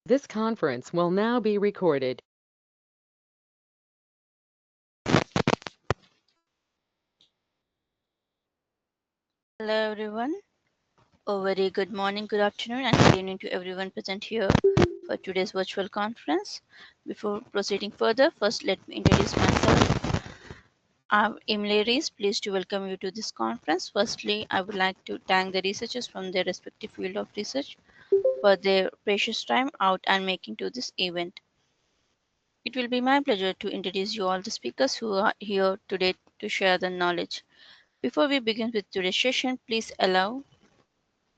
This conference will now be recorded. Hello everyone. A very good morning, good afternoon, and good evening to everyone present here for today's virtual conference. Before proceeding further, first let me introduce myself. I'm Emily Rees, pleased to welcome you to this conference. Firstly, I would like to thank the researchers from their respective field of research for their precious time out and making to this event. It will be my pleasure to introduce you all the speakers who are here today to share the knowledge. Before we begin with today's session, please allow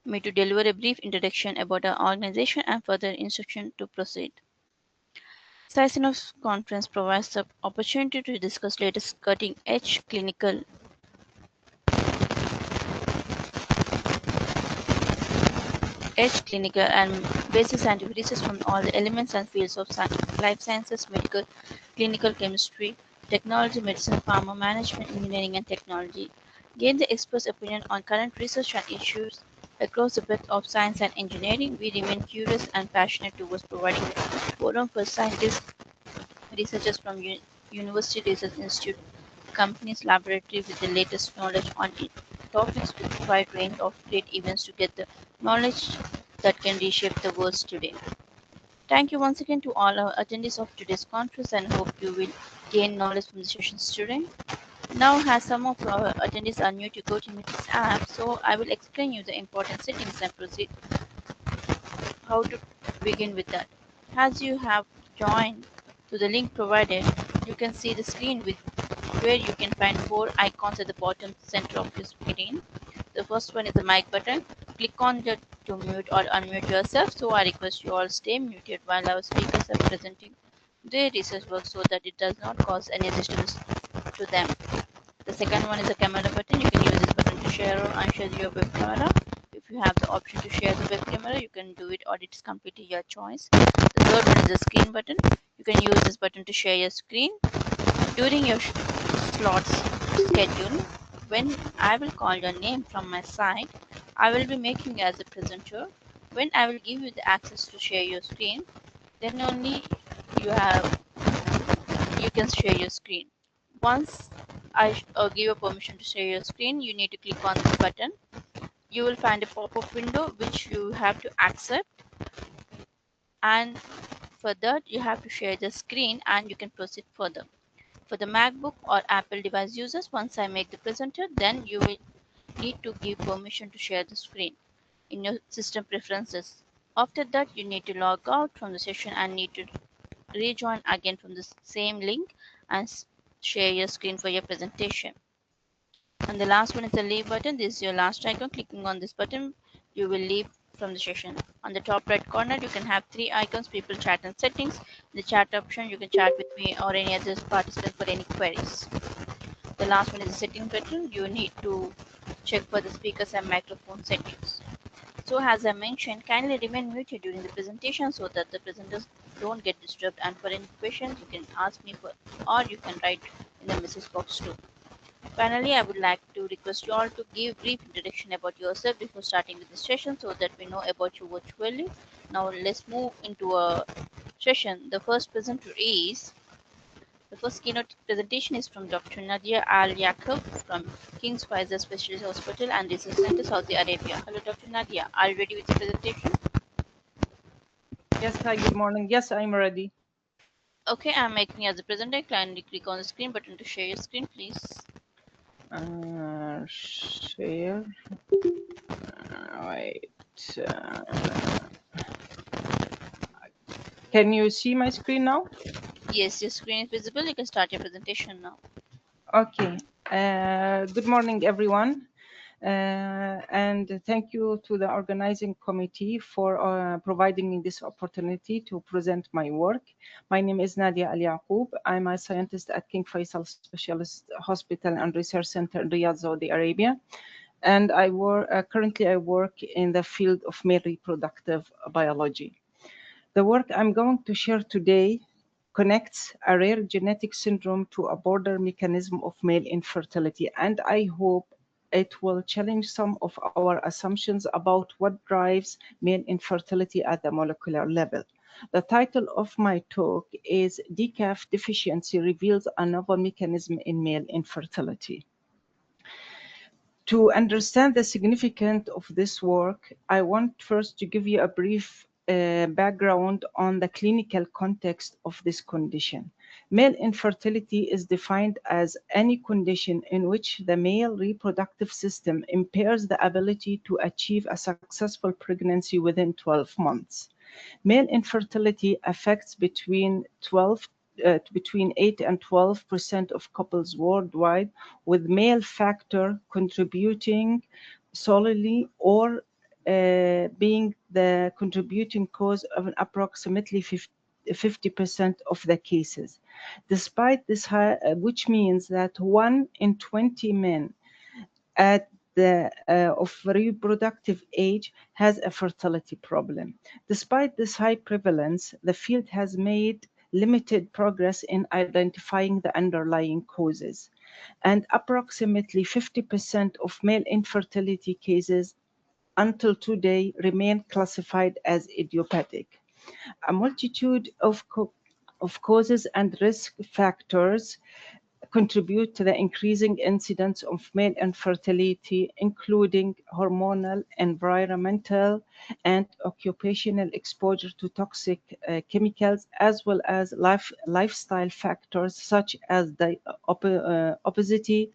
me to deliver a brief introduction about our organization and further instruction to proceed. Scisynopsis conference provides the opportunity to discuss latest cutting-edge clinical and basic scientific research from all the elements and fields of life sciences, medical, clinical chemistry, technology, medicine, pharma, management, engineering, and technology. Gain the expert's opinion on current research and issues across the breadth of science and engineering. We remain curious and passionate towards providing a forum for scientists, researchers from university research institute, companies, laboratories with the latest knowledge on topics with a wide range of great events to get the knowledge that can reshape the world today. Thank you once again to all our attendees of today's conference and hope you will gain knowledge from the sessions today. Now, as some of our attendees are new to GoToMeeting's app, so I will explain you the important settings and proceed how to begin with that. As you have joined to the link provided, you can see the screen with where you can find four icons at the bottom center of your screen. The first one is the mic button. Click on it to mute or unmute yourself. So I request you all stay muted while our speakers are presenting their research work so that it does not cause any disturbance to them. The second one is the camera button. You can use this button to share or unshare your web camera. If you have the option to share the web camera, you can do it or it is completely your choice. The third one is the screen button. You can use this button to share your screen. During your slots schedule, when I will call your name from my side, I will be making you as a presenter. When I will give you the access to share your screen, then only you have you can share your screen. Once I give you permission to share your screen, you need to click on this button. You will find a pop-up window which you have to accept, and for that you have to share the screen and you can proceed further. For the MacBook or Apple device users, once I make the presenter, then you will need to give permission to share the screen in your system preferences. After that, you need to log out from the session and need to rejoin again from the same link and share your screen for your presentation. And the last one is the leave button. This is your last icon. Clicking on this button, you will leave from the session. On the top right corner, you can have three icons: people, chat, and settings. In the chat option, you can chat with me or any other participant for any queries. The last one is the setting button. You need to check for the speakers and microphone settings. So as I mentioned, kindly remain muted during the presentation so that the presenters don't get disturbed, and for any questions you can ask me for or you can write in the message box too. Finally, I would like to request you all to give brief introduction about yourself before starting with the session so that we know about you virtually. Now let's move into a session. The first keynote presentation is from Dr. Nadia Al Yaqub from King's Faisal Specialist Hospital and Research Center, Saudi Arabia. Hello, Dr. Nadia. Are you ready with the presentation? Yes, hi, good morning. Yes, I'm ready. Okay, I'm making you as a presenter. Kindly click on the screen button to share your screen, please. Share. Wait. Can you see my screen now? Yes, your screen is visible. You can start your presentation now. Okay. Good morning, everyone. And thank you to the organizing committee for providing me this opportunity to present my work. My name is Nadia Al Yaqub. I'm a scientist at King Faisal Specialist Hospital and Research Center in Riyadh, Saudi Arabia. And currently I work in the field of male reproductive biology. The work I'm going to share today connects a rare genetic syndrome to a broader mechanism of male infertility, and I hope it will challenge some of our assumptions about what drives male infertility at the molecular level. The title of my talk is DCAF Deficiency Reveals a Novel Mechanism in Male Infertility. To understand the significance of this work, I want first to give you a brief background on the clinical context of this condition. Male infertility is defined as any condition in which the male reproductive system impairs the ability to achieve a successful pregnancy within 12 months. Male infertility affects between 8 and 12% of couples worldwide, with male factor contributing solely or being the contributing cause of approximately 50% of the cases. Despite this high, which means that 1 in 20 men at the of reproductive age has a fertility problem. Despite this high prevalence, the field has made limited progress in identifying the underlying causes, and approximately 50% of male infertility cases until today remain classified as idiopathic. A multitude of causes and risk factors contribute to the increasing incidence of male infertility, including hormonal, environmental, and occupational exposure to toxic chemicals, as well as lifestyle factors such as obesity,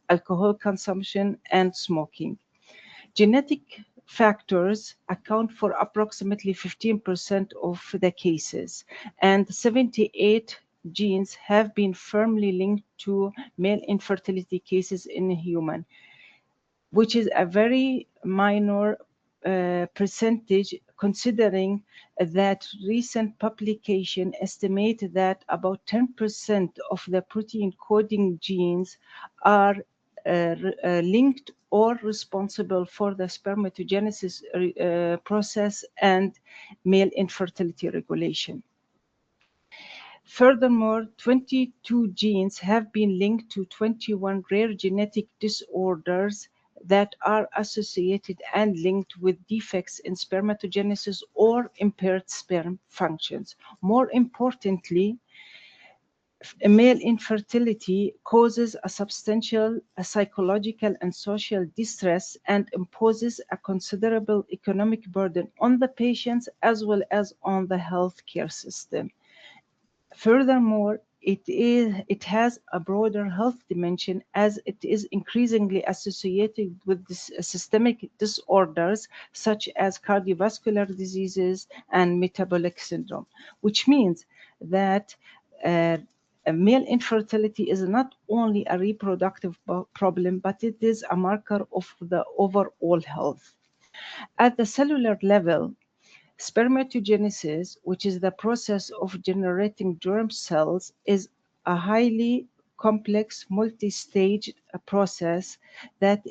alcohol consumption, and smoking. Genetic factors account for approximately 15% of the cases, and 78 genes have been firmly linked to male infertility cases in human, which is a very minor percentage, considering that recent publication estimated that about 10% of the protein coding genes are linked or responsible for the spermatogenesis process and male infertility regulation. Furthermore, 22 genes have been linked to 21 rare genetic disorders that are associated and linked with defects in spermatogenesis or impaired sperm functions. More importantly, male infertility causes a substantial psychological and social distress and imposes a considerable economic burden on the patients as well as on the healthcare system. Furthermore, it has a broader health dimension as it is increasingly associated with systemic disorders such as cardiovascular diseases and metabolic syndrome, which means that male infertility is not only a reproductive problem, but it is a marker of the overall health. At the cellular level, spermatogenesis, which is the process of generating germ cells, is a highly complex, multi-stage process that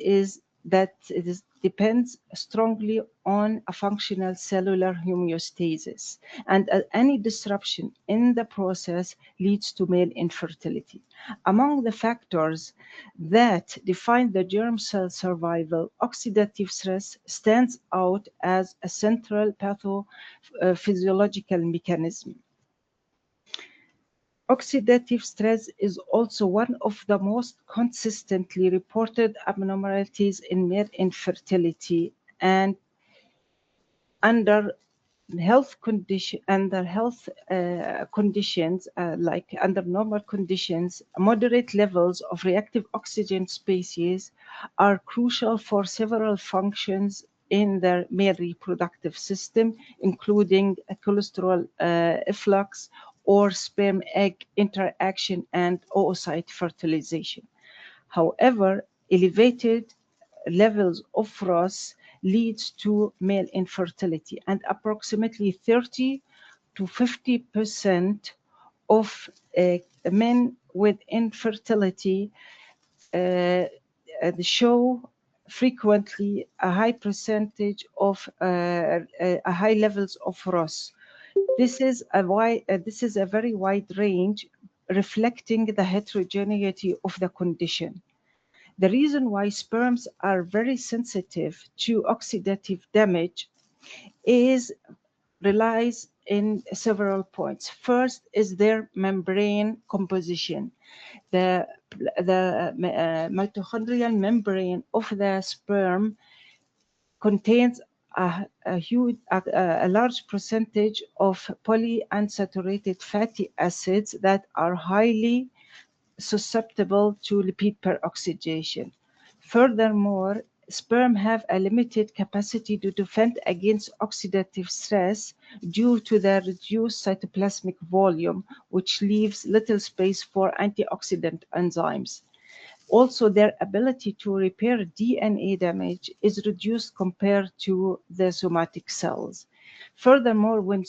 depends strongly on a functional cellular homeostasis, and any disruption in the process leads to male infertility. Among the factors that define the germ cell survival, oxidative stress stands out as a central pathophysiological mechanism. Oxidative stress is also one of the most consistently reported abnormalities in male infertility, and under health conditions, like under normal conditions, moderate levels of reactive oxygen species are crucial for several functions in the male reproductive system, including cholesterol efflux or sperm-egg interaction and oocyte fertilization. However, elevated levels of ROS leads to male infertility, and approximately 30 to 50% of men with infertility show frequently a high percentage of high levels of ROS. This is a very wide range, reflecting the heterogeneity of the condition. The reason why sperms are very sensitive to oxidative damage relies in several points. First is their membrane composition. The mitochondrial membrane of the sperm contains a large percentage of polyunsaturated fatty acids that are highly susceptible to lipid peroxidation. Furthermore, sperm have a limited capacity to defend against oxidative stress due to their reduced cytoplasmic volume, which leaves little space for antioxidant enzymes. Also, their ability to repair DNA damage is reduced compared to the somatic cells. Furthermore, when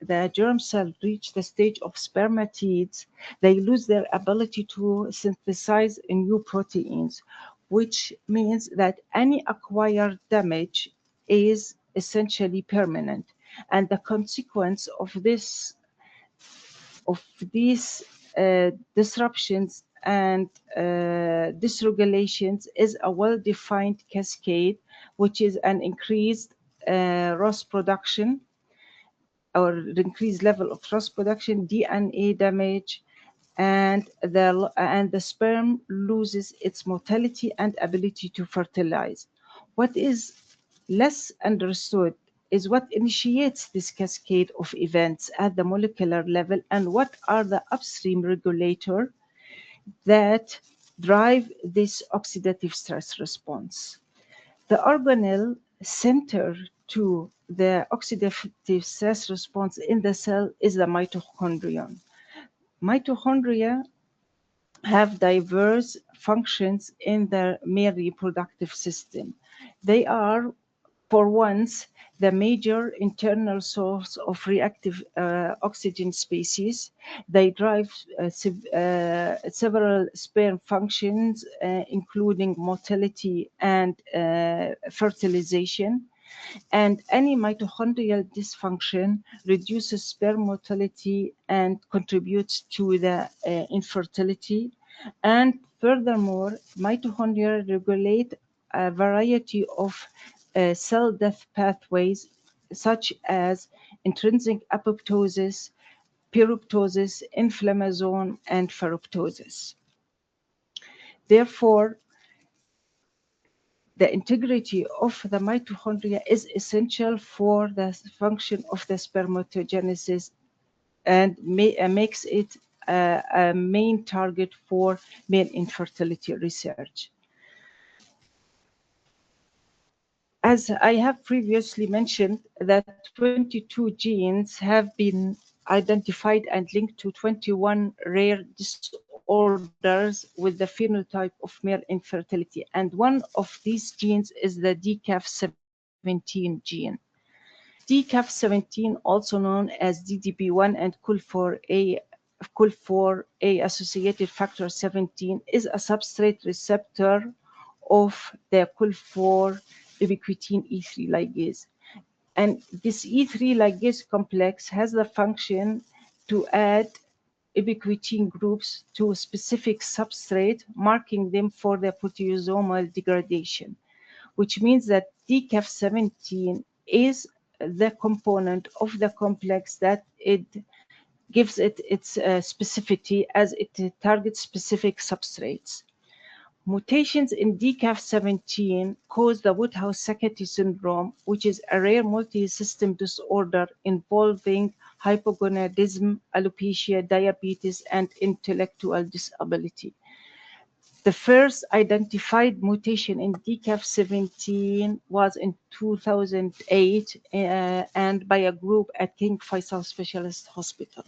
the germ cell reach the stage of spermatids, they lose their ability to synthesize new proteins, which means that any acquired damage is essentially permanent. And the consequence of these disruptions and dysregulations is a well-defined cascade, which is an increased ROS production or increased level of ROS production, DNA damage, and the sperm loses its motility and ability to fertilize. What is less understood is what initiates this cascade of events at the molecular level and what are the upstream regulators that drive this oxidative stress response. The organelle center to the oxidative stress response in the cell is the mitochondrion. Mitochondria have diverse functions in the male reproductive system. They are, for once, the major internal source of reactive oxygen species. They drive several sperm functions, including motility and fertilization. And any mitochondrial dysfunction reduces sperm motility and contributes to the infertility. And furthermore, mitochondria regulate a variety of cell death pathways, such as intrinsic apoptosis, pyroptosis, inflammasome, and ferroptosis. Therefore, the integrity of the mitochondria is essential for the function of the spermatogenesis and makes it a main target for male infertility research. As I have previously mentioned, that 22 genes have been identified and linked to 21 rare disorders with the phenotype of male infertility. And one of these genes is the DCAF17 gene. DCAF17, also known as DDP1 and CUL4A associated factor 17, is a substrate receptor of the CUL4 ubiquitin E3 ligase. And this E3 ligase complex has the function to add ubiquitin groups to a specific substrate, marking them for their proteasomal degradation, which means that DCAF17 is the component of the complex that it gives it its specificity as it targets specific substrates. Mutations in DCAF17 cause the Woodhouse-Sakati syndrome, which is a rare multi-system disorder involving hypogonadism, alopecia, diabetes, and intellectual disability. The first identified mutation in DCAF17 was in 2008 and by a group at King Faisal Specialist Hospital.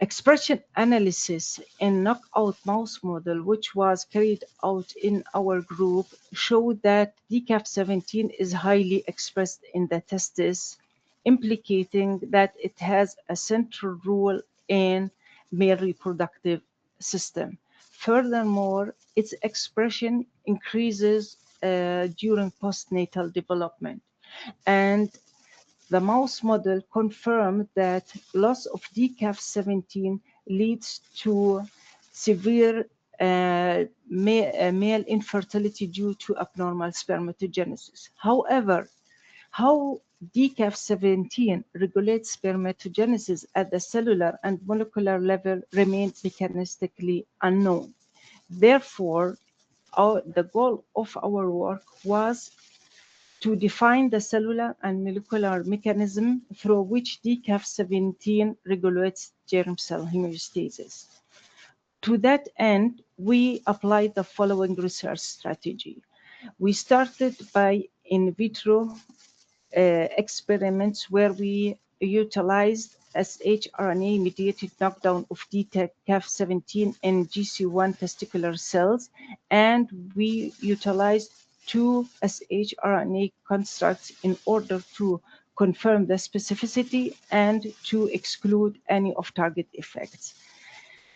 Expression analysis in knockout mouse model, which was carried out in our group, showed that DCAF17 is highly expressed in the testis, implicating that it has a central role in male reproductive system. Furthermore, its expression increases during postnatal development. And the mouse model confirmed that loss of DCAF17 leads to severe male infertility due to abnormal spermatogenesis. However, how DCAF17 regulates spermatogenesis at the cellular and molecular level remains mechanistically unknown. Therefore, the goal of our work was to define the cellular and molecular mechanism through which DCAF17 regulates germ cell homeostasis. To that end, we applied the following research strategy. We started by in vitro experiments where we utilized shRNA-mediated knockdown of DCAF17 in GC1 testicular cells, and we utilized two shRNA constructs in order to confirm the specificity and to exclude any off-target effects.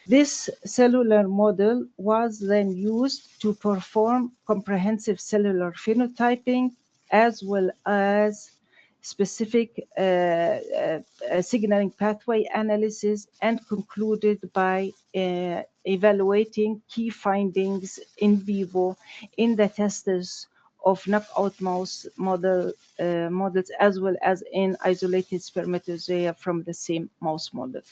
This cellular model was then used to perform comprehensive cellular phenotyping as well as specific signaling pathway analysis, and concluded by evaluating key findings in vivo in the testes of knockout mouse models as well as in isolated spermatozoa from the same mouse model.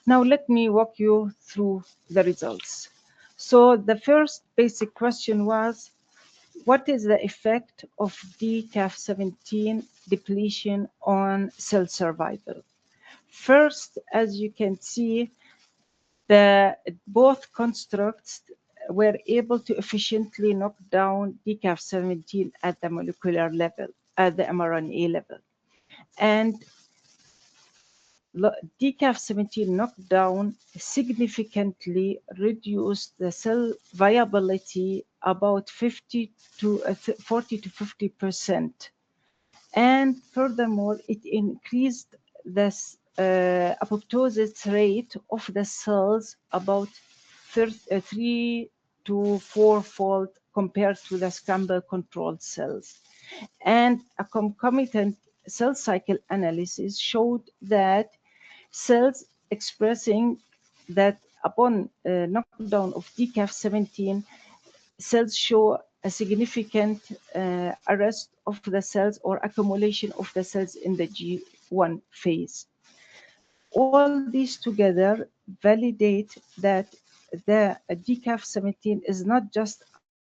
Now let me walk you through the results. So the first basic question was, what is the effect of DCAF17 depletion on cell survival? First, as you can see, both constructs were able to efficiently knock down DCAF17 at the molecular level, at the mRNA level. And DCAF17 knockdown significantly reduced the cell viability about 40 to 50%. And furthermore, it increased the apoptosis rate of the cells about 3 to 4-fold compared to the scramble controlled cells. And a concomitant cell cycle analysis showed that cells expressing that upon knockdown of DCAF17, cells show a significant arrest of the cells or accumulation of the cells in the G1 phase. All these together validate that the DCAF17 is not just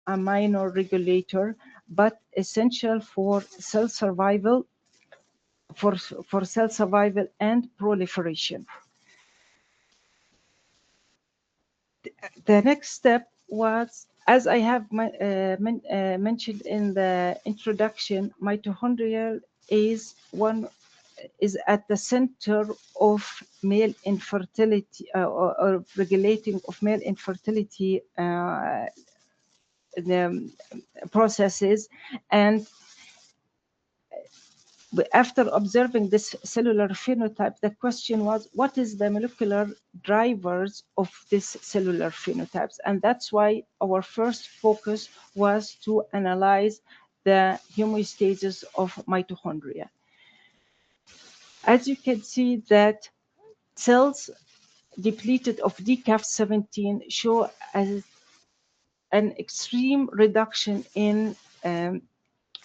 a minor regulator, but essential for cell survival, for cell survival and proliferation. The next step was, as I have mentioned in the introduction, mitochondria is at the center of male infertility or regulating of male infertility the processes. And after observing this cellular phenotype, the question was, what is the molecular drivers of this cellular phenotypes? And that's why our first focus was to analyze the homeostasis of mitochondria. As you can see that cells depleted of DCAF17 show an extreme reduction in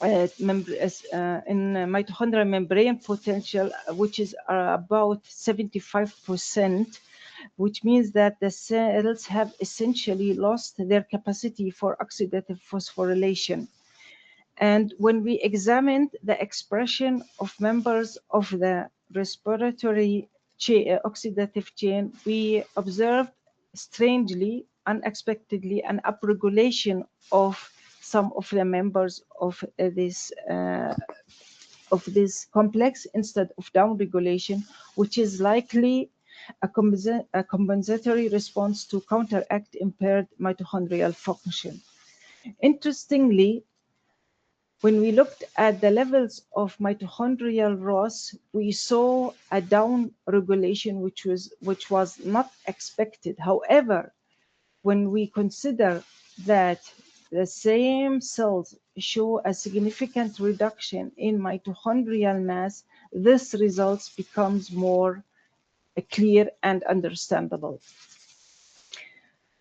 mitochondrial membrane potential, which is about 75%, which means that the cells have essentially lost their capacity for oxidative phosphorylation. And when we examined the expression of members of the respiratory oxidative chain, we observed strangely, unexpectedly, an upregulation of some of the members of this complex instead of downregulation, which is likely a compensatory response to counteract impaired mitochondrial function. Interestingly, when we looked at the levels of mitochondrial ROS, we saw a down-regulation which was not expected. However, when we consider that the same cells show a significant reduction in mitochondrial mass, this results becomes more clear and understandable.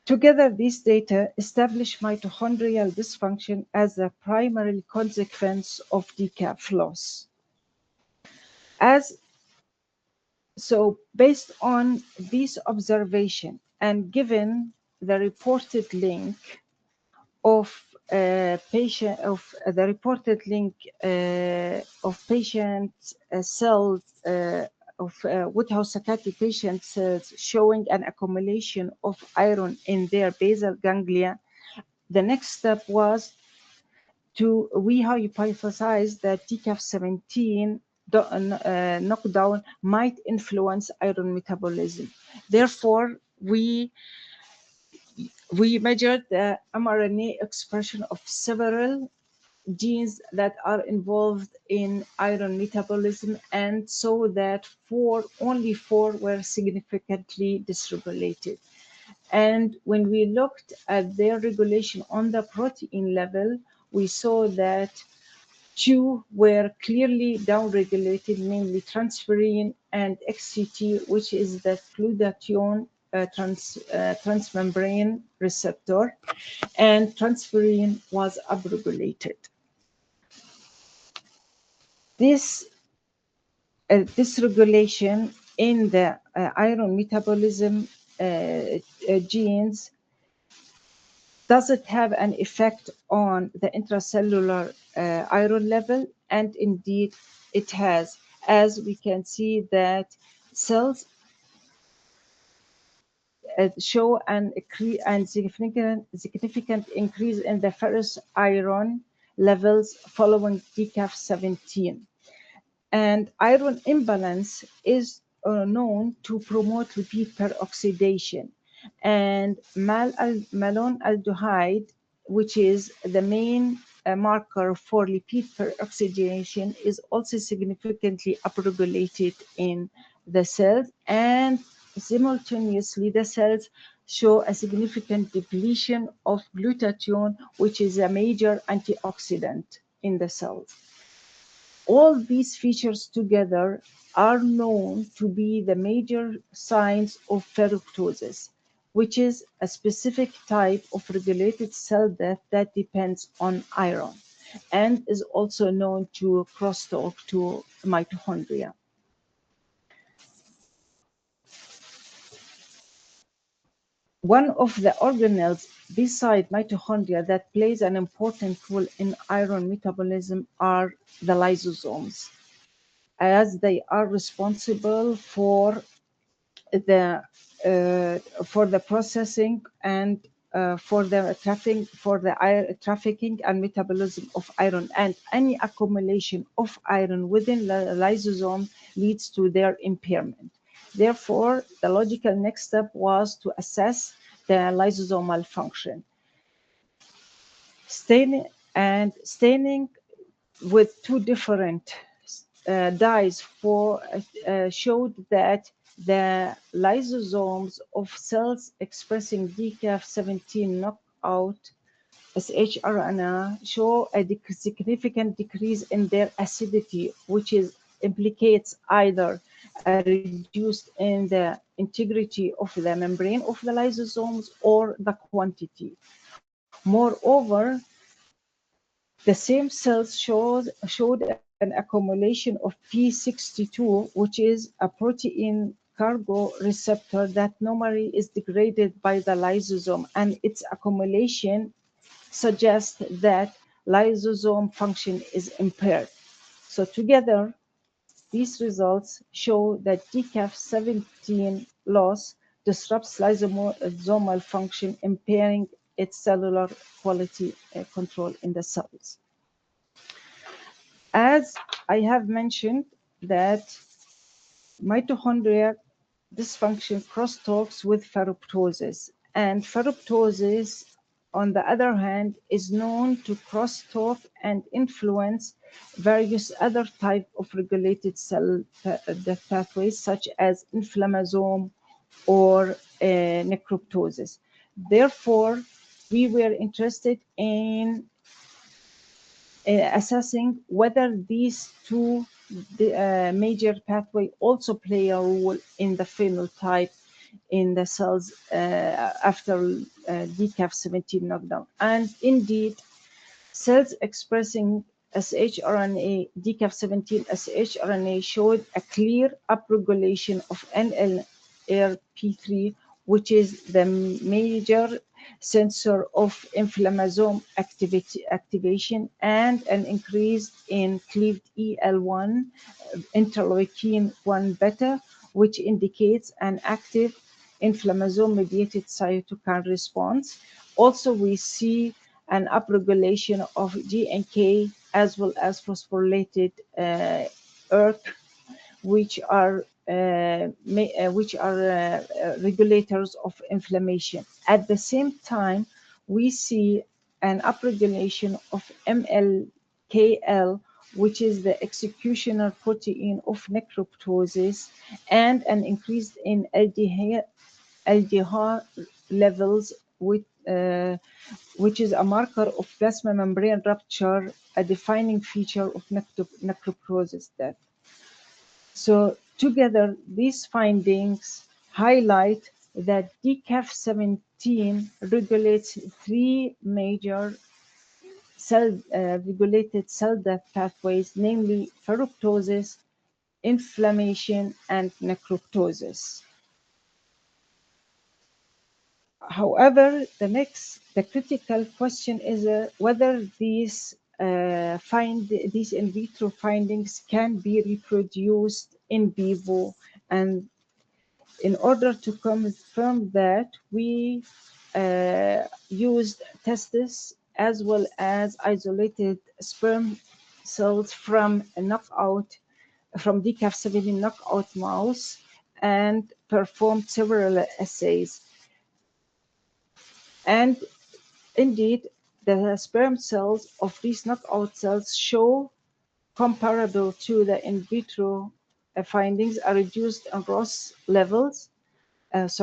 Together, these data establish mitochondrial dysfunction as a primary consequence of decaf loss. So based on this observation and given the reported link of patient cells of Woodhouse-Sakati patient cells showing an accumulation of iron in their basal ganglia, the next step was we hypothesized that TCAF17 knockdown might influence iron metabolism. Therefore, we measured the mRNA expression of several genes that are involved in iron metabolism and saw that only four were significantly dysregulated. And when we looked at their regulation on the protein level, we saw that two were clearly downregulated, namely transferrin and XCT, which is the glutathione transmembrane receptor, and transferrin was upregulated. This dysregulation in the iron metabolism genes, does it have an effect on the intracellular iron level? And indeed it has, as we can see that cells show an significant increase in the ferrous iron levels following DCAF17. And iron imbalance is known to promote repeat peroxidation. And malonaldehyde, which is the main marker for repeat peroxidation, is also significantly upregulated in the cells. And simultaneously, the cells show a significant depletion of glutathione, which is a major antioxidant in the cells. All these features together are known to be the major signs of ferroptosis, which is a specific type of regulated cell death that depends on iron and is also known to crosstalk to mitochondria. One of the organelles beside mitochondria that plays an important role in iron metabolism are the lysosomes, as they are responsible for the processing and for the trafficking and metabolism of iron, and any accumulation of iron within the lysosome leads to their impairment. Therefore, the logical next step was to assess the lysosomal function. Staining with two different dyes showed that the lysosomes of cells expressing DCAF17 knockout shRNA show a significant decrease in their acidity, which implicates either a reduced in the integrity of the membrane of the lysosomes or the quantity. Moreover, the same cells showed an accumulation of P62, which is a protein cargo receptor that normally is degraded by the lysosome, and its accumulation suggests that lysosome function is impaired. So together, these results show that DCAF17 loss disrupts lysosomal function, impairing its cellular quality control in the cells. As I have mentioned, that mitochondrial dysfunction crosstalks with ferroptosis, and ferroptosis, on the other hand, is known to crosstalk and influence various other types of regulated cell death pathways, such as inflammasome or necroptosis. Therefore, we were interested in assessing whether these two major pathways also play a role in the phenotype in the cells after DCAF17 knockdown. And indeed, cells expressing shRNA, DCAF17 shRNA showed a clear upregulation of NLRP3, which is the major sensor of inflammasome activation, and an increase in cleaved EL1, interleukin 1 beta, which indicates an active inflammasome-mediated cytokine response. Also, we see an upregulation of GNK as well as phosphorylated ERK, which are regulators of inflammation. At the same time, we see an upregulation of MLKL, which is the executioner protein of necroptosis, and an increase in LDH levels with which is a marker of plasma membrane rupture, a defining feature of necroptosis death. So together, these findings highlight that DCAF17 regulates three major regulated cell death pathways, namely ferroptosis, inflammation, and necroptosis. However, the critical question is whether these in vitro findings can be reproduced in vivo. And in order to confirm that, we used testes as well as isolated sperm cells from a from DCAF17 knockout mouse, and performed several assays. And indeed, the sperm cells of these knockout cells show comparable to the in vitro findings, are reduced in ROS levels, as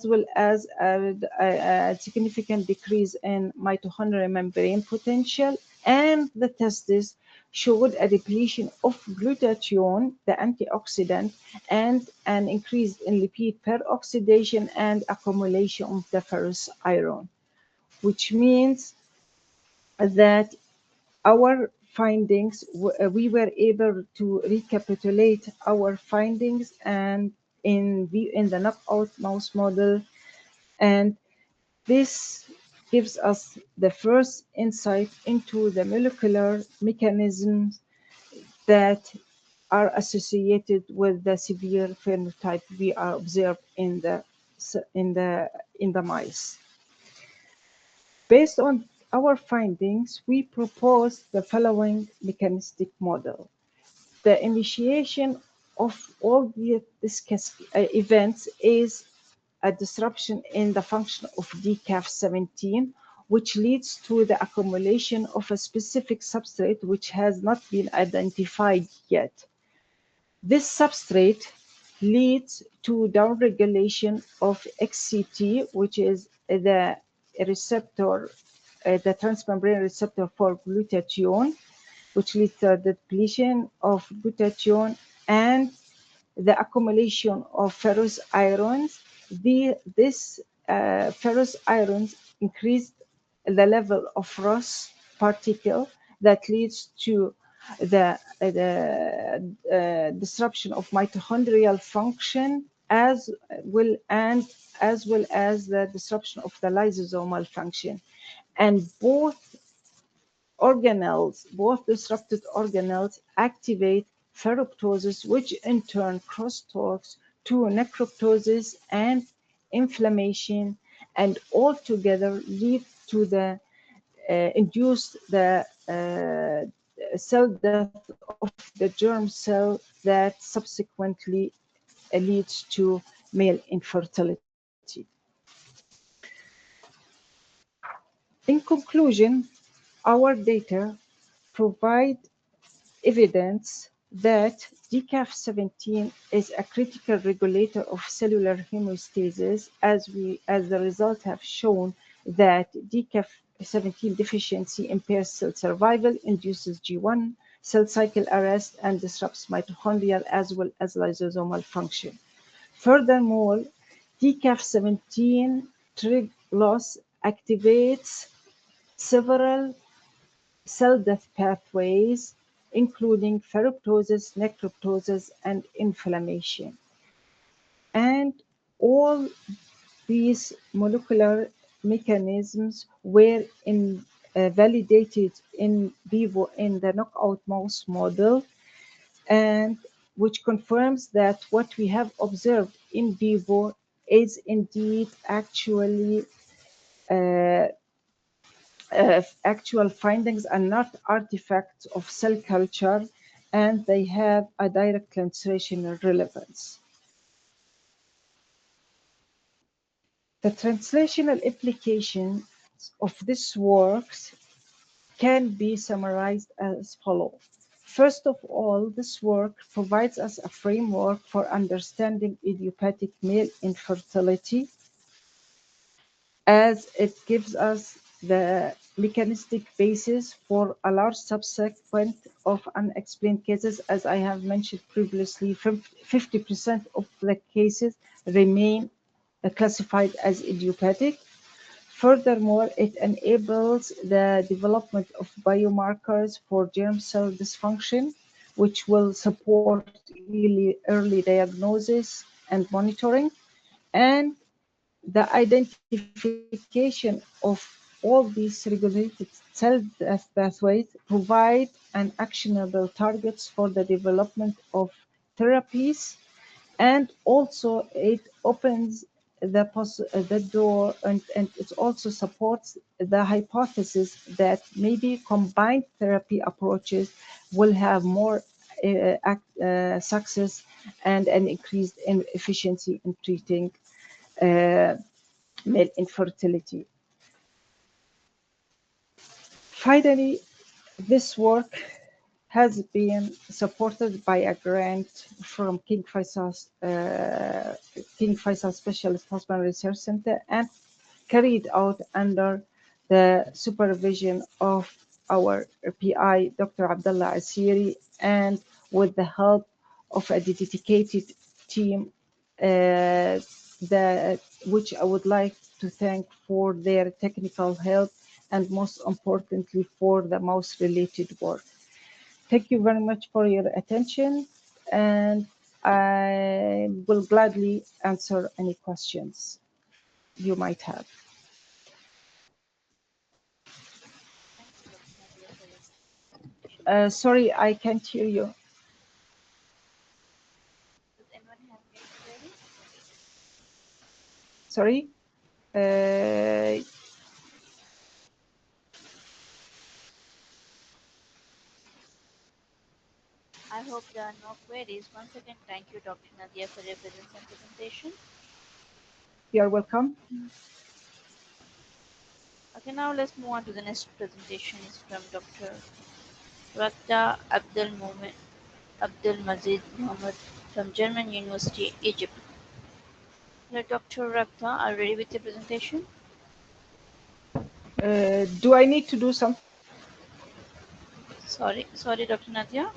well as a significant decrease in mitochondrial membrane potential, and the testes showed a depletion of glutathione, the antioxidant, and an increase in lipid peroxidation and accumulation of the ferrous iron, which means that our findings, we were able to recapitulate our findings and in the knockout mouse model, and this gives us the first insight into the molecular mechanisms that are associated with the severe phenotype we are observed in the mice. Based on our findings, we propose the following mechanistic model. The initiation of all these events is a disruption in the function of DCAF17, which leads to the accumulation of a specific substrate which has not been identified yet. This substrate leads to downregulation of XCT, which is the receptor, the transmembrane receptor for glutathione, which leads to the depletion of glutathione and the accumulation of ferrous irons. This ferrous irons increased the level of ROS particle that leads to the disruption of mitochondrial function, as well as the disruption of the lysosomal function. And both disrupted organelles activate ferroptosis, which in turn crosstalks to necroptosis and inflammation, and all together lead to the cell death of the germ cell that subsequently leads to male infertility. In conclusion, our data provide evidence that DCAF17 is a critical regulator of cellular homeostasis, as the results have shown that DCAF17 deficiency impairs cell survival, induces G1 cell cycle arrest, and disrupts mitochondrial as well as lysosomal function. Furthermore, TCAF17 trig loss activates several cell death pathways, including ferroptosis, necroptosis, and inflammation. And all these molecular mechanisms were validated in vivo in the knockout mouse model, and which confirms that what we have observed in vivo is indeed uh, actual findings and not artifacts of cell culture, and they have a direct translational relevance. The translational implications of this works can be summarized as follows. First of all, this work provides us a framework for understanding idiopathic male infertility, as it gives us the mechanistic basis for a large subsequent of unexplained cases. As I have mentioned previously, 50% of the cases remain classified as idiopathic. Furthermore, it enables the development of biomarkers for germ cell dysfunction, which will support early diagnosis and monitoring. And the identification of all these regulated cell death pathways provide an actionable targets for the development of therapies, and also it opens the door, and it also supports the hypothesis that maybe combined therapy approaches will have more success and an increased efficiency in treating uh, male infertility. Finally, this work has been supported by a grant from King Faisal Specialist Hospital Research Center and carried out under the supervision of our PI, Dr. Abdullah Asiri, and with the help of a dedicated team, which I would like to thank for their technical help and most importantly for the mouse-related work. Thank you very much for your attention, and I will gladly answer any questions you might have. Sorry, I can't hear you. Does anyone have any queries? Sorry. I hope there are no queries. Once again, thank you, Dr. Nadia, for your presence and presentation. You are welcome. Okay, now let's move on to the next presentation. It's from Dr. Rakta Abdul Mazid Mohammed from German University, Egypt. Hello, Dr. Rakta, are you ready with your presentation? Do I need to do something? Sorry, Dr. Nadia.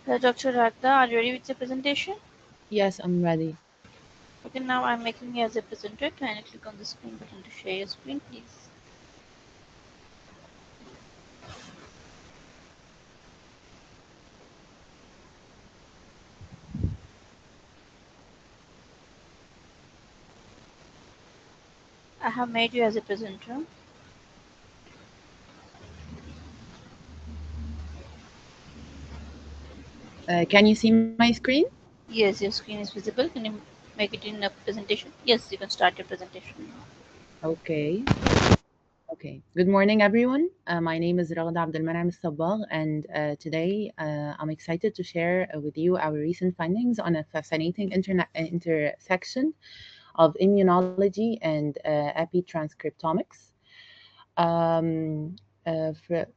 Hello, Dr. Rakta, are you ready with your presentation? Yes, I'm ready. Okay, now I'm making you as a presenter. Kindly click on the screen button to share your screen, please. I have made you as a presenter. Can you see my screen? Yes, your screen is visible. Can you make it in a presentation? Yes, you can start your presentation now. Okay. Okay. Good morning, everyone. My name is Raghda Abdelmanam Sabagh, and today I'm excited to share with you our recent findings on a fascinating intersection of immunology and epitranscriptomics.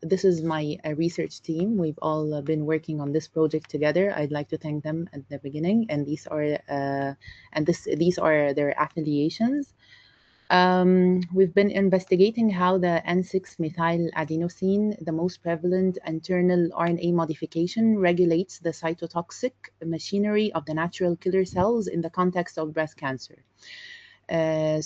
This is my research team. We've all been working on this project together. I'd like to thank them at the beginning, and these are their affiliations. We've been investigating how the N6-methyladenosine, the most prevalent internal RNA modification, regulates the cytotoxic machinery of the natural killer cells in the context of breast cancer. The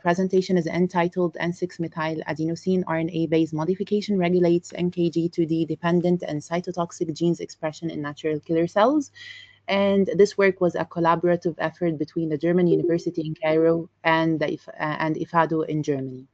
presentation is entitled N6-methyladenosine RNA-based modification regulates NKG2D dependent and cytotoxic genes expression in natural killer cells. And this work was a collaborative effort between the German University in Cairo and IFADO in Germany.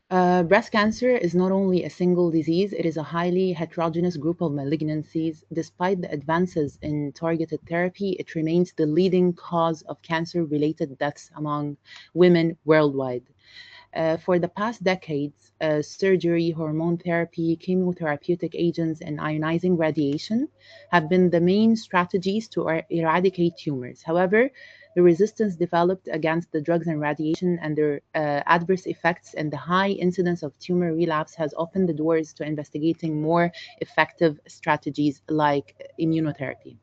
Breast cancer is not only a single disease, it is a highly heterogeneous group of malignancies. Despite the advances in targeted therapy, it remains the leading cause of cancer-related deaths among women worldwide. For the past decades, surgery, hormone therapy, chemotherapeutic agents, and ionizing radiation have been the main strategies to eradicate tumors. However, the resistance developed against the drugs and radiation and their adverse effects and the high incidence of tumor relapse has opened the doors to investigating more effective strategies like immunotherapy.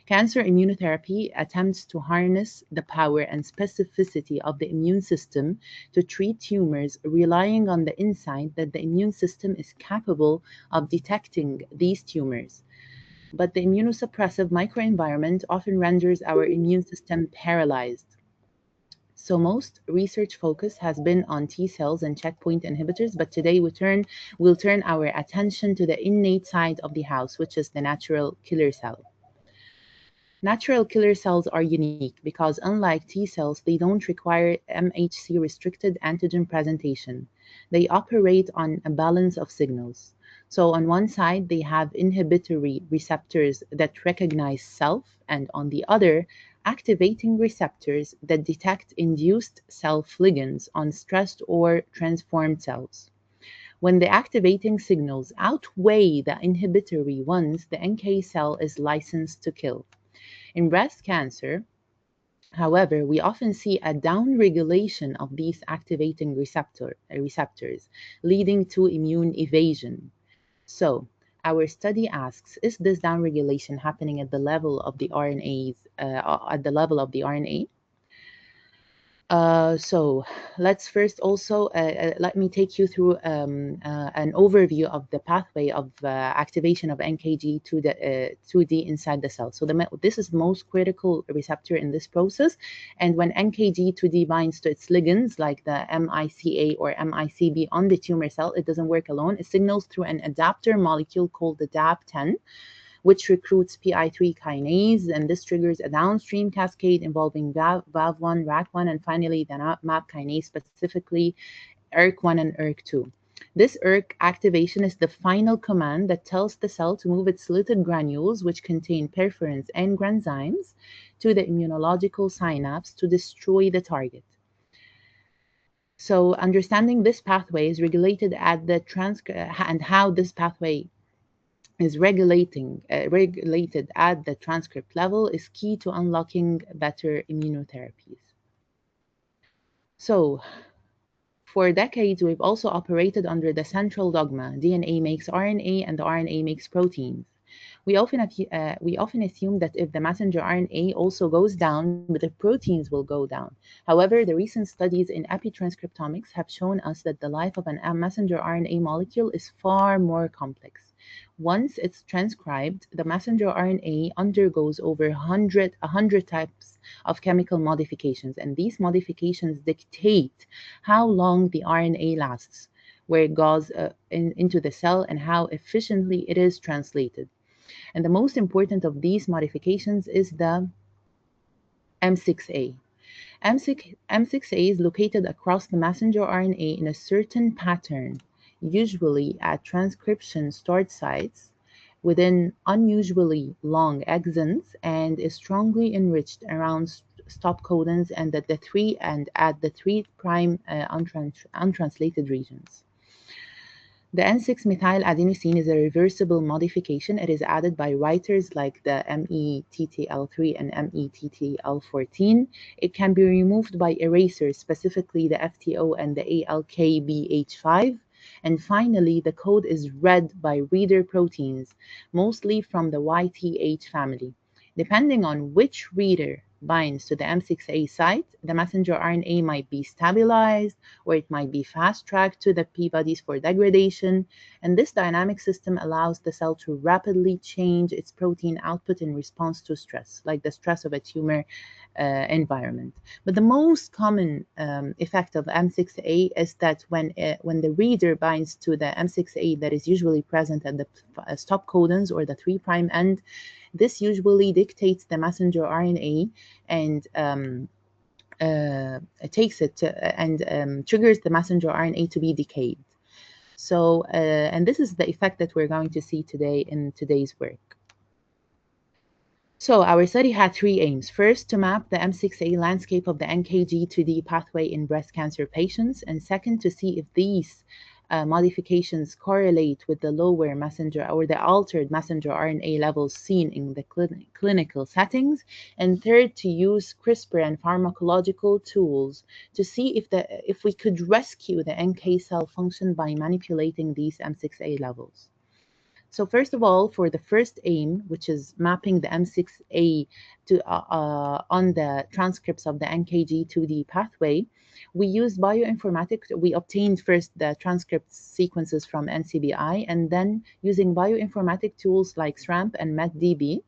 Cancer immunotherapy attempts to harness the power and specificity of the immune system to treat tumors, relying on the insight that the immune system is capable of detecting these tumors. But the immunosuppressive microenvironment often renders our immune system paralyzed. So most research focus has been on T cells and checkpoint inhibitors, but today we'll turn our attention to the innate side of the house, which is the natural killer cell. Natural killer cells are unique because unlike T cells, they don't require MHC-restricted antigen presentation. They operate on a balance of signals. So on one side, they have inhibitory receptors that recognize self, and on the other, activating receptors that detect induced self ligands on stressed or transformed cells. When the activating signals outweigh the inhibitory ones, the NK cell is licensed to kill. In breast cancer, however, we often see a downregulation of these activating receptors, leading to immune evasion. So, our study asks, is this downregulation happening at the level of the RNA? So let's first also let me take you through an overview of the pathway of activation of NKG to the 2D inside the cell. So this is the most critical receptor in this process. And when NKG2D binds to its ligands, like the MICA or MICB on the tumor cell, it doesn't work alone. It signals through an adapter molecule called the DAP10, which recruits PI3 kinase, and this triggers a downstream cascade involving VAV1, RAT1, and finally the MAP kinase, specifically ERK1 and ERK2. This ERK activation is the final command that tells the cell to move its lipid granules, which contain perforins and granzymes, to the immunological synapse to destroy the target. So understanding this pathway is regulated at the and how this pathway is regulated at the transcript level is key to unlocking better immunotherapies. So, for decades, we've also operated under the central dogma: DNA makes RNA and the RNA makes proteins. We often assume that if the messenger RNA also goes down, the proteins will go down. However, the recent studies in epitranscriptomics have shown us that the life of a messenger RNA molecule is far more complex. Once it's transcribed, the messenger RNA undergoes over 100 types of chemical modifications, and these modifications dictate how long the RNA lasts, where it goes into the cell, and how efficiently it is translated. And the most important of these modifications is the M6A. M6A is located across the messenger RNA in a certain pattern, usually at transcription start sites within unusually long exons, and is strongly enriched around stop codons and at the 3' untranslated regions. The N6-methyladenosine is a reversible modification. It is added by writers like the METTL3 and METTL14. It can be removed by erasers, specifically the FTO and the ALKBH5. And finally, the code is read by reader proteins, mostly from the YTH family. Depending on which reader binds to the M6A site, the messenger RNA might be stabilized or it might be fast-tracked to the P-bodies for degradation. And this dynamic system allows the cell to rapidly change its protein output in response to stress, like the stress of a tumor environment. But the most common effect of M6A is that when the reader binds to the M6A that is usually present at the stop codons or the 3' end, this usually dictates the messenger RNA and takes it and triggers the messenger RNA to be decayed. So, and this is the effect that we're going to see today in today's work. So our study had three aims. First, to map the M6A landscape of the NKG2D pathway in breast cancer patients, and second, to see if these modifications correlate with the lower messenger or the altered messenger RNA levels seen in the clinical settings, and third, to use CRISPR and pharmacological tools to see if we could rescue the NK cell function by manipulating these M6A levels. So first of all, for the first aim, which is mapping the M6A on the transcripts of the NKG2D pathway, we used bioinformatics. We obtained first the transcript sequences from NCBI, and then using bioinformatic tools like SRAMP and MetDB,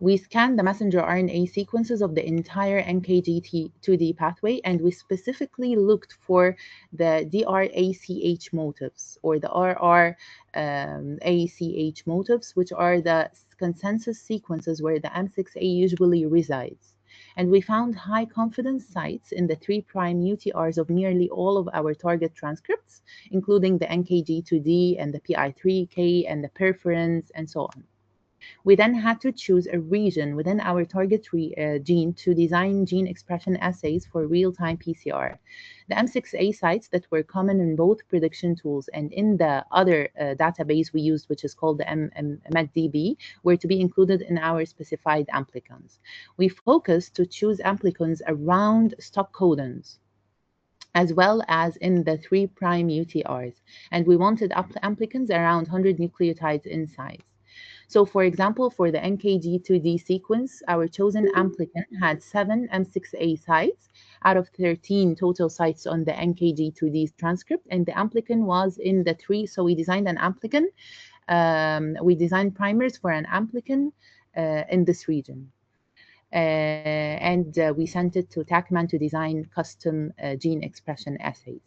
we scanned the messenger RNA sequences of the entire NKG2D pathway, and we specifically looked for the DRACH motifs or the RRACH motifs, which are the consensus sequences where the M6A usually resides. And we found high confidence sites in the 3' UTRs of nearly all of our target transcripts, including the NKG2D and the PI3K and the perforins and so on. We then had to choose a region within our target gene to design gene expression assays for real-time PCR. The M6A sites that were common in both prediction tools and in the other database we used, which is called the MetDB, were to be included in our specified amplicons. We focused to choose amplicons around stop codons, as well as in the 3' UTRs, and we wanted amplicons around 100 nucleotides in size. So for example, for the NKG2D sequence, our chosen amplicon had 7 M6A sites out of 13 total sites on the NKG2D transcript, and the amplicon was in the 3, so we designed an amplicon. We designed primers for an amplicon in this region. And we sent it to TACMAN to design custom gene expression assays.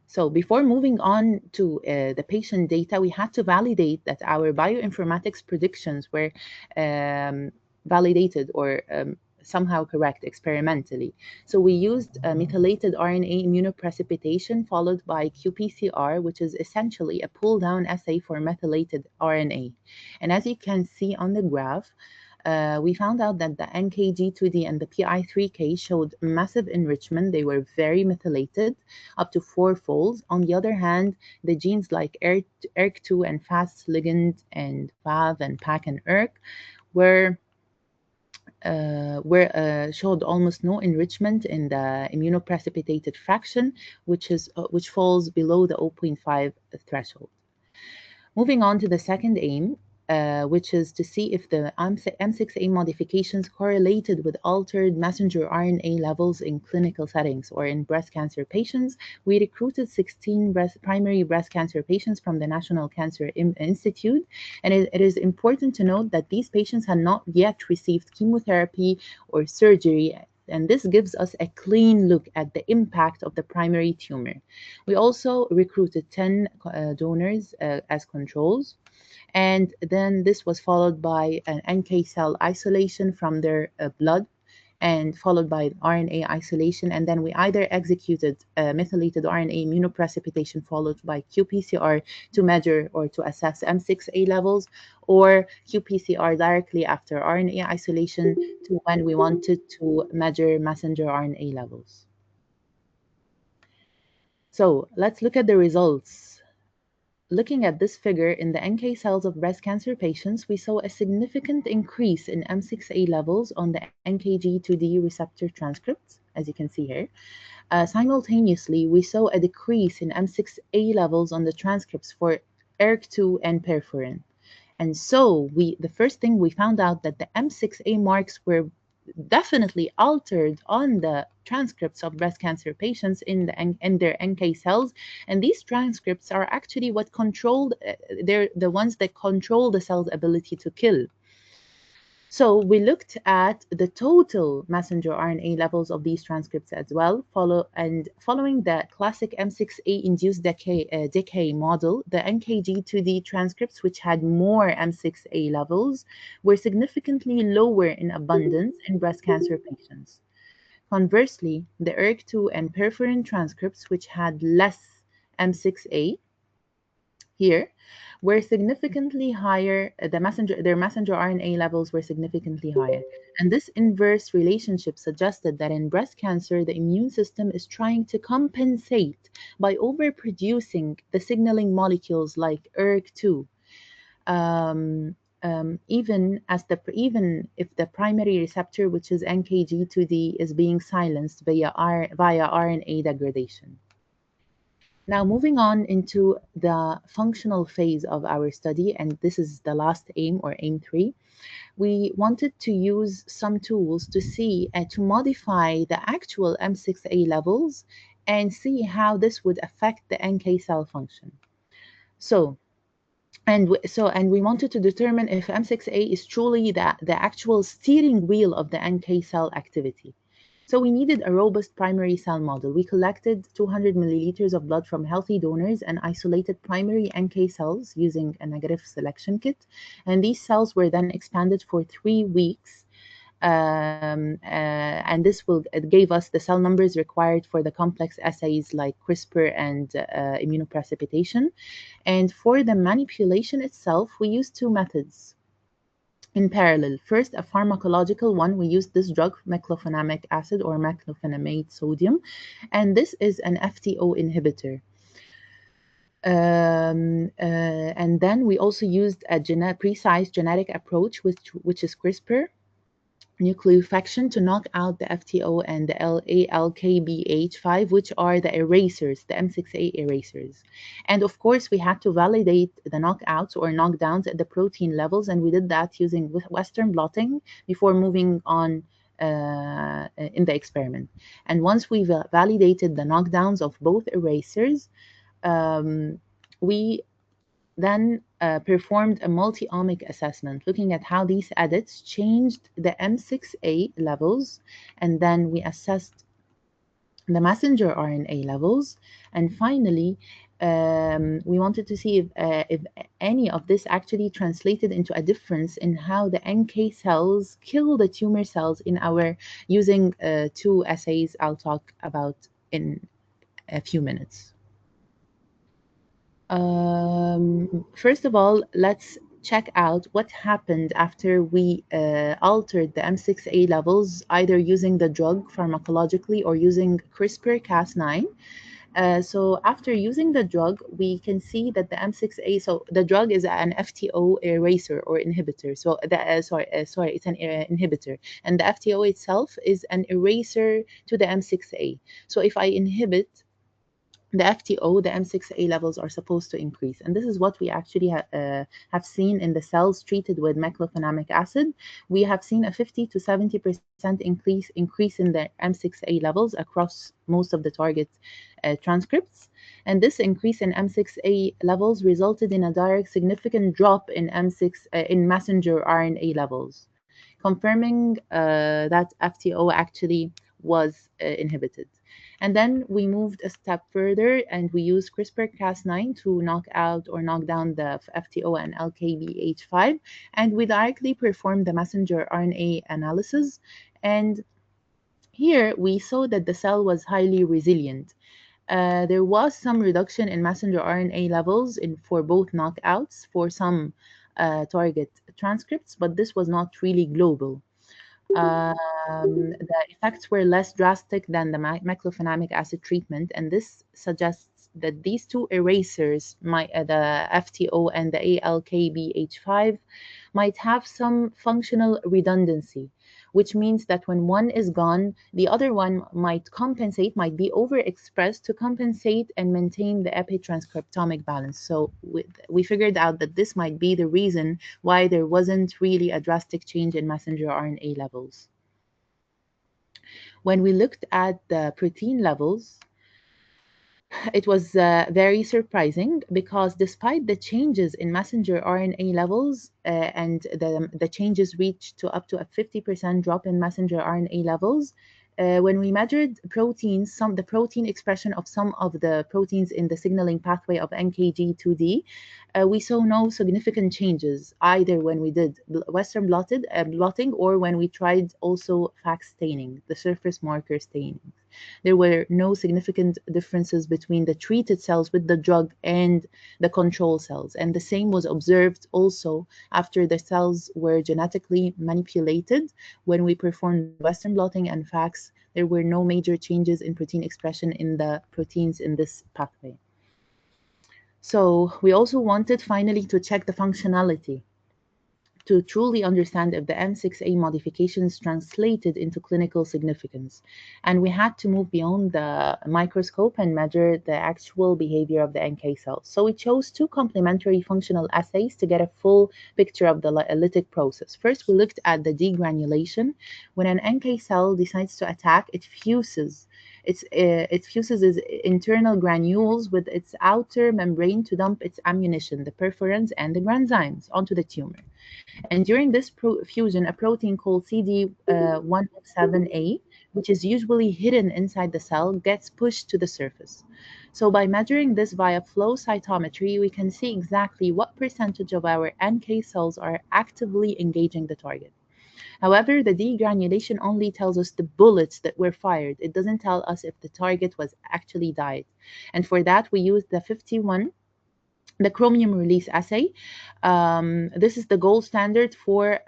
So before moving on to the patient data, we had to validate that our bioinformatics predictions were validated or somehow correct experimentally. So we used methylated RNA immunoprecipitation followed by qPCR, which is essentially a pull-down assay for methylated RNA. And as you can see on the graph, we found out that the NKG2D and the PI3K showed massive enrichment. They were very methylated, up to 4-fold. On the other hand, the genes like ERK2 and FAST ligand and FAV and PAC and ERK showed almost no enrichment in the immunoprecipitated fraction, which falls below the 0.5 threshold. Moving on to the second aim, which is to see if the M6A modifications correlated with altered messenger RNA levels in clinical settings or in breast cancer patients. We recruited 16 primary breast cancer patients from the National Cancer Institute, and it is important to note that these patients had not yet received chemotherapy or surgery, and this gives us a clean look at the impact of the primary tumor. We also recruited 10 donors as controls, and then this was followed by an NK cell isolation from their blood, and followed by RNA isolation. And then we either executed methylated RNA immunoprecipitation followed by qPCR to measure or to assess M6A levels, or qPCR directly after RNA isolation to when we wanted to measure messenger RNA levels. So let's look at the results. Looking at this figure, in the NK cells of breast cancer patients, we saw a significant increase in M6A levels on the NKG2D receptor transcripts, as you can see here. Simultaneously, we saw a decrease in M6A levels on the transcripts for ERK2 and perforin. And so the first thing we found out that the M6A marks were definitely altered on the transcripts of breast cancer patients in their NK cells, and these transcripts are actually what controlled. They're the ones that control the cell's ability to kill. So we looked at the total messenger RNA levels of these transcripts as well. Following the classic M6A induced decay model, the NKG2D transcripts, which had more M6A levels, were significantly lower in abundance in breast cancer patients. Conversely, the ERK2 and perforin transcripts, which had less M6A, here were significantly higher. Their messenger RNA levels were significantly higher. And this inverse relationship suggested that in breast cancer, the immune system is trying to compensate by overproducing the signaling molecules like ERK2. Even if the primary receptor, which is NKG2D, is being silenced via RNA degradation. Now, moving on into the functional phase of our study, and this is the last aim, or aim 3, we wanted to use some tools to see to modify the actual M6A levels and see how this would affect the NK cell function. And we wanted to determine if M6A is truly the actual steering wheel of the NK cell activity. So we needed a robust primary cell model. We collected 200 milliliters of blood from healthy donors and isolated primary NK cells using a negative selection kit. And these cells were then expanded for 3 weeks. And it gave us the cell numbers required for the complex assays like CRISPR and immunoprecipitation. And for the manipulation itself, we used 2 methods in parallel. First, a pharmacological one. We used this drug, meclofenamic acid or meclofenamate sodium, and this is an FTO inhibitor. And then we also used a precise genetic approach, which is CRISPR nucleofaction, to knock out the FTO and the ALKBH5, which are the erasers, the M6A erasers. And of course, we had to validate the knockouts or knockdowns at the protein levels, and we did that using Western blotting before moving on in the experiment. And once we validated the knockdowns of both erasers, we then performed a multi-omic assessment looking at how these edits changed the M6A levels, and then we assessed the messenger RNA levels, and finally we wanted to see if any of this actually translated into a difference in how the NK cells kill the tumor cells in our using 2 assays I'll talk about in a few minutes. First of all, let's check out what happened after we altered the M6A levels, either using the drug pharmacologically or using CRISPR-Cas9. So after using the drug, we can see that the M6A, so the drug is an FTO eraser or inhibitor. So it's an inhibitor, and the FTO itself is an eraser to the M6A. So if I inhibit the FTO, the M6A levels are supposed to increase. And this is what we actually have seen in the cells treated with meclofenamic acid. We have seen a 50 to 70% increase in the M6A levels across most of the target transcripts. And this increase in M6A levels resulted in a direct significant drop in in messenger RNA levels, confirming that FTO actually was inhibited. And then we moved a step further and we used CRISPR-Cas9 to knock out or knock down the FTO and LKBH5. And we directly performed the messenger RNA analysis. And here we saw that the cell was highly resilient. There was some reduction in messenger RNA levels for both knockouts for some target transcripts, but this was not really global. The effects were less drastic than the meclofenamic acid treatment, and this suggests that these 2 erasers, the FTO and the ALKBH5, might have some functional redundancy, which means that when one is gone, the other one might compensate, might be overexpressed to compensate and maintain the epitranscriptomic balance. So we figured out that this might be the reason why there wasn't really a drastic change in messenger RNA levels. When we looked at the protein levels, it was very surprising because despite the changes in messenger RNA levels and the changes reached to up to a 50% drop in messenger RNA levels, when we measured proteins, the protein expression of some of the proteins in the signaling pathway of NKG2D, we saw no significant changes either when we did Western blotting or when we tried also FACS staining, the surface marker staining. There were no significant differences between the treated cells with the drug and the control cells. And the same was observed also after the cells were genetically manipulated. When we performed Western blotting and FACS, there were no major changes in protein expression in the proteins in this pathway. So we also wanted finally to check the functionality to truly understand if the M6A modifications translated into clinical significance. And we had to move beyond the microscope and measure the actual behavior of the NK cells. So we chose two complementary functional assays to get a full picture of the lytic process. First, we looked at the degranulation. When an NK cell decides to attack, it fuses. It fuses its internal granules with its outer membrane to dump its ammunition, the perforins and the granzymes, onto the tumor. And during this fusion, a protein called CD107A, which is usually hidden inside the cell, gets pushed to the surface. So by measuring this via flow cytometry, we can see exactly what percentage of our NK cells are actively engaging the target. However, the degranulation only tells us the bullets that were fired. It doesn't tell us if the target was actually died. And for that, we use the chromium release assay. This is the gold standard for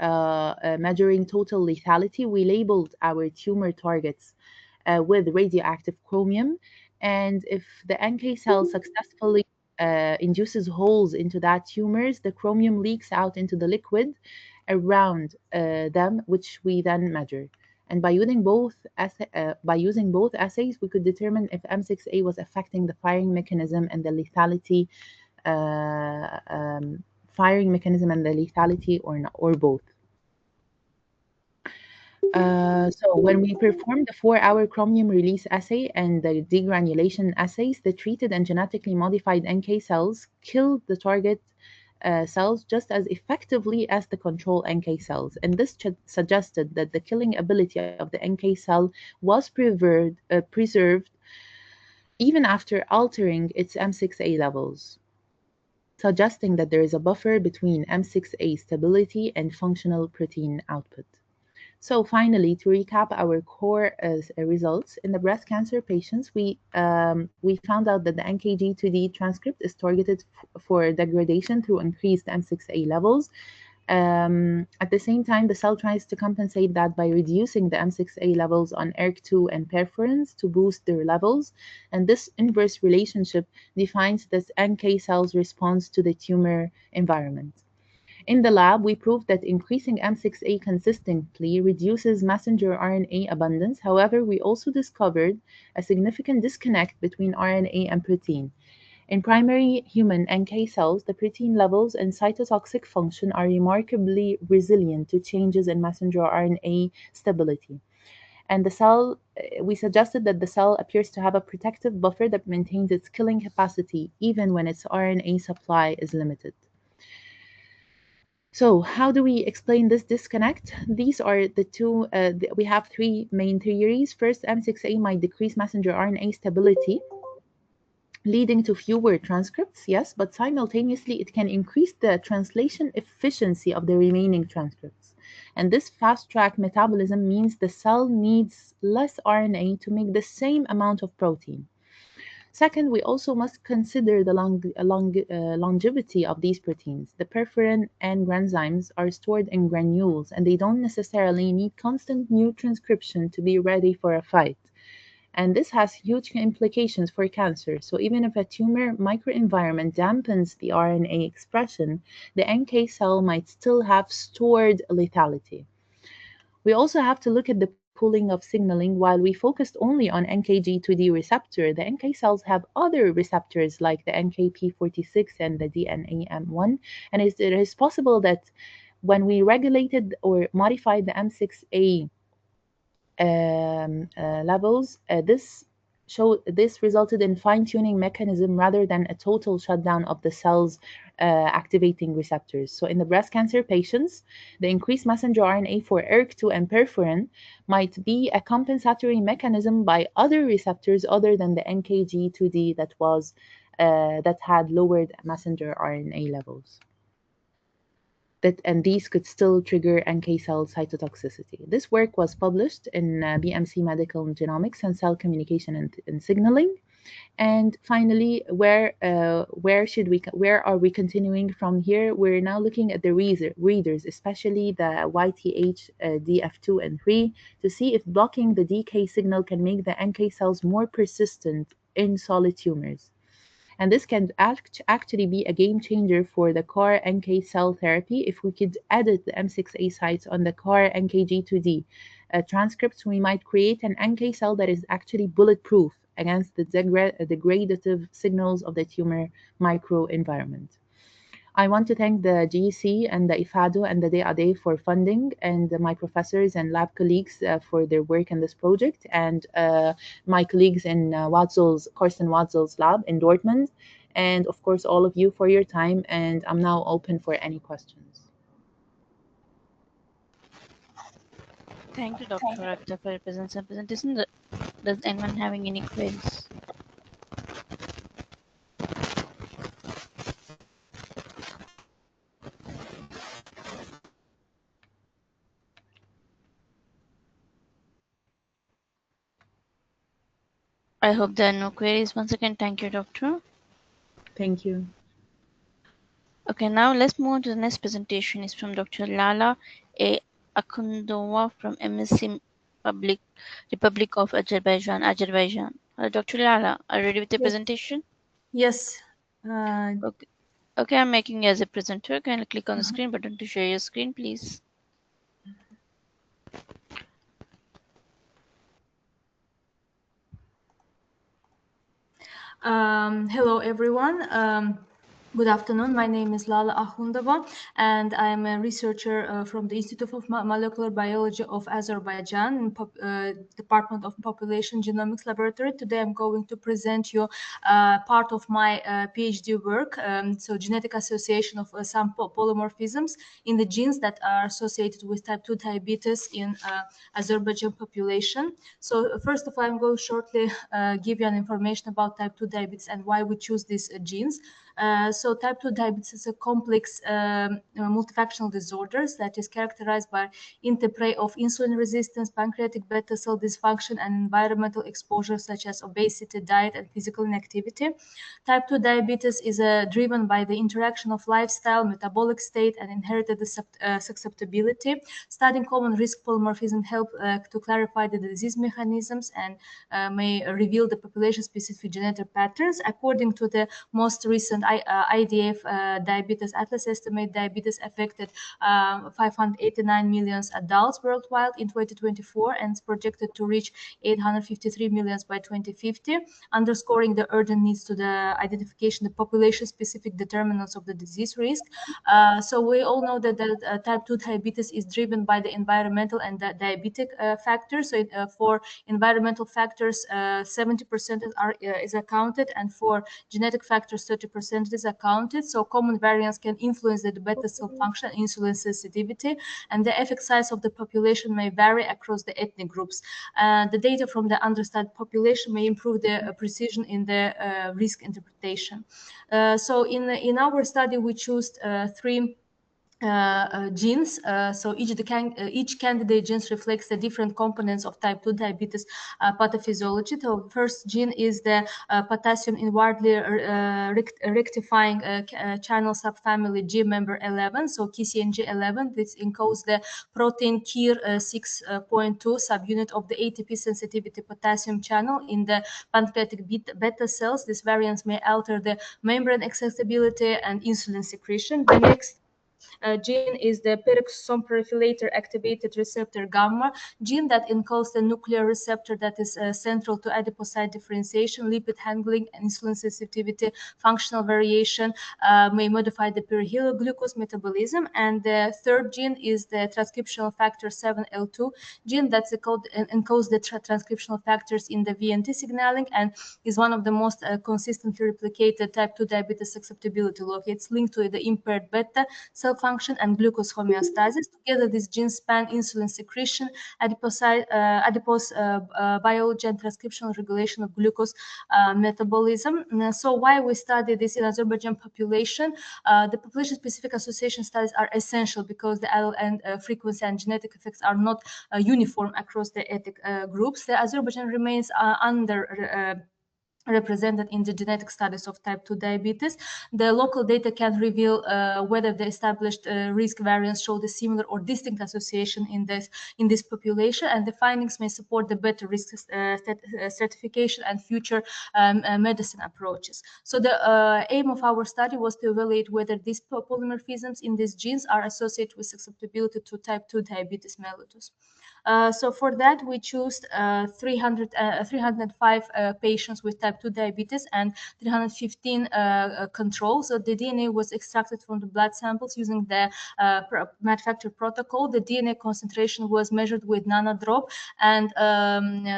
measuring total lethality. We labeled our tumor targets with radioactive chromium. And if the NK cell successfully induces holes into that tumors, the chromium leaks out into the liquid around them, which we then measure. And by using both assays, we could determine if M6A was affecting the firing mechanism and the lethality or not, or both. So when we performed the 4-hour chromium release assay and the degranulation assays, the treated and genetically modified NK cells killed the target cells just as effectively as the control NK cells. And this suggested that the killing ability of the NK cell was preserved even after altering its M6A levels, suggesting that there is a buffer between M6A stability and functional protein output. So finally, to recap our core results, in the breast cancer patients, we found out that the NKG2D transcript is targeted for degradation through increased M6A levels. At the same time, the cell tries to compensate that by reducing the M6A levels on ERK2 and perforins to boost their levels. And this inverse relationship defines this NK cell's response to the tumor environment. In the lab, we proved that increasing M6A consistently reduces messenger RNA abundance. However, we also discovered a significant disconnect between RNA and protein. In primary human NK cells, the protein levels and cytotoxic function are remarkably resilient to changes in messenger RNA stability. And we suggested that the cell appears to have a protective buffer that maintains its killing capacity even when its RNA supply is limited. So how do we explain this disconnect? These are the two, we have three main theories. First, M6A might decrease messenger RNA stability, leading to fewer transcripts, yes, but simultaneously it can increase the translation efficiency of the remaining transcripts. And this fast-track metabolism means the cell needs less RNA to make the same amount of protein. Second, we also must consider the longevity of these proteins. The perforin and granzymes are stored in granules, and they don't necessarily need constant new transcription to be ready for a fight. And this has huge implications for cancer. So even if a tumor microenvironment dampens the RNA expression, the NK cell might still have stored lethality. We also have to look at the pooling of signaling. While we focused only on NKG2D receptor, the NK cells have other receptors like the NKP46 and the DNAM1, and it is possible that when we regulated or modified the M6A levels, this resulted in fine-tuning mechanism rather than a total shutdown of the cells activating receptors. So in the breast cancer patients, the increased messenger RNA for ERK2 and perforin might be a compensatory mechanism by other receptors other than the NKG2D that had lowered messenger RNA levels. And these could still trigger NK cell cytotoxicity. This work was published in BMC Medical Genomics and Cell Communication and Signaling. And finally, where are we continuing from here? We're now looking at the readers, especially the YTH DF2 and 3, to see if blocking the DK signal can make the NK cells more persistent in solid tumors. And this can actually be a game changer for the CAR NK cell therapy. If we could edit the M6A sites on the CAR NKG2D transcripts, we might create an NK cell that is actually bulletproof against the degradative signals of the tumor microenvironment. I want to thank the GEC and the IFADO and the DAD for funding, and my professors and lab colleagues for their work in this project, and my colleagues in Karsten Watzel's lab in Dortmund, and of course all of you for your time, and I'm now open for any questions. Thank you, Dr. Akhtar, for your presentation. Does anyone having any queries? I hope there are no queries. Once again, thank you, Doctor. Thank you. Okay, now let's move on to the next presentation. It's from Dr. Lala A. Akhundova from MSc Republic of Azerbaijan. Dr. Lala, are you ready with the presentation? Yes. Okay, I'm making you as a presenter. Can you click on the screen button to share your screen, please? Hello, everyone. Good afternoon. My name is Lala Akhundova, and I am a researcher from the Institute of Molecular Biology of Azerbaijan, in Department of Population Genomics Laboratory. Today, I'm going to present you part of my PhD work, so genetic association of some polymorphisms in the genes that are associated with type 2 diabetes in Azerbaijan population. So first of all, I'm going to shortly give you an information about type 2 diabetes and why we choose these genes. So type 2 diabetes is a complex multifactional disorders that is characterized by interplay of insulin resistance, pancreatic beta cell dysfunction, and environmental exposure such as obesity, diet, and physical inactivity. Type 2 diabetes is driven by the interaction of lifestyle, metabolic state, and inherited susceptibility. Studying common risk polymorphism help to clarify the disease mechanisms and may reveal the population-specific genetic patterns. According to the most recent IDF Diabetes Atlas estimate, diabetes affected 589 million adults worldwide in 2024 and is projected to reach 853 million by 2050, underscoring the urgent needs to the identification of population-specific determinants of the disease risk. So we all know that type 2 diabetes is driven by the environmental and the diabetic factors. So for environmental factors, 70% is accounted, and for genetic factors, 30% is accounted. So common variants can influence the beta cell function, insulin sensitivity, and the effect size of the population may vary across the ethnic groups. The data from the understudied population may improve the precision in the risk interpretation. So in our study, we chose three genes. So each candidate genes reflects the different components of type 2 diabetes pathophysiology. So first gene is the potassium inwardly rectifying channel subfamily G member 11. So KCNG11, this encodes the protein KIR6.2 subunit of the ATP sensitivity potassium channel in the pancreatic beta cells. These variants may alter the membrane accessibility and insulin secretion. The next gene is the peroxisome periphylator activated receptor gamma gene that encodes the nuclear receptor that is central to adipocyte differentiation, lipid handling, and insulin sensitivity. Functional variation may modify the perihelial glucose metabolism. And the third gene is the transcriptional factor 7L2 gene that encodes the transcriptional factors in the VNT signaling and is one of the most consistently replicated type 2 diabetes susceptibility locates linked to the impaired beta cell function and glucose homeostasis. Together, these genes span insulin secretion, adipose biology, and transcriptional regulation of glucose metabolism. So why we study this in Azerbaijan population? The population-specific association studies are essential because the allele and frequency and genetic effects are not uniform across the ethnic groups. The Azerbaijan remains under represented in the genetic studies of type 2 diabetes. The local data can reveal whether the established risk variants show the similar or distinct association in this population, and the findings may support the better risk stratification and future medicine approaches. So the aim of our study was to evaluate whether these polymorphisms in these genes are associated with susceptibility to type 2 diabetes mellitus. So for that, we chose 305 patients with type 2 diabetes and 315 controls. So the DNA was extracted from the blood samples using the manufactured protocol. The DNA concentration was measured with nanodrop, and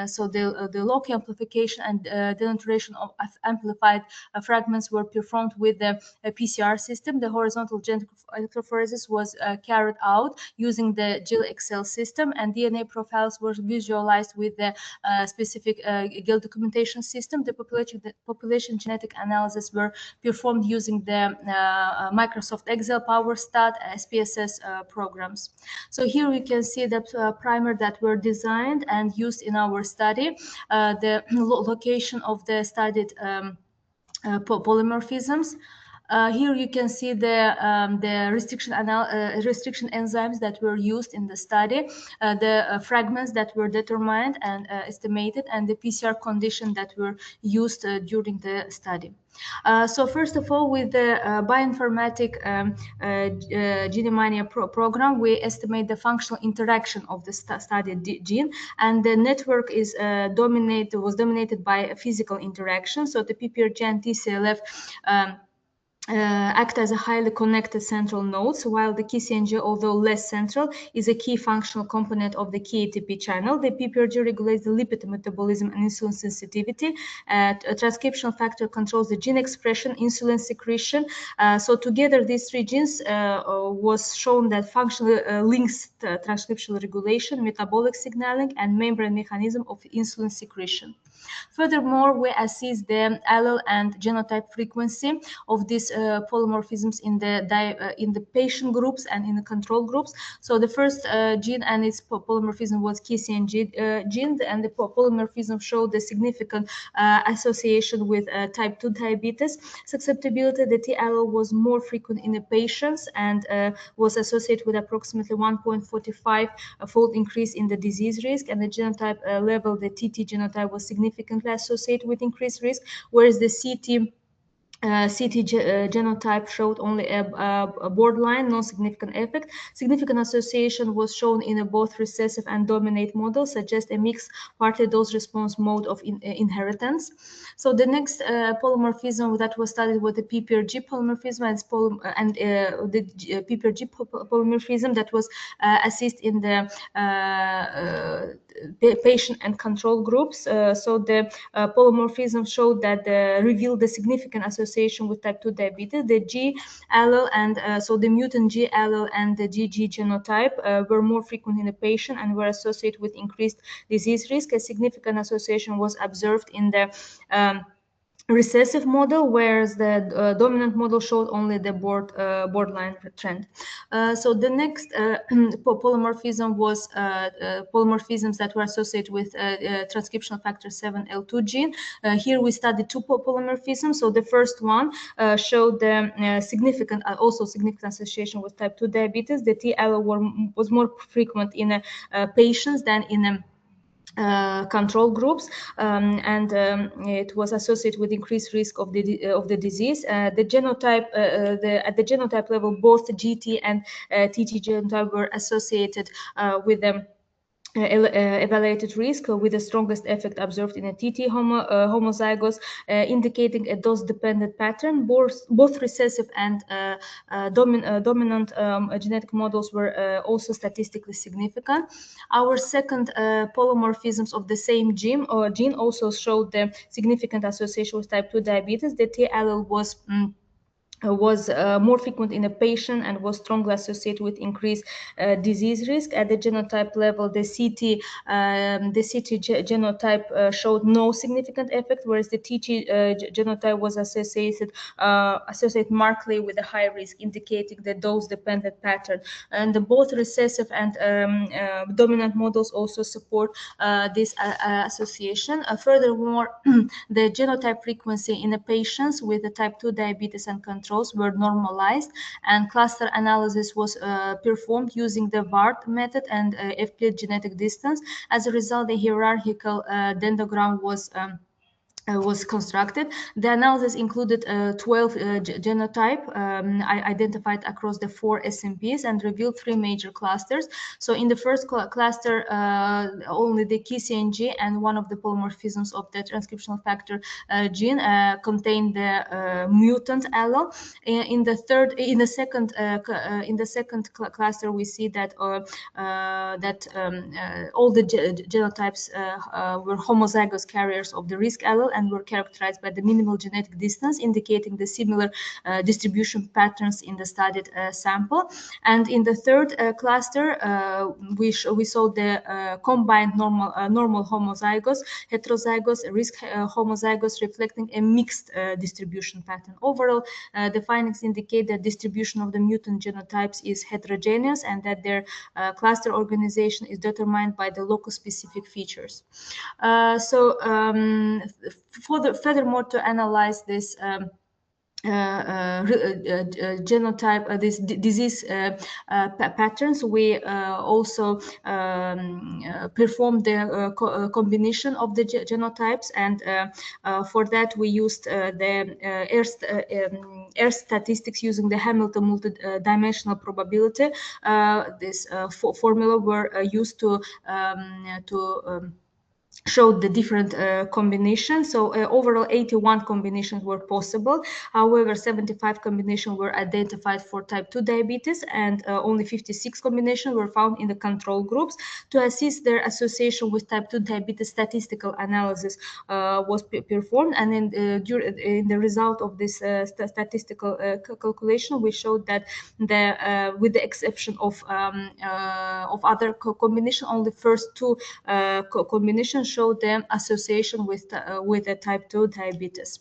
so the local amplification and denaturation of amplified fragments were performed with the PCR system. The horizontal genetic electrophoresis was carried out using the GIL-XL system, and DNA profiles were visualized with the specific GIL documentation system. The population genetic analysis were performed using the Microsoft Excel, PowerStat, SPSS programs. So here we can see the primer that were designed and used in our study, the location of the studied polymorphisms. Here you can see the restriction enzymes that were used in the study, the fragments that were determined and estimated, and the PCR condition that were used during the study. So first of all, with the bioinformatic Genomania program, we estimate the functional interaction of the studied gene, and the network is was dominated by a physical interaction. So the PPRG and TCLF act as a highly connected central nodes, while the KCNG, although less central, is a key functional component of the key ATP channel. The PPRG regulates the lipid metabolism and insulin sensitivity. A transcriptional factor controls the gene expression, insulin secretion. So together, these three genes was shown that functionally links transcriptional regulation, metabolic signaling, and membrane mechanism of insulin secretion. Furthermore, we assess the allele and genotype frequency of these polymorphisms in the patient groups and in the control groups. So the first gene and its polymorphism was KCNG gene, and the polymorphism showed the significant association with type 2 diabetes susceptibility. The T allele was more frequent in the patients and was associated with approximately 1.45-fold increase in the disease risk, and the genotype level, the TT genotype, was significantly associated with increased risk, whereas the CT genotype showed only a borderline, non-significant effect. Significant association was shown in both recessive and dominant models, suggest a mixed partly dose-response mode of inheritance. So the next polymorphism that was studied was the PPRG polymorphism, and the PPRG polymorphism that was assessed in the patient and control groups. So the polymorphism showed that revealed the significant association with type 2 diabetes. The G allele and so the mutant G allele and the GG genotype were more frequent in the patient and were associated with increased disease risk. A significant association was observed in the recessive model, whereas the dominant model showed only the borderline trend. So the next polymorphism was polymorphisms that were associated with transcriptional factor 7L2 gene. Here we studied two polymorphisms. So the first one showed the significant association with type 2 diabetes. The T allele was more frequent in patients than in control groups, and it was associated with increased risk of the disease. The genotype, at the genotype level, both GT and TT genotype were associated with them. Evaluated risk with the strongest effect observed in a TT homozygous, indicating a dose-dependent pattern. Both recessive and dominant genetic models were also statistically significant. Our second polymorphisms of the same gene also showed the significant association with type 2 diabetes. The T allele was more frequent in a patient and was strongly associated with increased disease risk. At the genotype level, the CT genotype showed no significant effect, whereas the TT genotype was associated markedly with a high risk, indicating the dose-dependent pattern. And both recessive and dominant models also support this association. Furthermore, the genotype frequency in the patients with the type 2 diabetes and controls were normalized, and cluster analysis was performed using the VART method and FPLET genetic distance. As a result, the hierarchical dendrogram was constructed. The analysis included 12 genotype identified across the 4 SNPs and revealed 3 major clusters. So in the first cluster, only the KCNG and one of the polymorphisms of the transcriptional factor gene contained the mutant allele. In the second cluster, we see that all the genotypes were homozygous carriers of the risk allele and were characterized by the minimal genetic distance, indicating the similar distribution patterns in the studied sample. And in the third cluster, we saw the combined normal homozygous, heterozygous, risk homozygous, reflecting a mixed distribution pattern. Overall, the findings indicate that distribution of the mutant genotypes is heterogeneous and that their cluster organization is determined by the local-specific features. Furthermore, to analyze this genotype, this disease patterns, we also performed the combination of the genotypes, and for that we used the air statistics using the Hamilton multi-dimensional probability. This formula were used to showed the different combinations. So overall 81 combinations were possible. However, 75 combinations were identified for type 2 diabetes, and only 56 combinations were found in the control groups. To assist their association with type 2 diabetes, statistical analysis was performed, and in the result of this statistical calculation, we showed that with the exception of other combination, only first 2 combinations showed them association with the type 2 diabetes.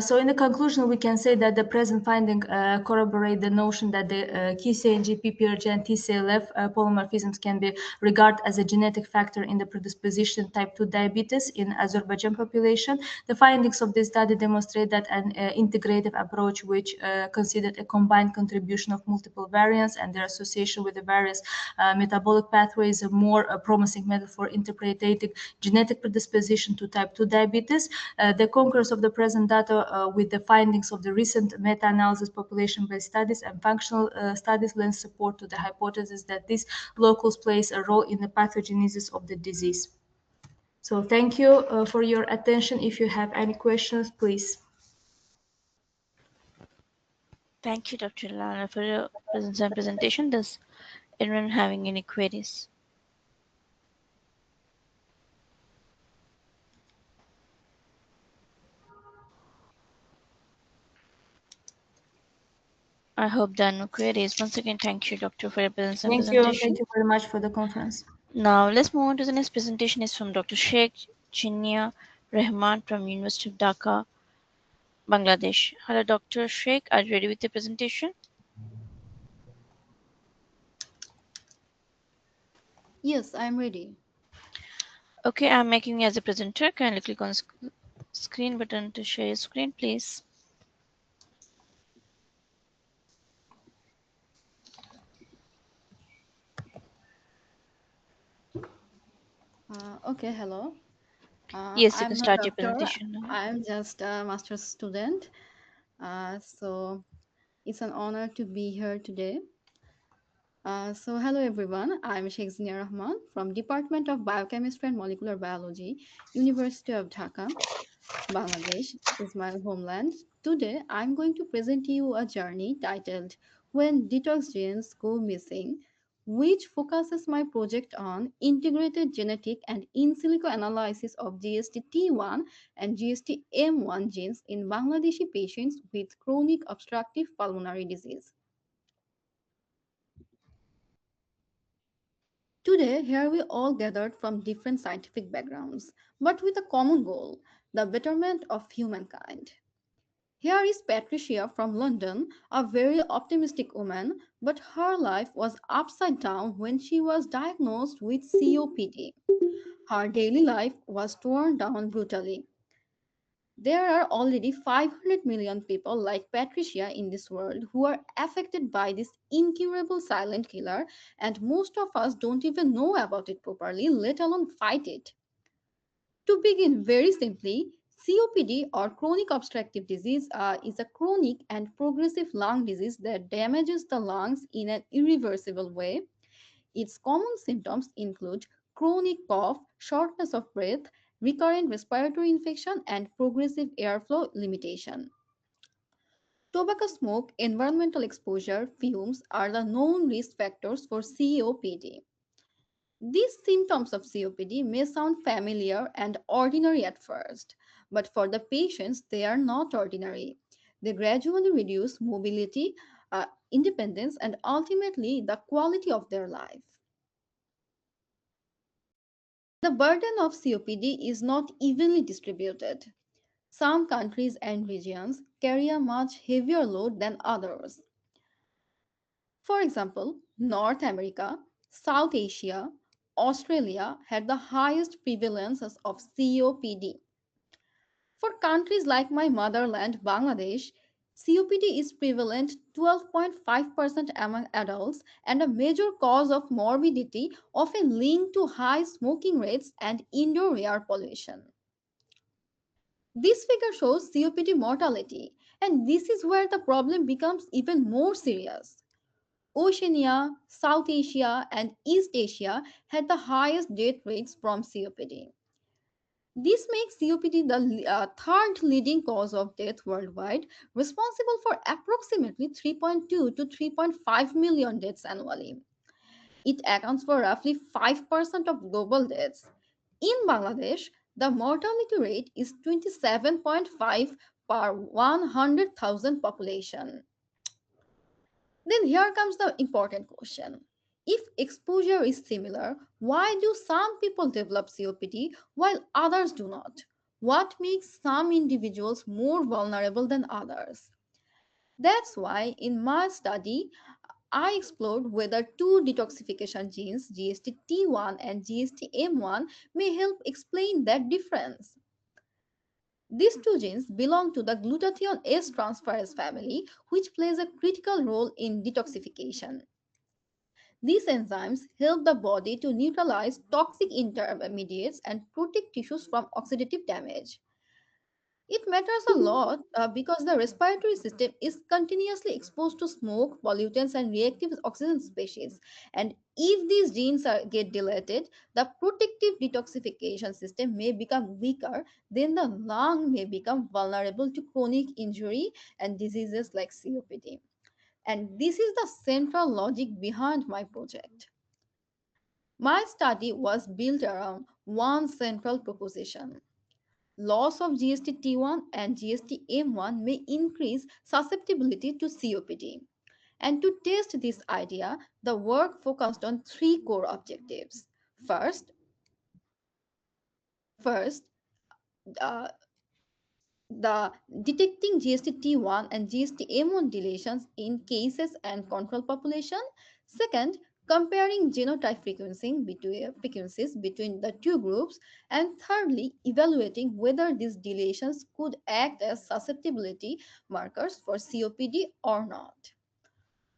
So in the conclusion, we can say that the present finding corroborate the notion that the KCNG, PPRG, and TCLF polymorphisms can be regarded as a genetic factor in the predisposition type 2 diabetes in Azerbaijan population. The findings of this study demonstrate that an integrative approach, which considered a combined contribution of multiple variants and their association with the various metabolic pathways, a more promising method for interpreting genetic predisposition to type 2 diabetes. The concurrence of the present data with the findings of the recent meta-analysis population-based studies and functional studies lends support to the hypothesis that these locals plays a role in the pathogenesis of the disease. So thank you for your attention. If you have any questions, please. Thank you, Dr. Lala, for your presence and presentation. Does anyone having any queries? I hope there are no queries. Once again, thank you, Doctor, for your presence and presentation. Thank you very much for the conference. Now, let's move on to the next presentation. Is from Dr. Sheikh Chinia Rahman from University of Dhaka, Bangladesh. Hello, Dr. Sheikh. Are you ready with the presentation? Yes, I'm ready. Okay, I'm making you as a presenter. Kindly click on screen button to share your screen, please. Okay, hello. Yes, you can I'm not start your doctor. presentation now. I'm just a master's student. So it's an honor to be here today. So hello everyone. I'm Sheikh Zinia Rahman from Department of Biochemistry and Molecular Biology, University of Dhaka. Bangladesh is my homeland. Today, I'm going to present you a journey titled When Detox Genes Go Missing, which focuses my project on integrated genetic and in silico analysis of GST-T1 and GST-M1 genes in Bangladeshi patients with chronic obstructive pulmonary disease. Today, here we all gathered from different scientific backgrounds, but with a common goal, the betterment of humankind. Here is Patricia from London, a very optimistic woman, but her life was upside down when she was diagnosed with COPD. Her daily life was torn down brutally. There are already 500 million people like Patricia in this world who are affected by this incurable silent killer, and most of us don't even know about it properly, let alone fight it. To begin very simply, COPD or chronic obstructive disease is a chronic and progressive lung disease that damages the lungs in an irreversible way. Its common symptoms include chronic cough, shortness of breath, recurrent respiratory infection, and progressive airflow limitation. Tobacco smoke, environmental exposure, fumes are the known risk factors for COPD. These symptoms of COPD may sound familiar and ordinary at first, but for the patients, they are not ordinary. They gradually reduce mobility, independence, and ultimately the quality of their life. The burden of COPD is not evenly distributed. Some countries and regions carry a much heavier load than others. For example, North America, South Asia, Australia had the highest prevalence of COPD. For countries like my motherland, Bangladesh, COPD is prevalent 12.5% among adults and a major cause of morbidity, often linked to high smoking rates and indoor air pollution. This figure shows COPD mortality, and this is where the problem becomes even more serious. Oceania, South Asia, and East Asia had the highest death rates from COPD. This makes COPD the third leading cause of death worldwide, responsible for approximately 3.2 to 3.5 million deaths annually. It accounts for roughly 5% of global deaths. In Bangladesh, the mortality rate is 27.5 per 100,000 population. Then here comes the important question. If exposure is similar, why do some people develop COPD while others do not? What makes some individuals more vulnerable than others? That's why in my study, I explored whether two detoxification genes, GST-T1 and GST-M1, may help explain that difference. These two genes belong to the glutathione S transferase family, which plays a critical role in detoxification. These enzymes help the body to neutralize toxic intermediates and protect tissues from oxidative damage. It matters a lot because the respiratory system is continuously exposed to smoke, pollutants, and reactive oxygen species. And if these genes get deleted, the protective detoxification system may become weaker, then the lung may become vulnerable to chronic injury and diseases like COPD. And this is the central logic behind my project. My study was built around one central proposition. Loss of GST-T1 and GST-M1 may increase susceptibility to COPD. And to test this idea, the work focused on three core objectives. First, first, uh, the detecting GST-T1 and GST-M1 deletions in cases and control population. Second, comparing genotype frequencies between the two groups. And thirdly, evaluating whether these deletions could act as susceptibility markers for COPD or not.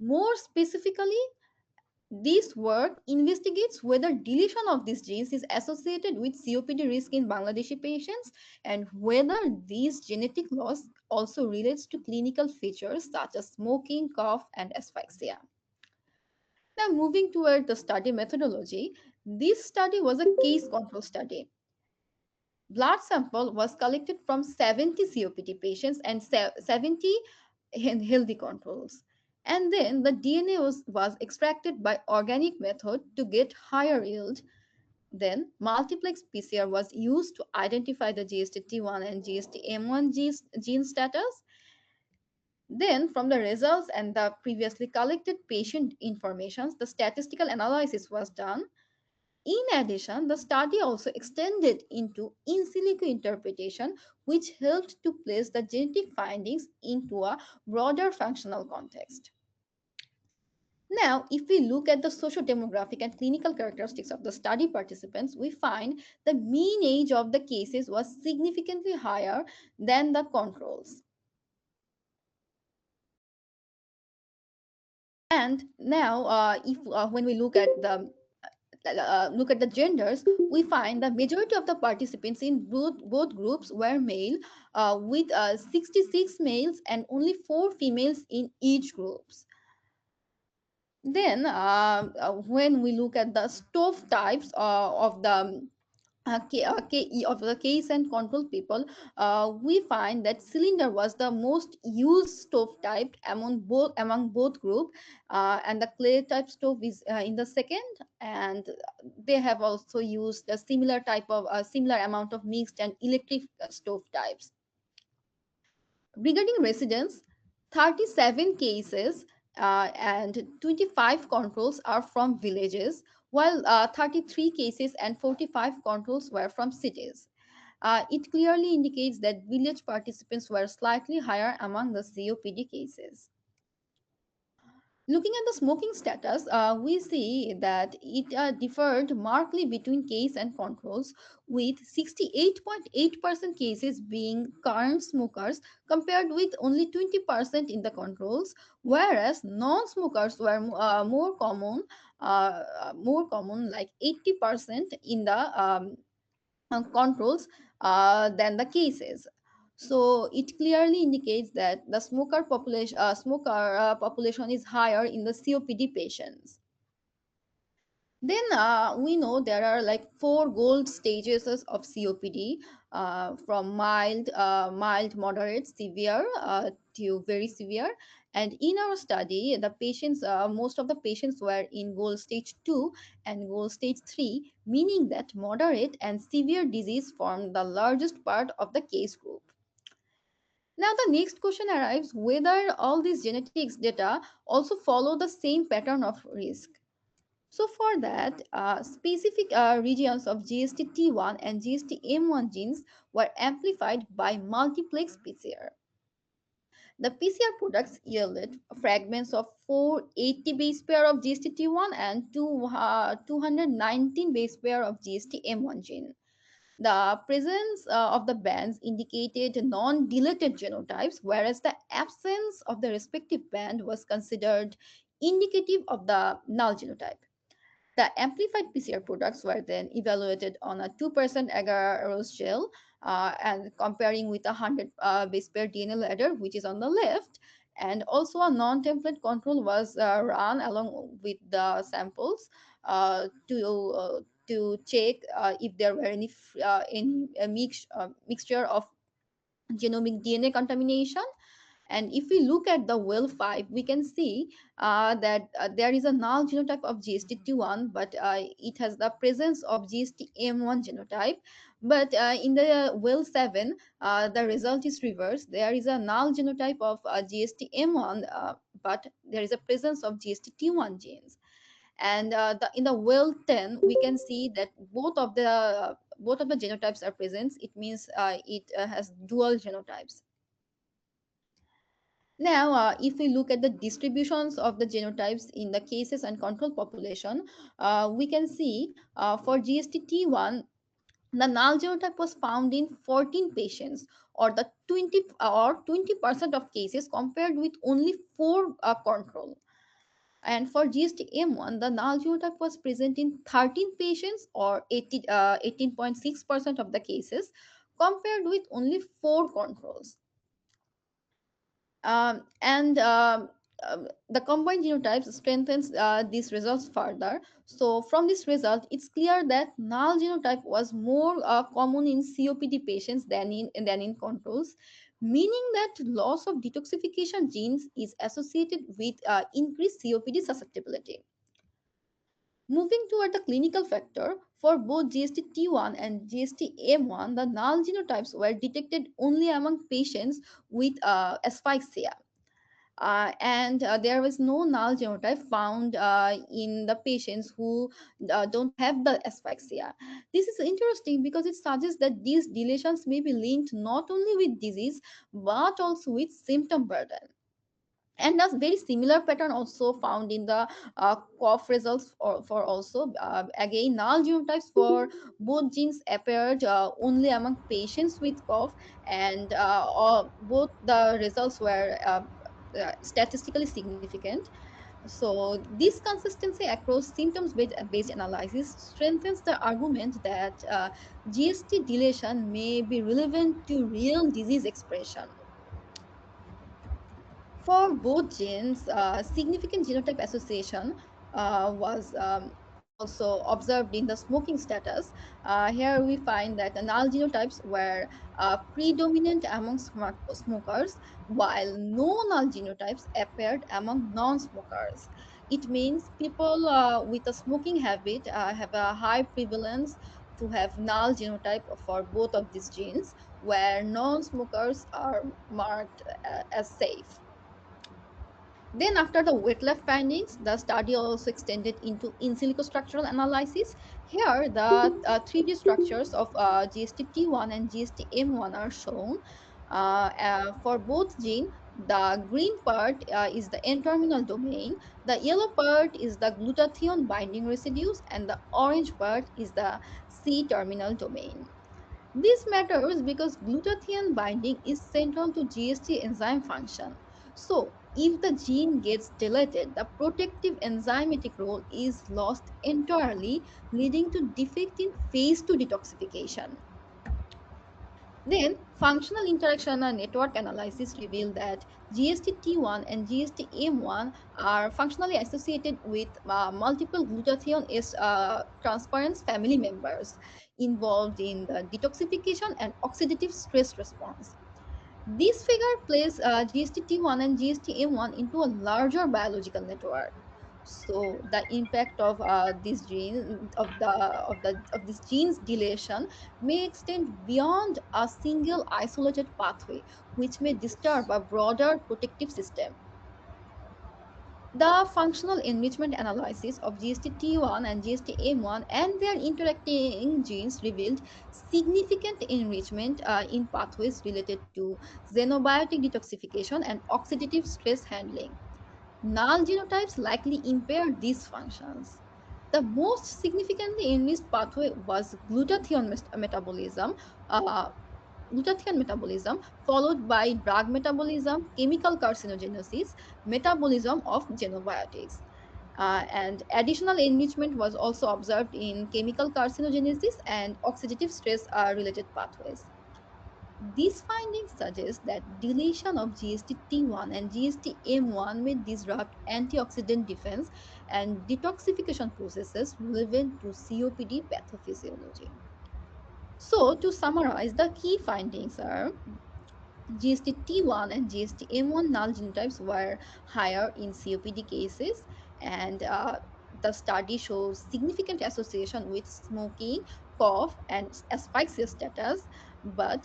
More specifically, This work investigates whether deletion of these genes is associated with COPD risk in Bangladeshi patients and whether these genetic loss also relates to clinical features such as smoking, cough, and asphyxia. Now, moving toward the study methodology, this study was a case control study. Blood sample was collected from 70 COPD patients and 70 healthy controls. And then the DNA was extracted by organic method to get higher yield. Then multiplex PCR was used to identify the GST1 and GST-M1 gene status. Then from the results and the previously collected patient information, the statistical analysis was done. In addition, the study also extended into in silico interpretation, which helped to place the genetic findings into a broader functional context. Now, if we look at the socio-demographic and clinical characteristics of the study participants, we find the mean age of the cases was significantly higher than the controls. And now, if when we look at the genders, we find the majority of the participants in both groups were male, with 66 males and only 4 females in each groups. Then, when we look at the stove types of the of the case and control people, we find that cylinder was the most used stove type among both group, and the clay type stove is in the second, and they have also used a similar amount of mixed and electric stove types. Regarding residents, 37 cases and 25 controls are from villages, while 33 cases and 45 controls were from cities. It clearly indicates that village participants were slightly higher among the COPD cases. Looking at the smoking status, we see that it differed markedly between case and controls, with 68.8% cases being current smokers compared with only 20% in the controls, whereas non-smokers were more common, like 80% in the controls than the cases. So it clearly indicates that the smoker population is higher in the COPD patients. Then we know there are like 4 gold stages of COPD, from mild, moderate, severe to very severe. And in our study, the patients, most of the patients were in gold stage 2 and gold stage 3, meaning that moderate and severe disease formed the largest part of the case group. Now, the next question arrives whether all these genetics data also follow the same pattern of risk. So for that, specific regions of GST-T1 and GST-M1 genes were amplified by multiplex PCR. The PCR products yielded fragments of 480 base pair of GST-T1 and 219 base pair of GST-M1 gene. The presence of the bands indicated non-deleted genotypes, whereas the absence of the respective band was considered indicative of the null genotype. The amplified PCR products were then evaluated on a 2% agar-rose gel, and comparing with a 100 base pair DNA ladder, which is on the left. And also a non-template control was run along with the samples to check if there were any mixture of genomic DNA contamination. And if we look at the well 5, we can see that there is a null genotype of GST-T1, but it has the presence of GST-M1 genotype. But in the well 7, the result is reversed. There is a null genotype of GST-M1, but there is a presence of GST-T1 genes. And in the well 10, we can see that both of the genotypes are present. It means it has dual genotypes. Now, if we look at the distributions of the genotypes in the cases and control population, we can see for GST-T1, the null genotype was found in 14 patients, or the 20% of cases, compared with only 4 control. And for GST-M1, the null genotype was present in 13 patients or 18.6% of the cases, compared with only 4 controls. And the combined genotypes strengthens these results further. So from this result, it's clear that null genotype was more common in COPD patients than in controls, meaning that loss of detoxification genes is associated with increased COPD susceptibility. Moving toward the clinical factor, for both GST-T1 and GST-M1, the null genotypes were detected only among patients with asphyxia. And there was no null genotype found in the patients who don't have the asphyxia. This is interesting because it suggests that these deletions may be linked not only with disease but also with symptom burden. And a very similar pattern also found in the cough results for also again null genotypes for both genes appeared only among patients with cough, and both the results were statistically significant. So this consistency across symptoms based analysis strengthens the argument that GST deletion may be relevant to real disease expression. For both genes, significant genotype association was also observed in the smoking status. Here we find that the null genotypes were predominant among smokers, while no null genotypes appeared among non-smokers. It means people with a smoking habit have a high prevalence to have null genotype for both of these genes, where non-smokers are marked as safe. Then, after the wet lab findings, the study also extended into in silico structural analysis. Here, the 3D structures of GST-T1 and GST-M1 are shown. For both gene, the green part is the N-terminal domain, the yellow part is the glutathione binding residues, and the orange part is the C-terminal domain. This matters because glutathione binding is central to GST enzyme function. So, if the gene gets deleted, the protective enzymatic role is lost entirely, leading to defect in phase 2 detoxification. Then, functional interaction and network analysis reveal that GST-T1 and GST-M1 are functionally associated with multiple glutathione transference family members involved in the detoxification and oxidative stress response. This figure places GST-T1 and GST-M1 into a larger biological network. So the impact of this gene of this gene's deletion may extend beyond a single isolated pathway, which may disturb a broader protective system. The functional enrichment analysis of GST-T1 and GST-M1 and their interacting genes revealed significant enrichment in pathways related to xenobiotic detoxification and oxidative stress handling. Null genotypes likely impair these functions. The most significantly enriched pathway was uh, glutathione metabolism, followed by drug metabolism, chemical carcinogenesis, metabolism of xenobiotics. And additional enrichment was also observed in chemical carcinogenesis and oxidative stress related pathways. These findings suggest that deletion of GST-T1 and GST-M1 may disrupt antioxidant defense and detoxification processes relevant to COPD pathophysiology. So, to summarize, the key findings are GST-T1 and GST-M1 null genotypes were higher in COPD cases, and the study shows significant association with smoking, cough, and asphyxia status, but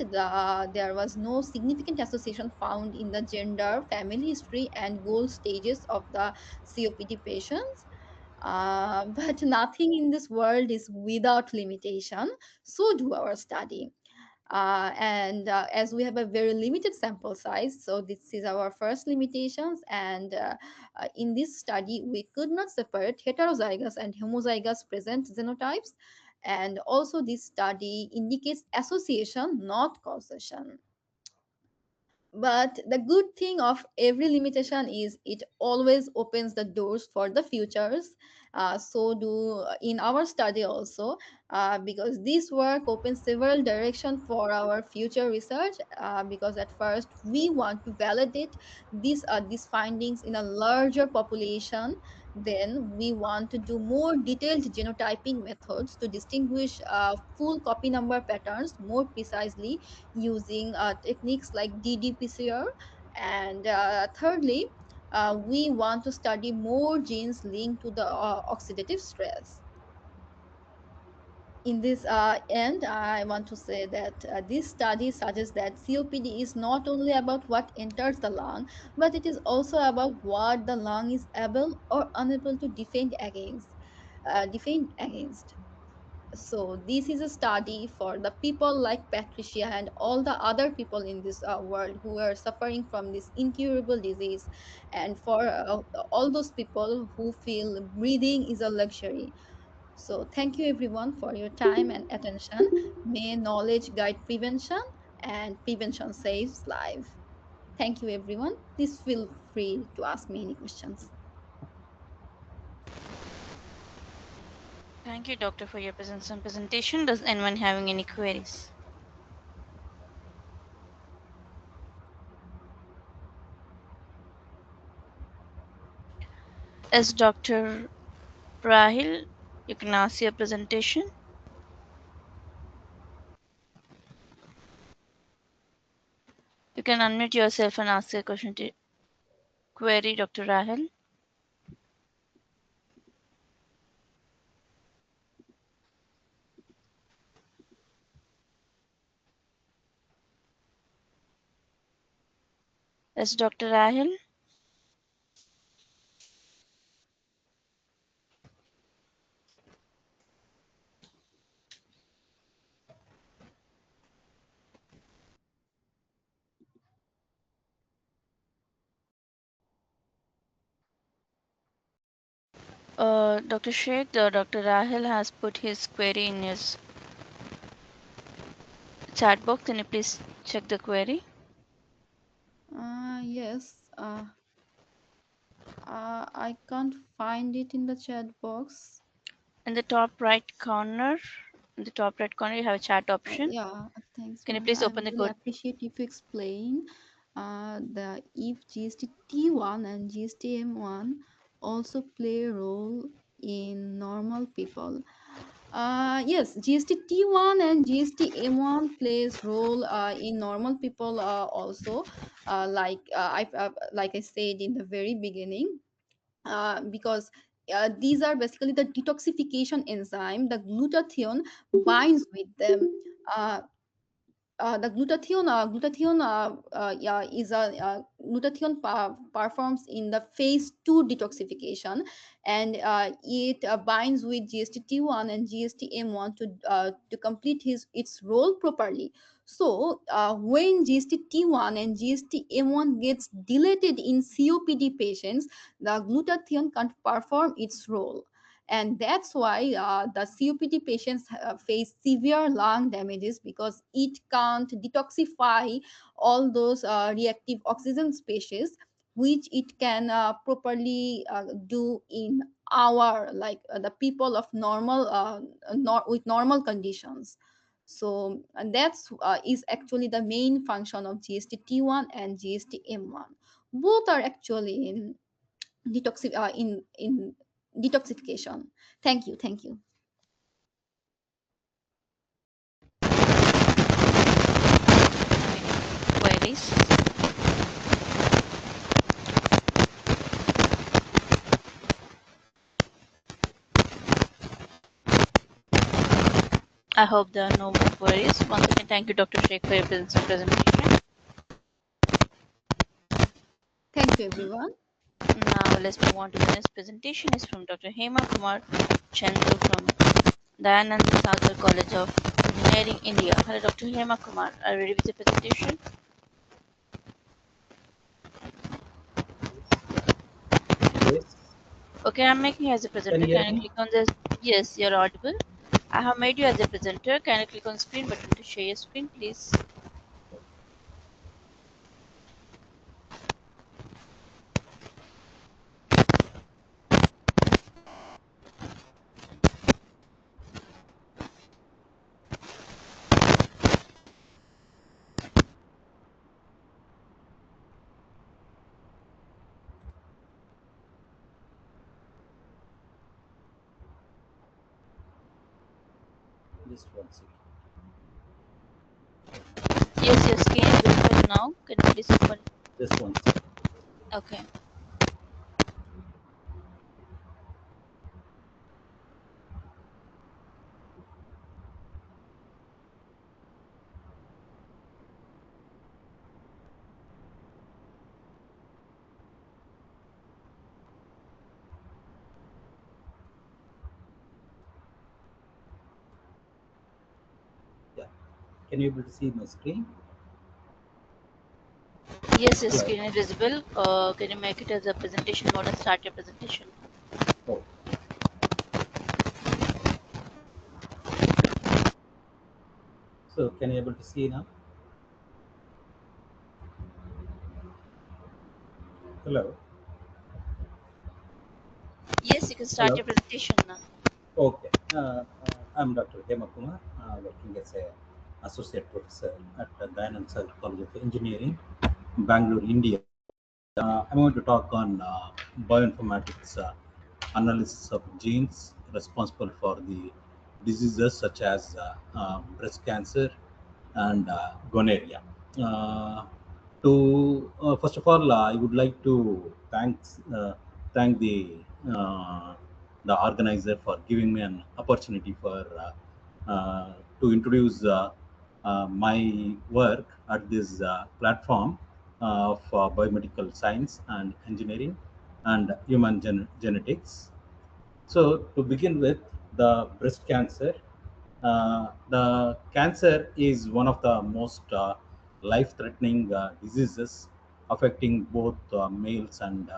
there was no significant association found in the gender, family history, and goal stages of the COPD patients. But nothing in this world is without limitation. So do our study. And as we have a very limited sample size, so this is our first limitations. And in this study, we could not separate heterozygous and homozygous present genotypes. And also, this study indicates association, not causation. But the good thing of every limitation is it always opens the doors for the futures. So do in our study also, because this work opens several directions for our future research. Because at first we want to validate these findings in a larger population. Then we want to do more detailed genotyping methods to distinguish full copy number patterns more precisely using techniques like ddPCR. And thirdly, we want to study more genes linked to the oxidative stress. In this end, I want to say that this study suggests that COPD is not only about what enters the lung, but it is also about what the lung is able or unable to defend against. So this is a study for the people like Patricia and all the other people in this world who are suffering from this incurable disease, and for all those people who feel breathing is a luxury. So thank you everyone for your time and attention. May knowledge guide prevention, and prevention saves life. Thank you everyone. Please feel free to ask me any questions. Thank you, Doctor, for your presence and presentation. Does anyone having any queries? As Dr. Rahil, you can ask your presentation. You can unmute yourself and ask your question to query Dr. Rahil. As Dr. Rahil, Dr. Sheikh, Dr. Rahil has put his query in his chat box. Can you please check the query? Yes. I can't find it in the chat box. In the top right corner, you have a chat option. Yeah, thanks, Can you ma'am. please I open the really code? appreciate if you explain the if GST-T1 and GST-M1 also play a role in normal people. Yes, GST-T1 and GST-M1 plays role in normal people also. Like I said in the very beginning, because these are basically the detoxification enzyme. The glutathione binds with them. Uh, yeah, is a glutathione performs in the phase 2 detoxification, and it binds with GST-T1 and GST-M1 to complete its role properly. So when GST-T1 and GST-M1 gets deleted in COPD patients, the glutathione can't perform its role, and that's why the COPD patients face severe lung damages, because it can't detoxify all those reactive oxygen species, which it can properly do in our, like the people of normal with normal conditions. So and that's is actually the main function of GST-T1 and GST-M1. Both are actually in detoxification. Thank you, thank you. Queries? I hope there are no more queries. Once again, thank you, Dr. Sheikh, for your presence and presentation. Thank you everyone. Now, let's move on to the next presentation. Is from Dr. Hema Kumar Chandru from Dayanand Sagar College of Engineering, India. Hello, Dr. Hema Kumar. Are you ready with the presentation? Yes. Okay, I'm making you as a Can presenter. you hear Can you me? click on this? Yes, you're audible. I have made you as a presenter. Can you click on screen button to share your screen, please? Just one second. Yes, your screen is visible now. Can you please open? Just one second. Okay. Yeah. Can you able to see my screen? Yes, your Hello. screen is visible. Can you make it as a presentation mode and start your presentation? Oh. So can you able to see now? Hello. Yes, you can start Hello. your presentation now. Okay. I'm Dr. Hema Kumar, working as a associate professor at the Dayanand Sir College of Engineering, Bangalore, India. I'm going to talk on bioinformatics analysis of genes responsible for the diseases such as breast cancer and gonorrhea. Uh, to First of all, I would like to thank uh, the organizer for giving me an opportunity for to introduce my work at this platform of biomedical science and engineering and human genetics. So, to begin with, the breast cancer. The cancer is one of the most life-threatening diseases affecting both males and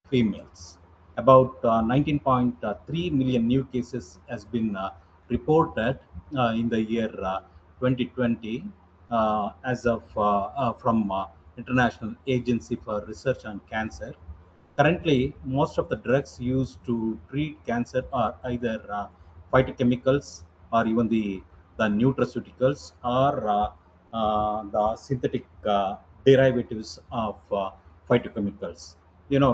females. About 19.3 million new cases has been reported in the year 2020 as of from International Agency for Research on Cancer. Currently, most of the drugs used to treat cancer are either phytochemicals or even the nutraceuticals or the synthetic derivatives of phytochemicals.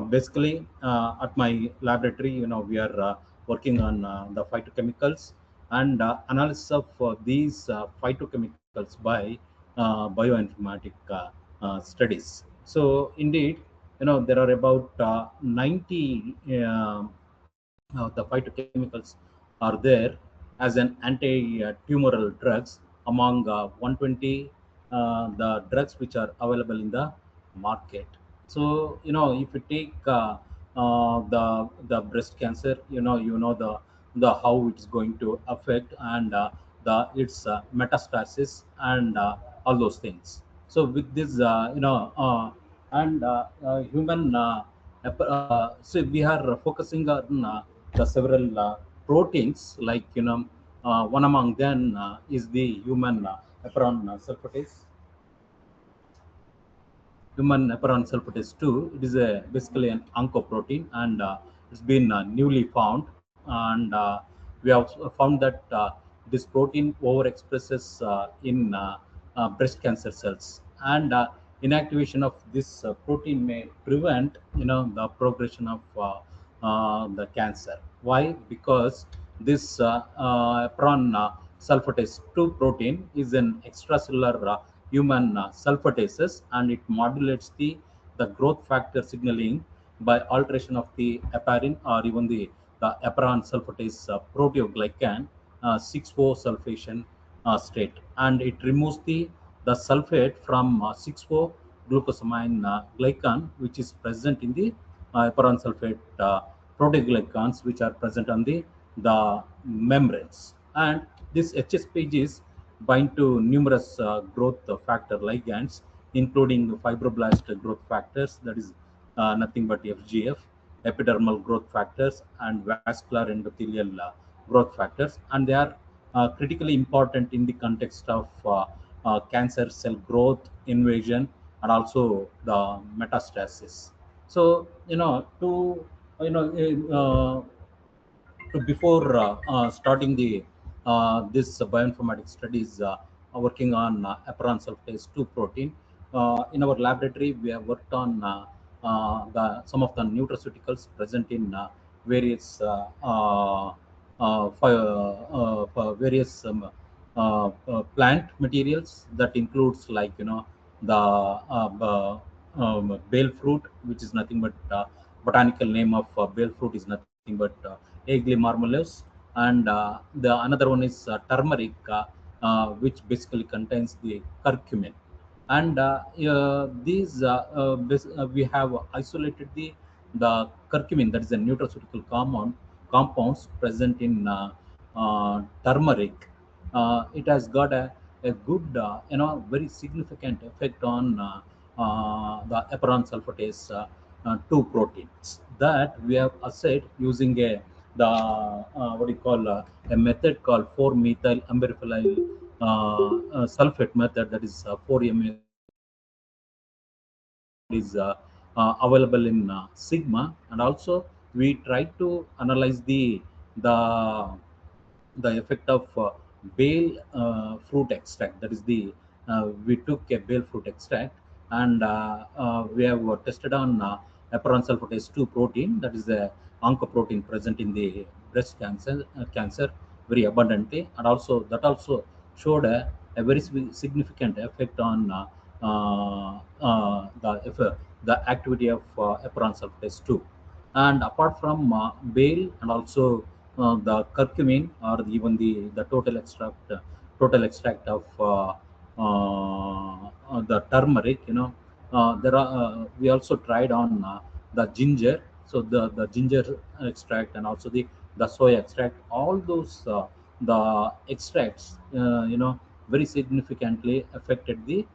Basically, at my laboratory, we are working on the phytochemicals and analysis of these phytochemicals by bioinformatic studies. So, indeed, there are about 90 the phytochemicals are there as an anti-tumoral drugs among 120 the drugs which are available in the market. So if you take the breast cancer, the how it's going to affect and the its metastasis and all those things. So with this and human so we are focusing on the several proteins, like one among them is the human heparan sulfatase. Human heparan sulfatase 2. It is basically an oncoprotein, and it's been newly found. And we have found that this protein overexpresses in breast cancer cells, and inactivation of this protein may prevent the progression of the cancer. Why? Because this heparan sulfatase 2 protein is an extracellular human sulfatases, and it modulates the growth factor signaling by alteration of the heparin or even the heparan sulfatase proteoglycan 6-O sulfation state, and it removes the sulfate from 6-O glucosamine glycan, which is present in the heparan sulfate proteoglycans, which are present on the membranes. And this HSPGs bind to numerous growth factor ligands, including fibroblast growth factors, that is nothing but FGF, epidermal growth factors, and vascular endothelial growth factors. And they are critically important in the context of cancer cell growth, invasion, and also the metastasis. So, you know, uh, before starting the this bioinformatics studies working on heparan sulfatase 2 protein in our laboratory, we have worked on the some of the nutraceuticals present in various for various plant materials that includes like the bale fruit, which is nothing but botanical name of bale fruit is nothing but Aegle marmoleus, and the another one is turmeric, which basically contains the curcumin. And we have isolated the curcumin, that is a nutraceutical compounds present in turmeric. It has got a good very significant effect on the heparan sulfatase 2 proteins that we have assayed using what do you call a method called 4-methyl ambiriphenyl sulfate method, that is 4-MeS is available in Sigma. And also we try to analyze the the effect of bale fruit extract. That is we took a bale fruit extract, and we have tested on heparan sulfatase 2 protein, that is the oncoprotein present in the breast cancer very abundantly, and also that also showed a very significant effect on the activity of heparan sulfatase 2. And apart from bale and also the curcumin, or even the total extract of the turmeric, there are we also tried on the ginger. So the ginger extract and also the soy extract, all those the extracts very significantly affected the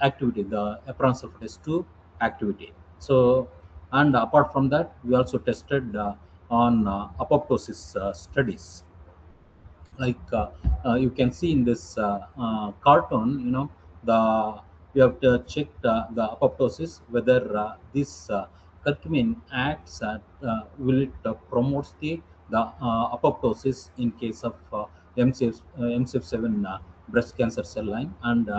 activity, the heparan sulfatase 2 activity. So, and apart from that, we also tested on apoptosis studies. Like you can see in this cartoon, the you have to check the apoptosis, whether this curcumin acts at will it promotes the apoptosis in case of MCF7 breast cancer cell line, and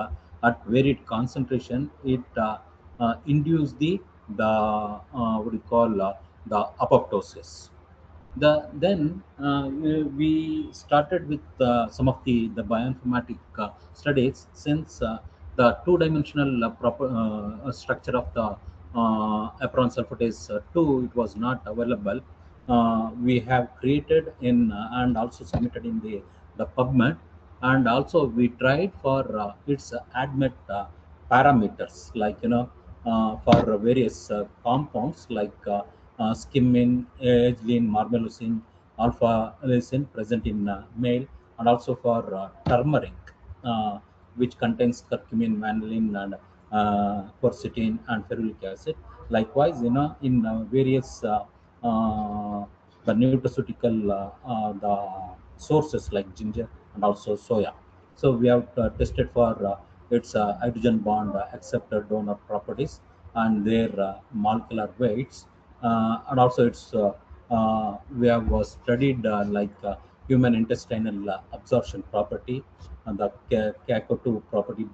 at varied concentration it induce what do you call the apoptosis. Then we started with some of the bioinformatic studies, since the two-dimensional structure of the heparan sulfatase 2 it was not available. We have created in and also submitted in the PubMed, and also we tried for its ADMET parameters, like for various compounds like skimmin, ageline, marmelucin, alpha leucin present in male, and also for turmeric, uh, which contains curcumin, vanillin, and quercetin and ferulic acid. Likewise, in various the nutraceutical the sources like ginger and also soya. So we have tested for its hydrogen bond acceptor donor properties and their molecular weights, and also its we have studied like human intestinal absorption property, and the CACO2 property,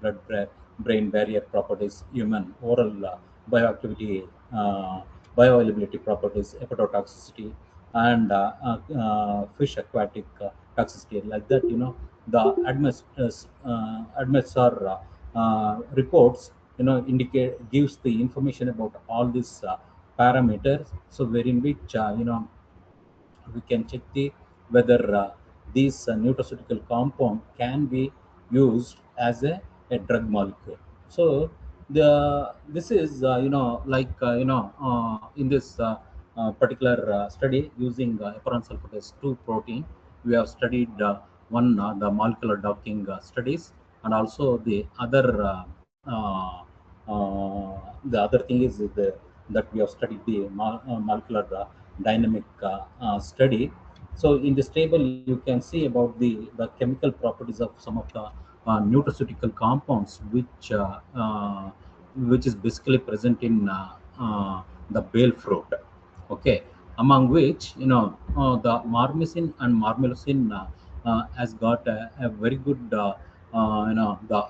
brain barrier properties, human oral bioactivity, bioavailability properties, hepatotoxicity, and fish aquatic toxicity. Like that, the admits or reports, indicate gives the information about all these parameters. So wherein which we can check whether these nutraceutical compound can be used as a drug molecule. So this is like in this particular study using heparan sulfatase 2 protein, we have studied one the molecular docking studies, and also the other thing is that we have studied the molecular dynamic study. So in this table, you can see about the chemical properties of some of the nutraceutical compounds, which is basically present in the bale fruit. Okay, among which the marmicin and marmelucin has got a very good the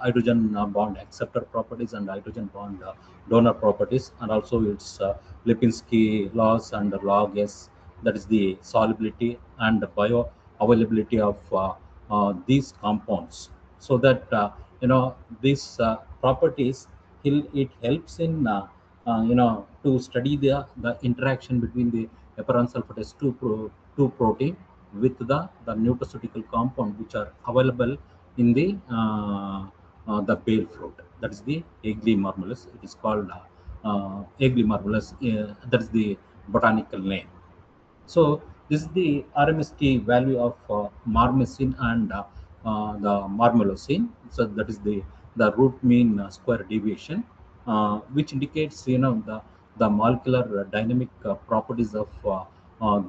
hydrogen bond acceptor properties and hydrogen bond donor properties, and also its Lipinski laws and log S, that is the solubility and the bioavailability of these compounds, so that these properties, it helps in to study the interaction between the heparan sulfatase 2 protein with the nutraceutical compound which are available in the bale fruit. That is the Egli marmalus. It is called Egli marmalus. That is the botanical name. So this is the RMST value of marmosine and the marmalosine. So that is the root mean square deviation, which indicates the molecular dynamic properties of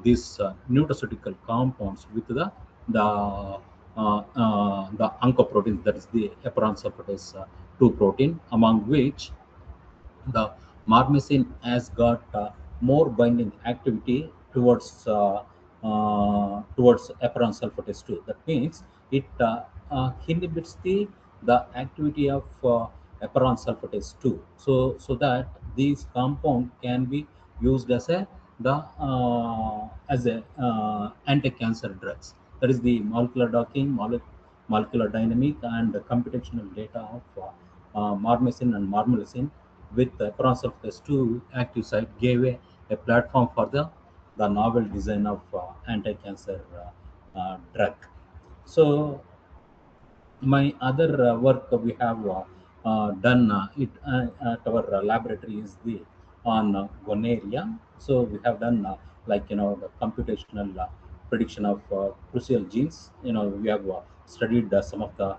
these nutraceutical compounds with the oncoproteins. That is the heparan sulfatase 2 protein, among which the marmosine has got more binding activity towards heparan sulfatase 2. That means it inhibits the activity of heparan sulfatase 2, so that these compound can be used as a anti-cancer drugs. That is the molecular docking, molecular dynamic, and the computational data of marmosine and marmalosine with the presence of these two active site gave a platform for the novel design of anti-cancer drug. So my other work we have done it at our laboratory is the on gonorrhea. So we have done the computational prediction of crucial genes. We have studied some of the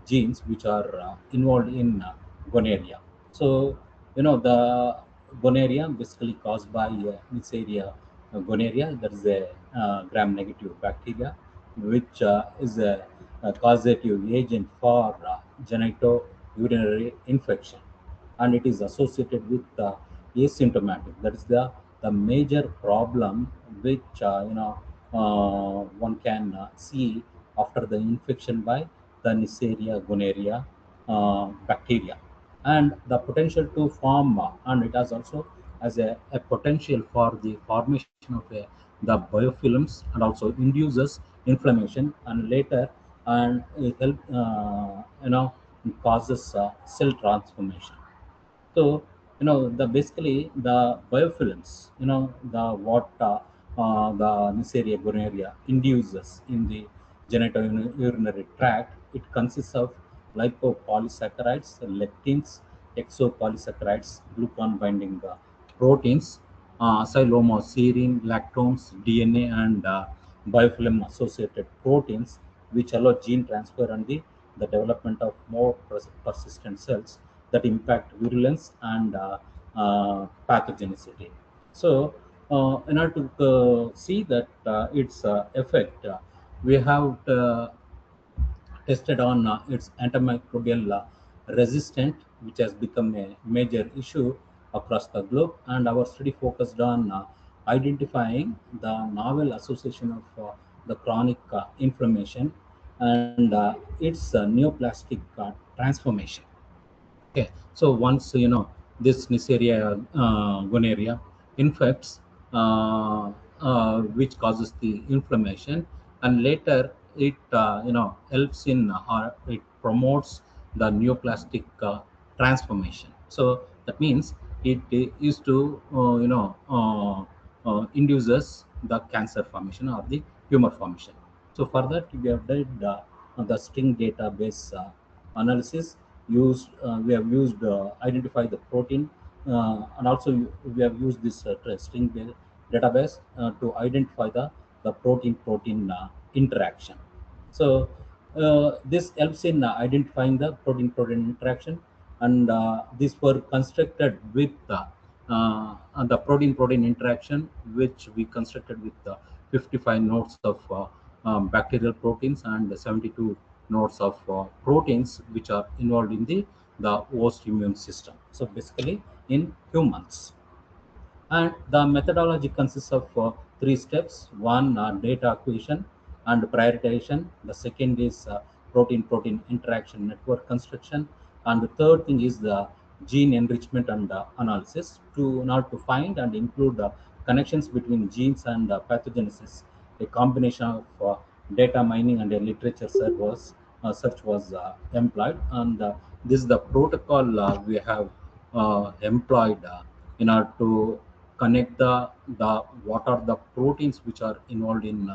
genes which are involved in gonorrhea. So the gonorrhea basically caused by Neisseria gonorrhea. That is a gram-negative bacteria, which is a causative agent for genitourinary infection, and it is associated with asymptomatic. That is the major problem which one can see after the infection by the Neisseria gonorrhea bacteria, and the potential to form and it has also as a potential for the formation of the biofilms, and also induces inflammation, and later and it help causes cell transformation. So the basically the biofilms, the what the Neisseria gonorrhea induces in the genitourinary tract. It consists of lipopolysaccharides, lectins, exopolysaccharides, glucan-binding proteins, serine, lactones, DNA, and biofilm-associated proteins, which allow gene transfer and the development of more persistent cells that impact virulence and pathogenicity. So, in order to see that its effect, we have tested on its antimicrobial resistant, which has become a major issue across the globe. And our study focused on identifying the novel association of the chronic inflammation and its neoplastic transformation. Okay, so once this Neisseria gonorrhea infects, which causes the inflammation, and later it helps in or it promotes the neoplastic transformation. So that means it is to induces the cancer formation or the tumor formation. So for that we have did the string database analysis. We have used identify the protein, and also we have used this string database to identify the protein interaction. So this helps in identifying the protein interaction, and these were constructed with the protein interaction, which we constructed with 55 nodes of bacterial proteins and 72 nodes of proteins which are involved in the host immune system. So basically in humans. And the methodology consists of three steps. One, data acquisition and prioritization. The second is protein interaction network construction. And the third thing is the gene enrichment and analysis to not to find and include connections between genes and pathogenesis. A combination of data mining and a literature search was employed, and this is the protocol we have employed in order to connect the what are the proteins which are involved in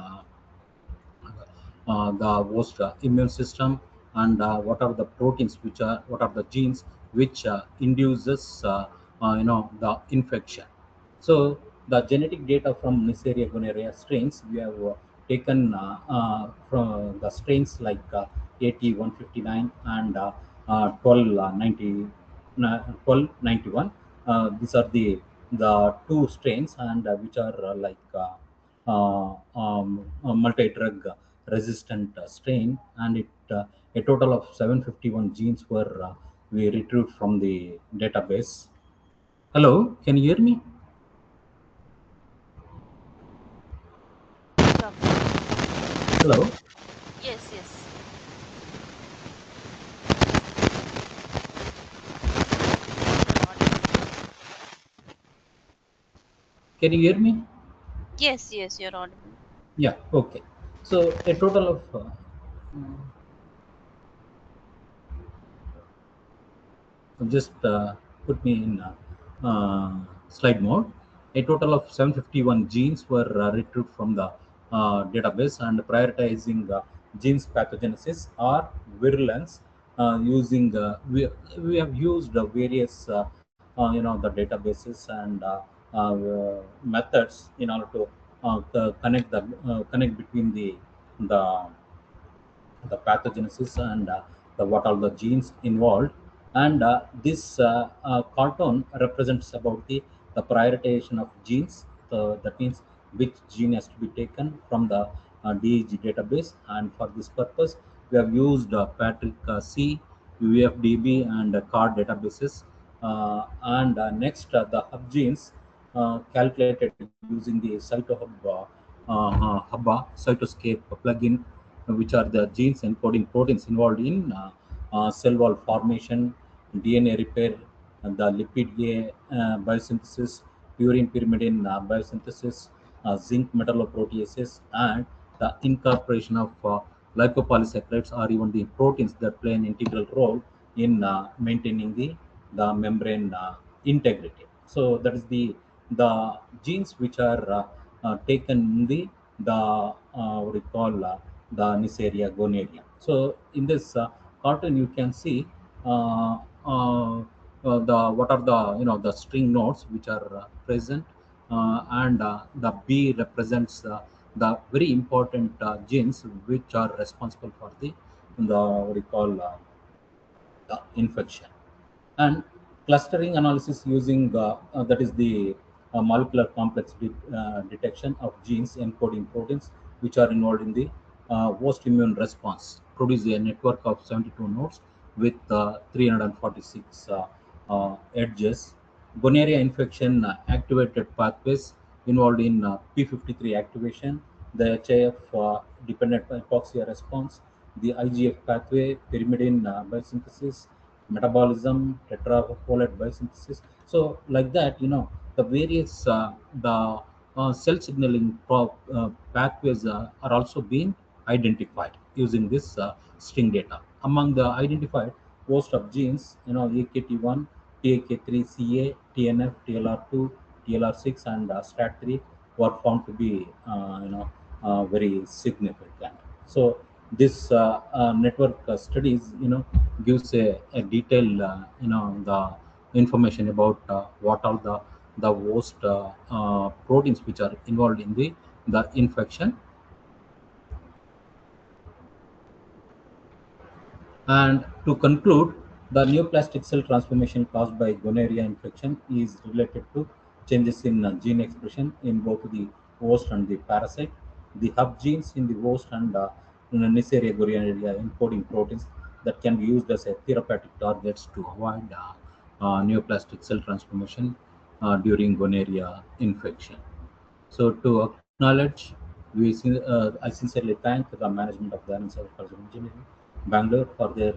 the host immune system, and what are the proteins which are what are the genes which induces the infection. So the genetic data from Neisseria gonorrhea strains we have taken from the strains like AT159 and 1291. These are the two strains, and which are multi-drug resistant strain, and a total of 751 genes were we retrieved from the database. Hello, can you hear me? Stop. Hello, Yes, yes. You're audible. can you hear me? Yes, yes, you're audible. Yeah, okay. So a total of just put me in slide mode. A total of 751 genes were retrieved from the database, and prioritizing genes pathogenesis or virulence using we have used various the databases and methods in order to connect between the the pathogenesis and the what are the genes involved, and this cartoon represents about the prioritization of genes. That means which gene has to be taken from the DEG database, and for this purpose we have used Patrick C, UFDB, and CARD databases, and next the hub genes calculated using the CytoHub Hubba Cytoscape plugin, which are the genes encoding proteins involved in cell wall formation, DNA repair, and the lipid biosynthesis, purine pyrimidine biosynthesis, zinc metalloproteases, and the incorporation of lipopolysaccharides, or even the proteins that play an integral role in maintaining the membrane integrity. So that is the genes which are taken in the what we call the Neisseria gonorrhea. So in this cartoon, you can see uh, uh, the what are the the string nodes which are present, and the B represents the very important genes which are responsible for the what we call the infection. And clustering analysis using that is the molecular complex detection of genes encoding proteins which are involved in the host immune response produce a network of 72 nodes with 346 edges. Gonorrhea infection activated pathways involved in P53 activation, the HIF dependent hypoxia response, the IGF pathway, pyrimidine biosynthesis, metabolism, tetrafolate biosynthesis. So, like that, the various the cell signaling pathways are also being identified using this string data. Among the identified host of genes, AKT1, TAK3CA, TNF, TLR2, TLR6, and STAT3 were found to be very significant. So this network studies gives a detailed the information about what are the host proteins which are involved in the infection. And to conclude, the neoplastic cell transformation caused by gonorrhea infection is related to changes in gene expression in both the host and the parasite. The hub genes in the host and Neisseria gonorrhea encoding proteins that can be used as a therapeutic targets to avoid neoplastic cell transformation during gonorrhea infection. So to acknowledge, I sincerely thank the management of the College of Engineering, Bangalore, for their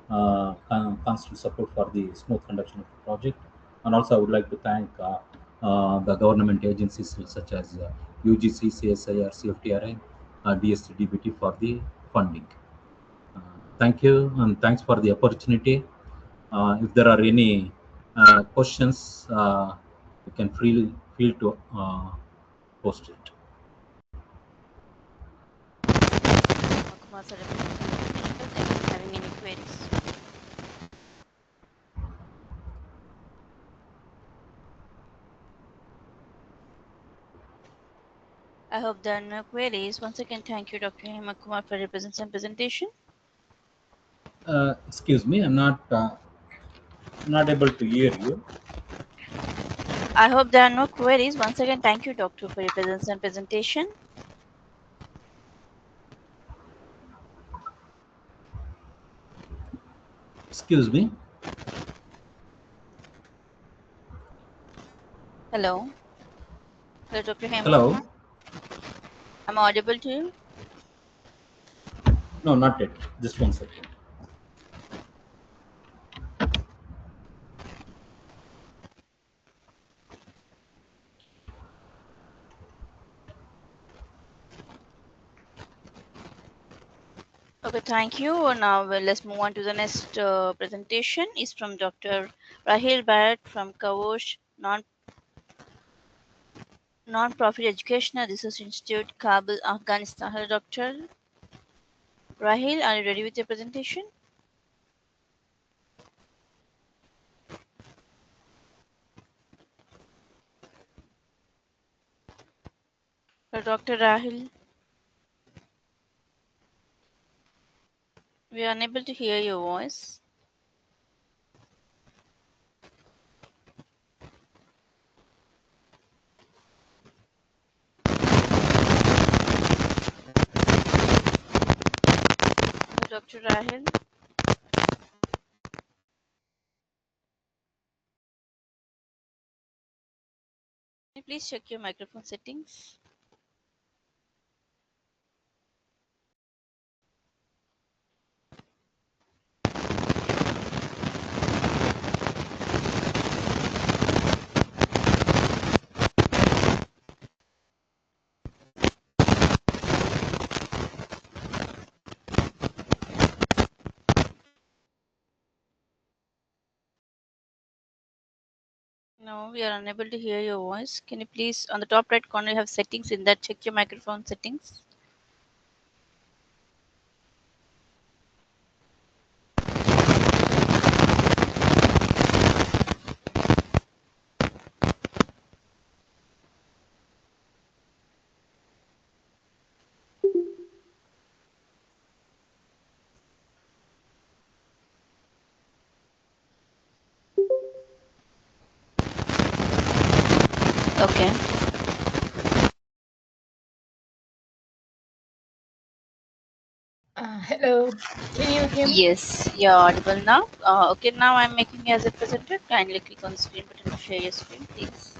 constant support for the smooth conduction of the project. And also, I would like to thank the government agencies such as UGC, CSIR, CFTRI, DSDBT for the funding. Thank you, and thanks for the opportunity. If there are any questions, you can feel to post it. Kumar sir, anyone having any queries? I hope there are no queries. Once again, thank you, Dr. Hema Kumar, for your presence and presentation. Excuse me, I'm not able to hear you. I hope there are no queries. Once again, thank you, Doctor, for your presence and presentation. Excuse me. Hello. Hello, Dr. Hema Hello. Kumar. Am I audible to you? No, not yet. Just 1 second. Okay, thank you. Now let's move on to the next presentation. Is from Dr. Rahil Barrett from Kawosh Non-Profit Educational Research Institute, Kabul, Afghanistan. Hello, Dr. Rahil, are you ready with your presentation? Hello, Dr. Rahil. We are unable to hear your voice. Dr. Rahil. Can you please check your microphone settings? No, we are unable to hear your voice. Can you please, on the top right corner, you have settings. In that, check your microphone settings. Okay. Hello, can you hear me? Yes, you're audible now. Okay, now I'm making you as a presenter. Kindly click on the screen button to share your screen, please.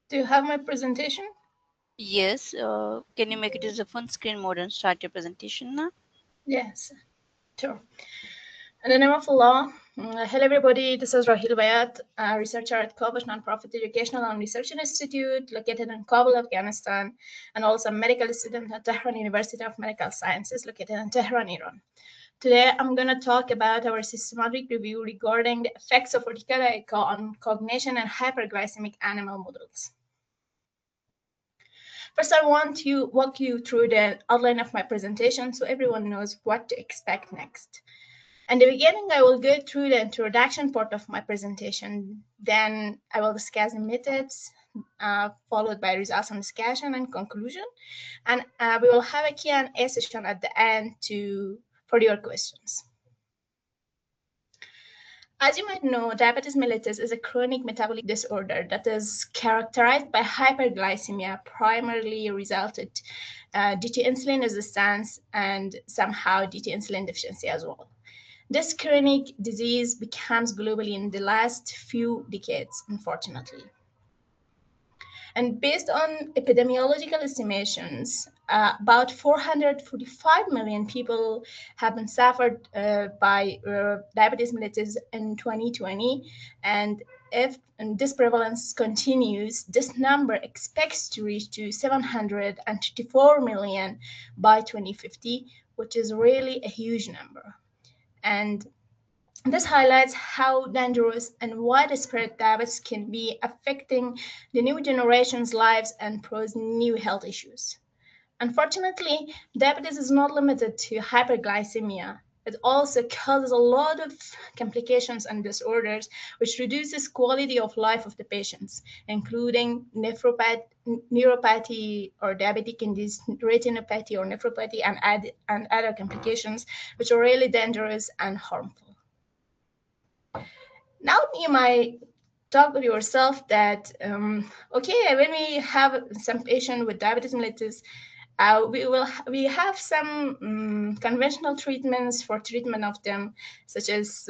Do you have my presentation? Yes, can you make it as a full screen mode and start your presentation now? Yes, sure. In the name of Allah, hello everybody, this is Rahil Bayat, a researcher at Kabush Nonprofit Educational and Research Institute located in Kabul, Afghanistan, and also a medical student at Tehran University of Medical Sciences located in Tehran, Iran. Today, I'm going to talk about our systematic review regarding the effects of vertical echo on cognition and hyperglycemic animal models. First, I want to walk you through the outline of my presentation so everyone knows what to expect next. In the beginning, I will go through the introduction part of my presentation. Then I will discuss the methods, followed by results and discussion and conclusion. And we will have a Q&A session at the end for your questions. As you might know, diabetes mellitus is a chronic metabolic disorder that is characterized by hyperglycemia, primarily resulted due to insulin resistance and somehow due to insulin deficiency as well. This chronic disease becomes globally in the last few decades, unfortunately. And based on epidemiological estimations, about 445 million people have been suffered by diabetes mellitus in 2020. And if this prevalence continues, this number expects to reach to 754 million by 2050, which is really a huge number. And this highlights how dangerous and widespread diabetes can be, affecting the new generation's lives and pose new health issues. Unfortunately, diabetes is not limited to hyperglycemia. It also causes a lot of complications and disorders, which reduces quality of life of the patients, including neuropathy or diabetic induced retinopathy or nephropathy, and other complications, which are really dangerous and harmful. Now you might talk with yourself that, okay, when we have some patient with diabetes mellitus, we have some conventional treatments for treatment of them, such as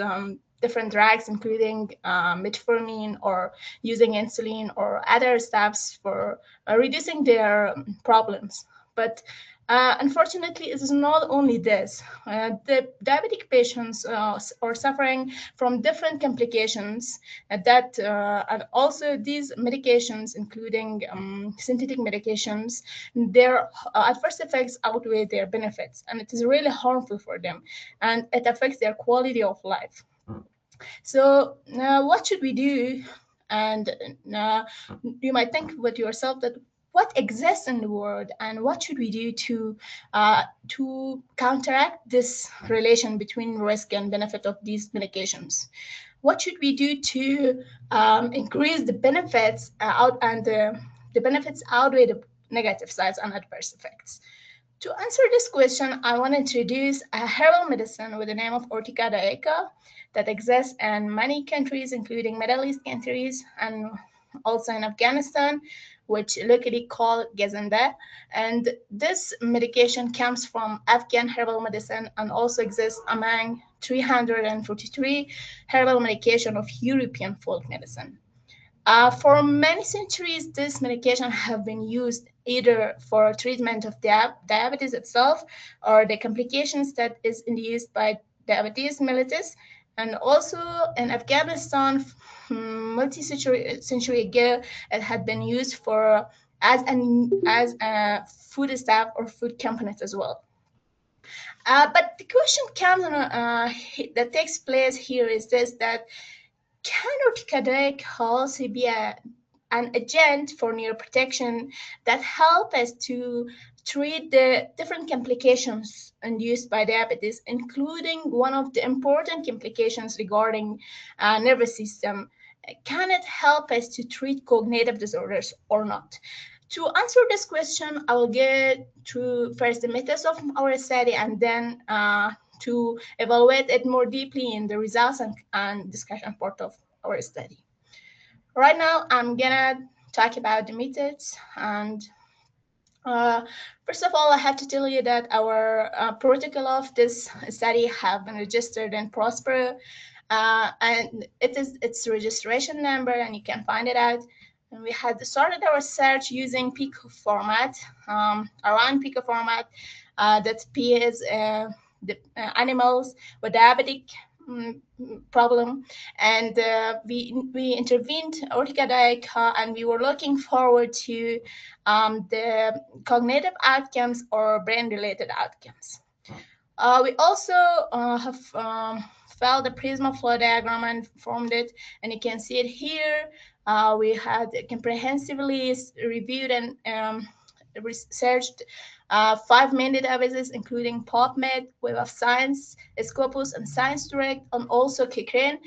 different drugs, including metformin or using insulin or other steps for reducing their problems. But unfortunately, it is not only this. The diabetic patients are suffering from different complications and also these medications, including synthetic medications, their adverse effects outweigh their benefits, and it is really harmful for them, and it affects their quality of life. So what should we do? And you might think with yourself that what exists in the world and what should we do to counteract this relation between risk and benefit of these medications? What should we do to increase the benefits the benefits outweigh the negative sides and adverse effects? To answer this question, I want to introduce a herbal medicine with the name of Ortica daiica that exists in many countries, including Middle East countries and also in Afghanistan, which locally called Gazanda. And this medication comes from Afghan herbal medicine and also exists among 343 herbal medication of European folk medicine. For many centuries, this medication have been used either for treatment of diabetes itself or the complications that is induced by diabetes mellitus. And also in Afghanistan, multi-century ago, it had been used for as a food staff or food component as well. But the question comes that takes place here is this: that can Ortica daiica also be an agent for neuroprotection that help us to treat the different complications induced by diabetes, including one of the important complications regarding nervous system? Can it help us to treat cognitive disorders or not? To answer this question, I will get through first the methods of our study and then to evaluate it more deeply in the results and discussion part of our study. Right now, I'm gonna talk about the methods. And first of all, I have to tell you that our protocol of this study have been registered in Prospero, and its registration number, and you can find it out. And we had started our search using Pico format, around Pico format, that P is the animals with diabetic problem, and we intervened Ortica daiica, and we were looking forward to the cognitive outcomes or brain-related outcomes. We also have filed a Prisma flow diagram and formed it, and you can see it here. We had comprehensively reviewed and researched 5 main databases, including PubMed, Web of Science, Scopus, and ScienceDirect, and also Cochrane,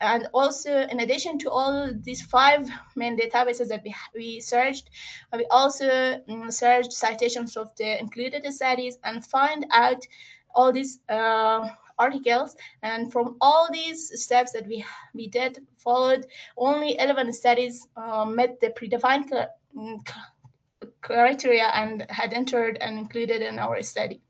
and also in addition to all these 5 main databases that we searched, we also searched citations of the included studies and find out all these articles. And from all these steps that we did, followed, only 11 studies met the predefined criteria and had entered and included in our study.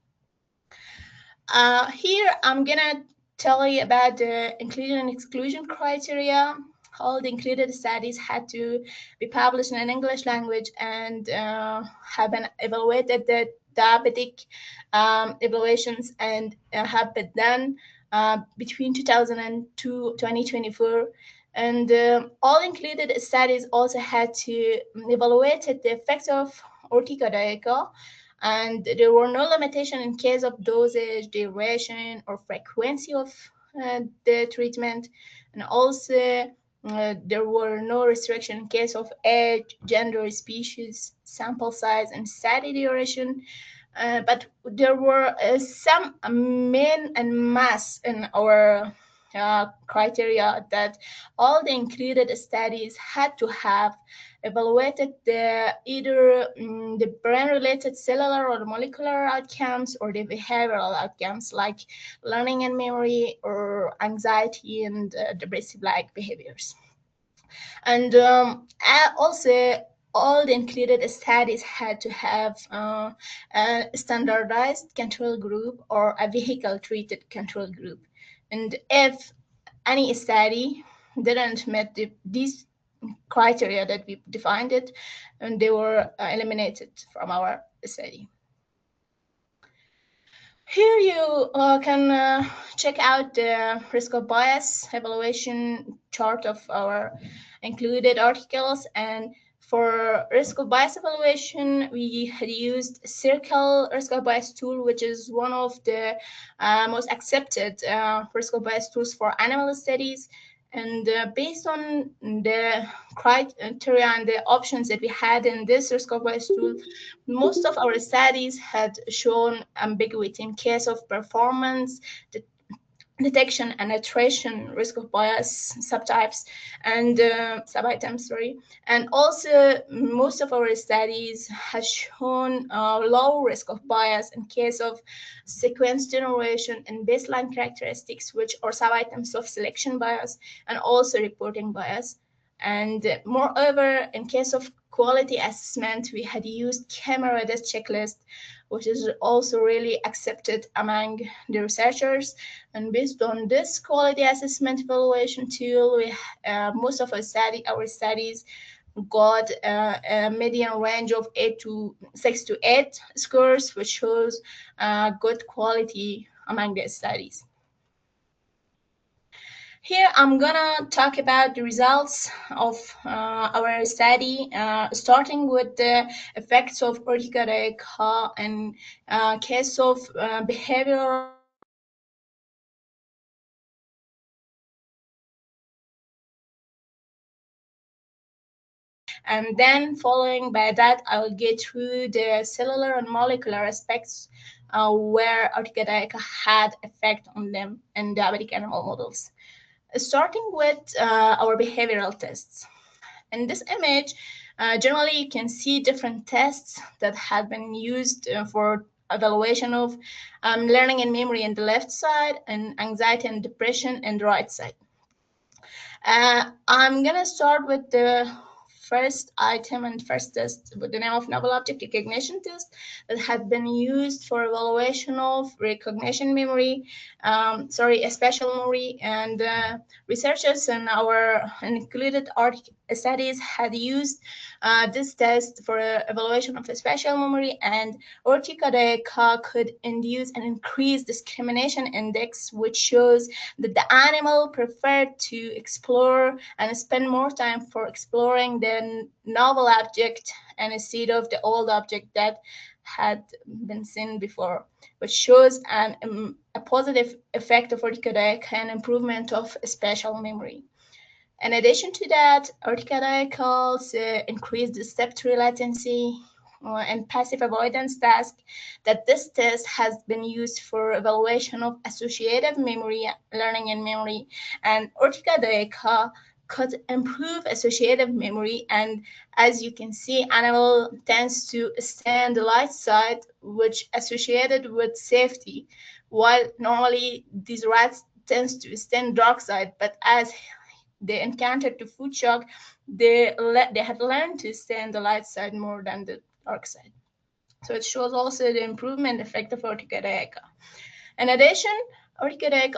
Here, I'm gonna tell you about the inclusion and exclusion criteria. all the included studies had to be published in an English language and have been evaluated. The diabetic evaluations and have been done between 2002 2024. And all included studies also had to evaluate the effects of urticarica, and there were no limitation in case of dosage, duration, or frequency of the treatment. And also there were no restriction in case of age, gender, species, sample size, and study duration. But there were some main and mass in our criteria that all the included studies had to have evaluated either the brain-related cellular or molecular outcomes or the behavioral outcomes like learning and memory or anxiety and depressive-like behaviors. And also all the included studies had to have a standardized control group or a vehicle-treated control group. And if any study didn't meet these criteria that we defined it, and they were eliminated from our study. Here you can check out the risk of bias evaluation chart of our included articles. And for risk of bias evaluation, we had used Circle risk of bias tool, which is one of the most accepted risk of bias tools for animal studies. And based on the criteria and the options that we had in this risk of bias tool, most of our studies had shown ambiguity in case of performance, detection and iteration risk of bias subtypes and subitems, sorry. And also most of our studies has shown low risk of bias in case of sequence generation and baseline characteristics, which are subitems of selection bias and also reporting bias. And moreover, in case of quality assessment, we had used camera death checklist, which is also really accepted among the researchers. And based on this quality assessment evaluation tool, we most of our studies got a median range of 6 to 8 scores, which shows good quality among the studies. Here I'm gonna talk about the results of our study, starting with the effects of urticarica and case of behavioral and then following by that, I will get through the cellular and molecular aspects where urticarica had effect on them in diabetic animal models. Starting with our behavioral tests. In this image, generally you can see different tests that have been used for evaluation of learning and memory in the left side and anxiety and depression in the right side. I'm gonna start with the first item and first test with the name of novel object recognition test that had been used for evaluation of recognition memory, spatial memory, and researchers in our included studies had used this test for evaluation of spatial memory, and urticarica could induce an increased discrimination index, which shows that the animal preferred to explore and spend more time for exploring the novel object instead of the old object that had been seen before, which shows a positive effect of urticarica and improvement of spatial memory. In addition to that, urticarica increase the step-3 latency and passive avoidance task. That this test has been used for evaluation of associative memory, learning and memory, and urticarica could improve associative memory. And as you can see, animal tends to stay on the light side, which associated with safety, while normally these rats tends to stay on dark side. But as they encountered the food shock, they had learned to stay on the light side more than the dark side. So it shows also the improvement effect of urticarica. In addition, Orchidec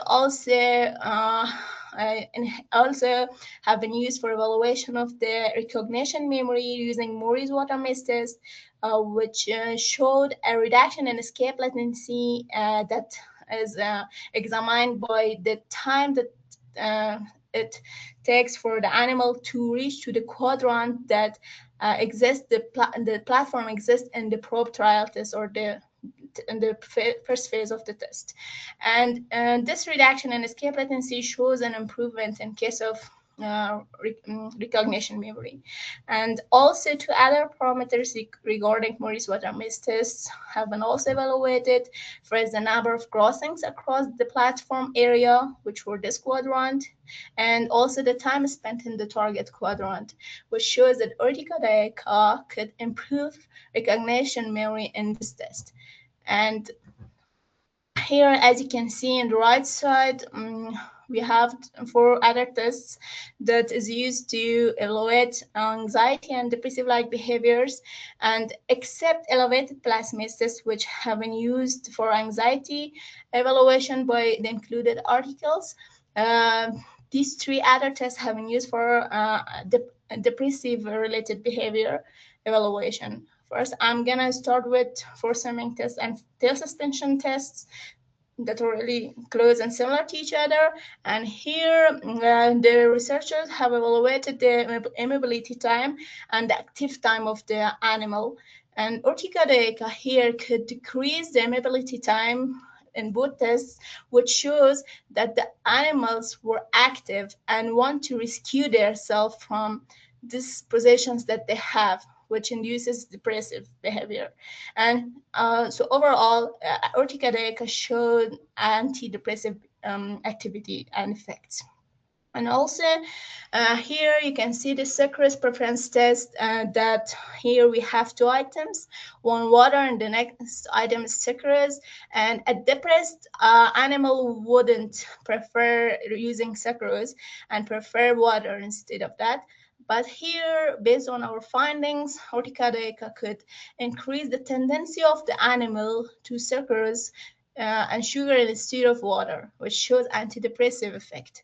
also have been used for evaluation of the recognition memory using Moore's water-maze test, which showed a reduction in escape latency that is examined by the time that it takes for the animal to reach to the quadrant that exists, the platform exists in the probe trial test or in the first phase of the test. And this reduction in escape latency shows an improvement in case of recognition memory. And also two other parameters regarding Moore's water-maze tests have been also evaluated. First, the number of crossings across the platform area, which were this quadrant, and also the time spent in the target quadrant, which shows that Ortica could improve recognition memory in this test. And here, as you can see on the right side, we have 4 other tests that is used to evaluate anxiety and depressive-like behaviors. And except elevated plasmids tests, which have been used for anxiety evaluation by the included articles, these 3 other tests have been used for depressive-related behavior evaluation. First, I'm gonna start with force swimming tests and tail suspension tests that are really close and similar to each other. And here, the researchers have evaluated the immobility time and the active time of the animal. And Ortica here could decrease the immobility time in both tests, which shows that the animals were active and want to rescue themselves from these positions that they have, which induces depressive behavior. And so overall, Ortica showed antidepressive activity and effects. And also here you can see the sucrose preference test that here we have 2 items, one water and the next item is sucrose. And a depressed animal wouldn't prefer using sucrose and prefer water instead of that. But here, based on our findings, Ortica could increase the tendency of the animal to sucrose and sugar instead of water, which shows antidepressive effect.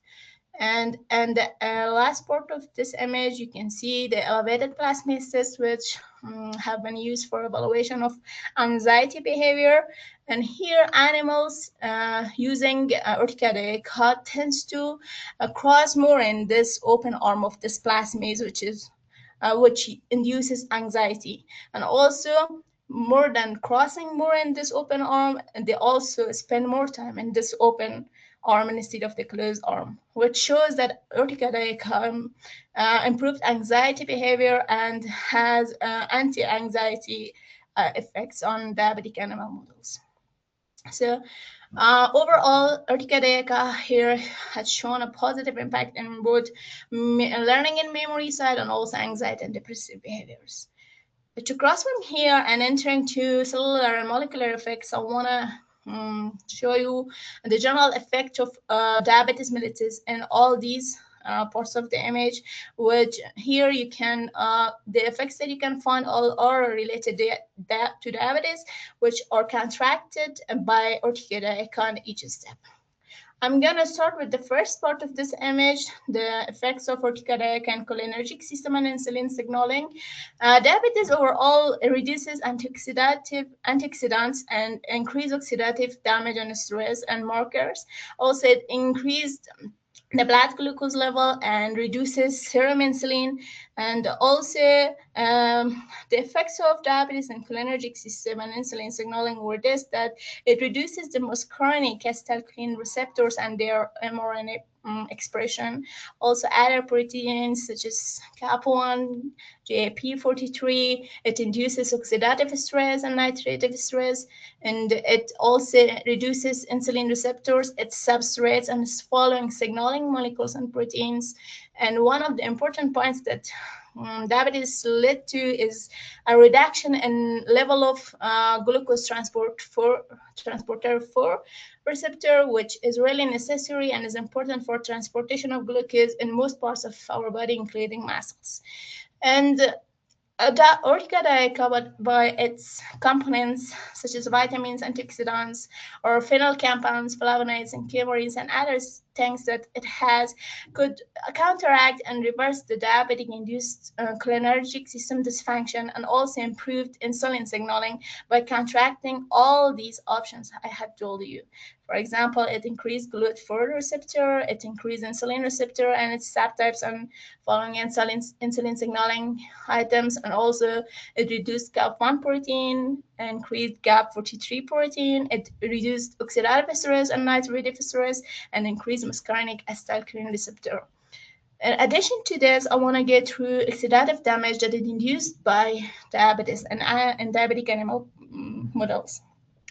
And the last part of this image, you can see the elevated plasmids tests, which have been used for evaluation of anxiety behavior. And here, animals using Ortica tends to cross more in this open arm of this plasmids, which induces anxiety. And also, more than crossing more in this open arm, they also spend more time in this open arm instead of the closed arm, which shows that Ortica improved anxiety behavior and has anti-anxiety effects on diabetic animal models. So overall, Ortica here has shown a positive impact in both learning and memory side and also anxiety and depressive behaviors. But to cross from here and entering to cellular and molecular effects, I want to show you the general effect of diabetes mellitus in all these parts of the image, which here you can, the effects that you can find all are related to diabetes, which are contracted by Ortica in each step. I'm gonna start with the first part of this image, the effects of Ortica and cholinergic system and insulin signaling. Diabetes overall reduces antioxidants and increase oxidative damage and stress and markers. Also, it increased the blood glucose level and reduces serum insulin. And also the effects of diabetes and cholinergic system and insulin signaling were this, that it reduces the muscarinic acetylcholine receptors and their mRNA expression. Also other proteins such as CAP1, GAP43, it induces oxidative stress and nitrative stress, and it also reduces insulin receptors, its substrates, and its following signaling molecules and proteins. And one of the important points that diabetes led to is a reduction in level of glucose transporter 4 receptor, which is really necessary and is important for transportation of glucose in most parts of our body, including muscles. And Urtica by its components such as vitamins, antioxidants, or phenol compounds, flavonoids, and chemicals, and other things that it has, could counteract and reverse the diabetic-induced cholinergic system dysfunction, and also improved insulin signaling by counteracting all these options I had told you. For example, it increased GLUT4 receptor, it increased insulin receptor and its subtypes and following insulin signaling items, and also it reduced GAP1 protein, increased GAP43 protein, it reduced oxidative stress and nitrogen stress, and increased muscarinic acetylcholine receptor. In addition to this, I want to get through oxidative damage that is induced by diabetes and diabetic animal models.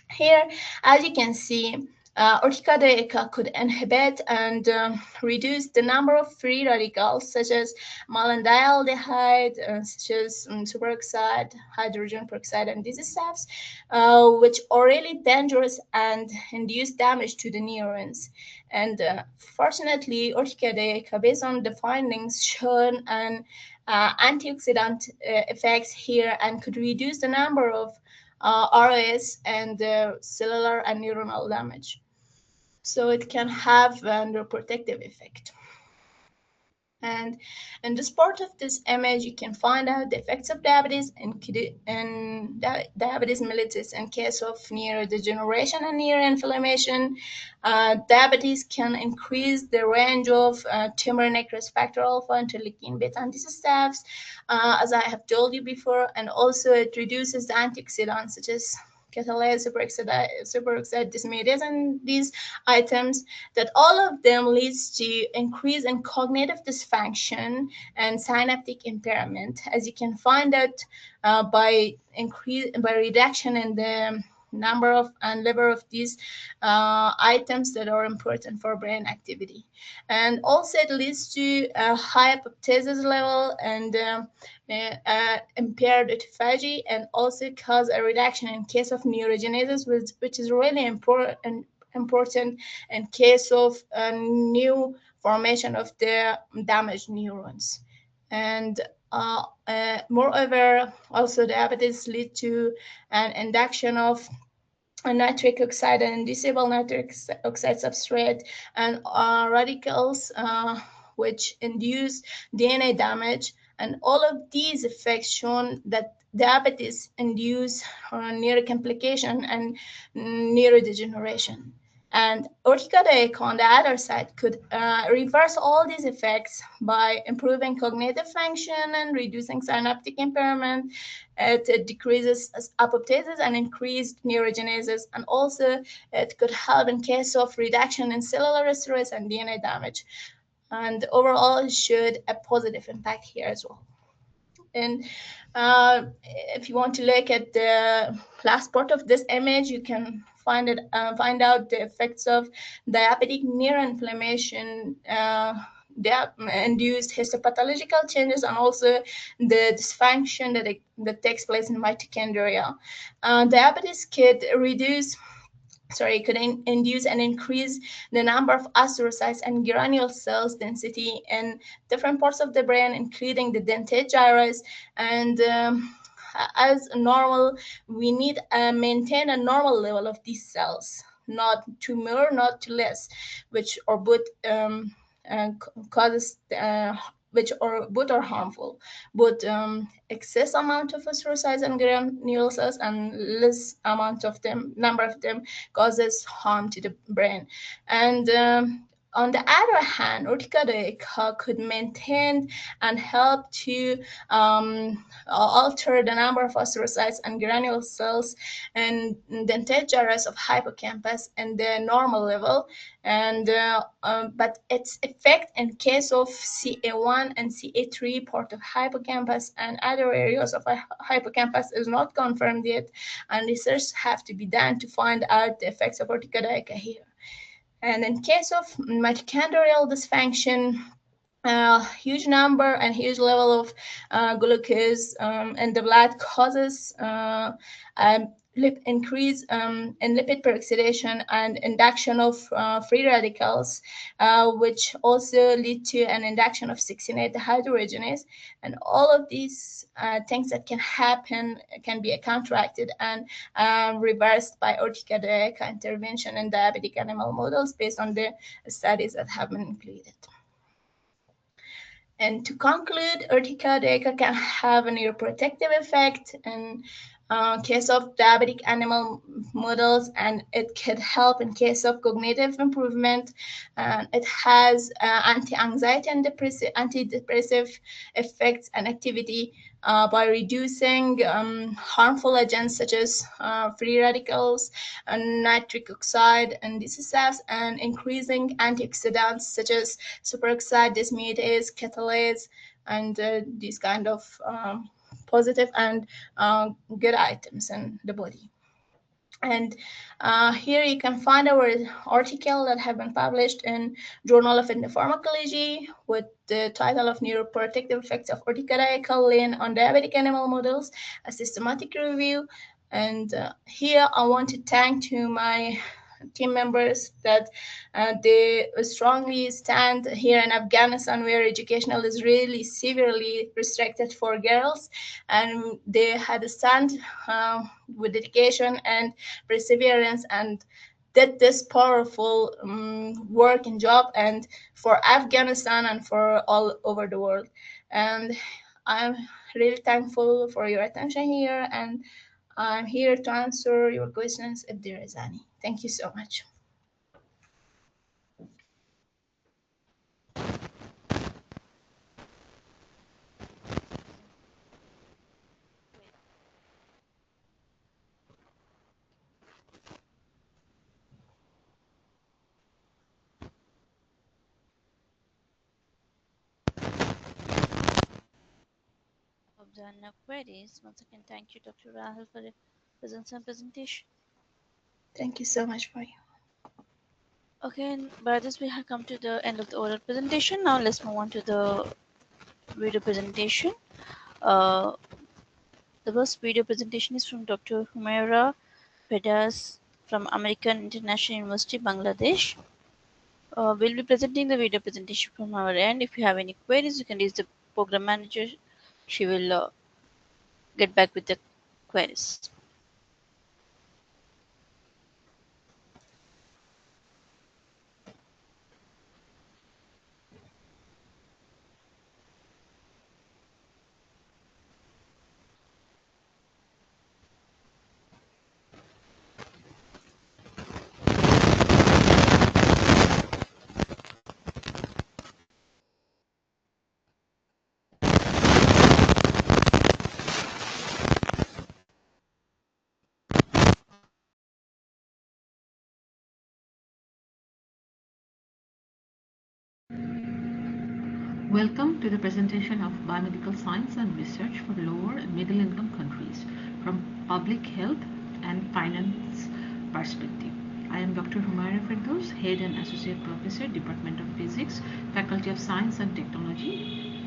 Here, as you can see, urticaria could inhibit and reduce the number of free radicals, such as malondialdehyde, such as superoxide, hydrogen peroxide, and these stuffs, which are really dangerous and induce damage to the neurons. And fortunately, urticaria, based on the findings shown an antioxidant effects here, and could reduce the number of ROS and cellular and neuronal damage. So it can have a neuroprotective effect. And in this part of this image, you can find out the effects of diabetes and diabetes mellitus in case of neurodegeneration and neuroinflammation. Diabetes can increase the range of tumeric risk factor alpha, interleukin beta, and these stuffs, as I have told you before, and also it reduces the antioxidants such as catalase, superoxide dismutase, and these items, that all of them leads to increase in cognitive dysfunction and synaptic impairment, as you can find out by reduction in the number of and level of these items that are important for brain activity. And also it leads to a high apoptosis level and impaired autophagy, and also cause a reduction in case of neurogenesis, which is really important in case of new formation of the damaged neurons. And moreover, also diabetes lead to an induction of nitric oxide and disable nitric oxide substrate and radicals, which induce DNA damage. And all of these effects shown that diabetes induce neurocomplication and neurodegeneration. And urticaria, on the other side, could reverse all these effects by improving cognitive function and reducing synaptic impairment. It decreases apoptosis and increased neurogenesis, and also it could help in case of reduction in cellular stress and DNA damage. And overall, it showed a positive impact here as well. And if you want to look at the last part of this image, you can find out the effects of diabetic neuroinflammation, induced histopathological changes, and also the dysfunction that takes place in mitochondria. Diabetes could induce and increase the number of astrocytes and granule cells density in different parts of the brain, including the dentate gyrus. And as normal, we need to maintain a normal level of these cells, not too more, not too less, which are both causes which are both are harmful. Both excess amount of astrocytes and granule cells and less amount of them, number of them, causes harm to the brain. And on the other hand, urticaria could maintain and help to alter the number of astrocytes and granule cells and dentate gyrus of hippocampus in the normal level. And but its effect in case of CA1 and CA3 part of hippocampus and other areas of hippocampus is not confirmed yet, and research have to be done to find out the effects of urticaria here. And in case of mitochondrial dysfunction, huge number and huge level of glucose in the blood causes increase in lipid peroxidation and induction of free radicals, which also lead to an induction of 16A dehydrogenase. And all of these things that can happen can be counteracted and reversed by urticaria intervention in diabetic animal models based on the studies that have been included. And to conclude, urticaria can have a neuroprotective effect in case of diabetic animal models, and it could help in case of cognitive improvement. It has anti-anxiety and antidepressive effects and activity by reducing harmful agents such as free radicals, nitric oxide, and DCSFs, and increasing antioxidants such as superoxide dismutase, catalase, and these kind of positive and good items in the body. And here you can find our article that have been published in Journal of Endopharmacology with the title of Neuroprotective Effects of Urticaria choline on Diabetic Animal Models, a systematic review. And here I want to thank to my team members that they strongly stand here in Afghanistan, where educational is really severely restricted for girls, and they had to stand with dedication and perseverance and did this powerful work and job, and for Afghanistan and for all over the world. And I'm really thankful for your attention here, and I'm here to answer your questions if there is any. Thank you so much. Of the no queries. Once again, thank you, Dr. Rahul, for the presence and presentation. Thank you so much for you. Okay, and by this we have come to the end of the oral presentation. Now let's move on to the video presentation. The first video presentation is from Dr. Humaira Pedas from American International University, Bangladesh. We'll be presenting the video presentation from our end. If you have any queries, you can raise the program manager. She will get back with the queries. Welcome to the presentation of biomedical science and research for lower and middle income countries from public health and finance perspective. I am Dr. Humaira Firdaus, Head and Associate Professor, Department of Physics, Faculty of Science and Technology.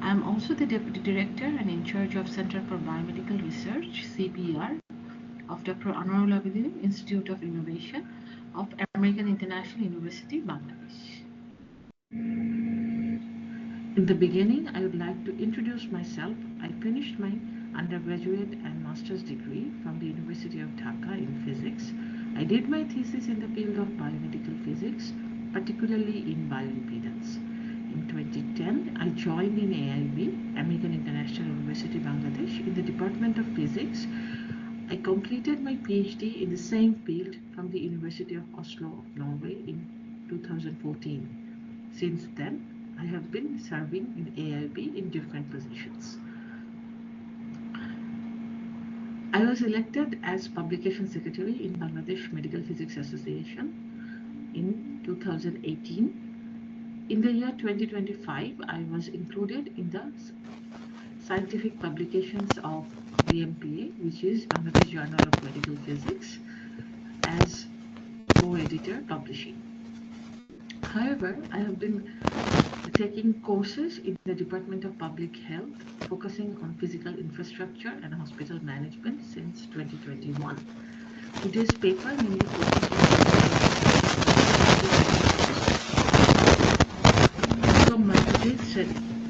I am also the Deputy Director and in charge of Center for Biomedical Research, CPR, of Dr. Anwarul Abidin Institute of Innovation of American International University, Bangladesh. In the beginning, I would like to introduce myself. I finished my undergraduate and master's degree from the University of Dhaka in physics. I did my thesis in the field of biomedical physics, particularly in bioimpedance. In 2010, I joined in AIB, American International University, Bangladesh, in the Department of Physics. I completed my PhD in the same field from the University of Oslo, Norway in 2014. Since then, I have been serving in AIB in different positions. I was elected as Publication Secretary in Bangladesh Medical Physics Association in 2018. In the year 2025, I was included in the scientific publications of BMPA, which is Bangladesh Journal of Medical Physics, as co-editor publishing. However, I have been taking courses in the Department of Public Health focusing on physical infrastructure and hospital management since 2021. Today's paper mainly focuses on so my today's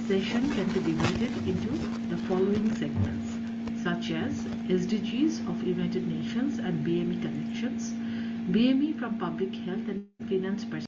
session can be divided into the following segments, such as SDGs of United Nations and BME connections, BME from public health and finance perspective,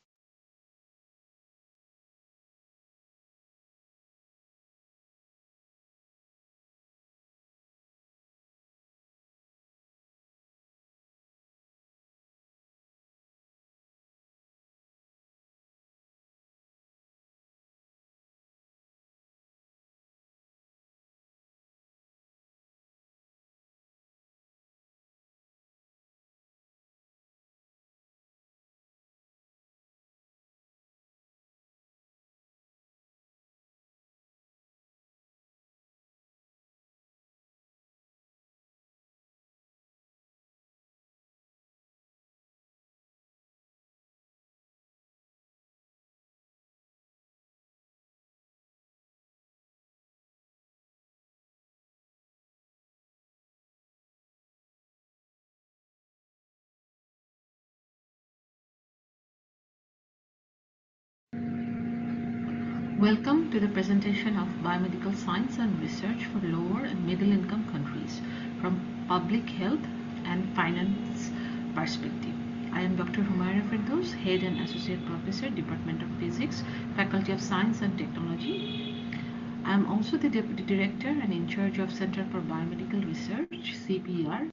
Welcome to the presentation of biomedical science and research for lower and middle income countries from public health and finance perspective. I am Dr. Humayra Firdaus, Head and Associate Professor, Department of Physics, Faculty of Science and Technology. I am also the Deputy Director and in charge of Center for Biomedical Research, CPR,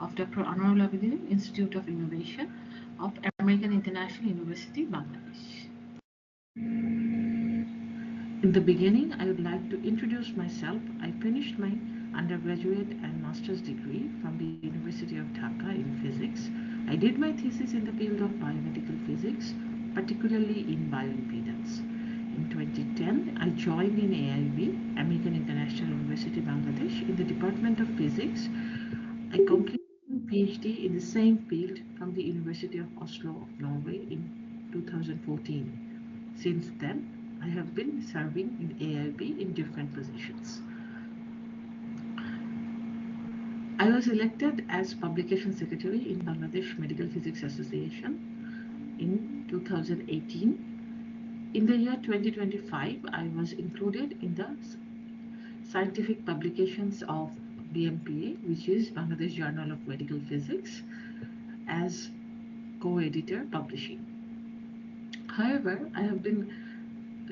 of Dr. Anwarul Abidin Institute of Innovation of American International University, Bangladesh. In the beginning, I would like to introduce myself. I finished my undergraduate and master's degree from the University of Dhaka in physics. I did my thesis in the field of biomedical physics, particularly in bioimpedance. In 2010, I joined in AIB, American International University, Bangladesh, in the Department of Physics. I completed my PhD in the same field from the University of Oslo of Norway in 2014. Since then, I have been serving in AIB in different positions. I was elected as Publication Secretary in Bangladesh Medical Physics Association in 2018. In the year 2025, I was included in the scientific publications of BMPA, which is Bangladesh Journal of Medical Physics, as co-editor publishing. However, I have been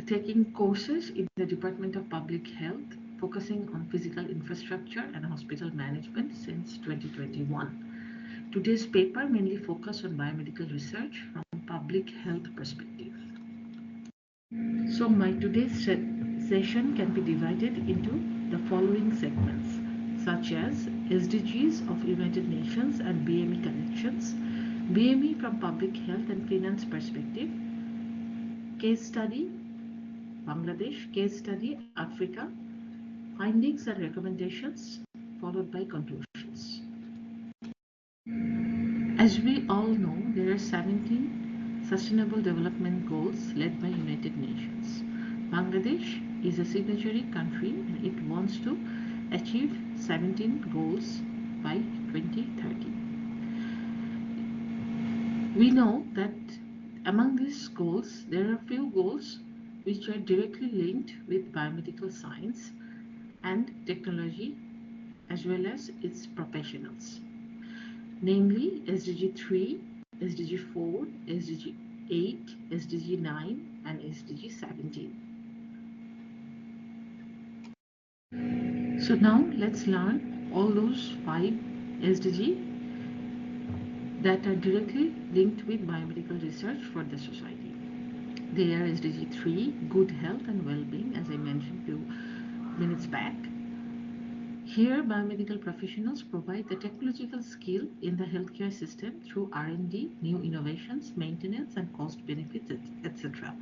taking courses in the Department of Public Health, focusing on physical infrastructure and hospital management since 2021. Today's paper mainly focuses on biomedical research from public health perspective. So my today's session can be divided into the following segments, such as SDGs of United Nations and BME connections, BME from public health and finance perspective, case study Bangladesh, case study Africa, findings and recommendations, followed by conclusions. As we all know, there are 17 Sustainable Development Goals led by United Nations. Bangladesh is a signatory country and it wants to achieve 17 goals by 2030. We know that among these goals, there are few goals which are directly linked with biomedical science and technology as well as its professionals, namely SDG 3, SDG 4, SDG 8, SDG 9 and SDG 17. So now let's learn all those 5 SDG that are directly linked with biomedical research for the society. They are SDG 3, good health and well-being, as I mentioned a few minutes back. Here, biomedical professionals provide the technological skill in the healthcare system through R&D, new innovations, maintenance, and cost benefits, etc.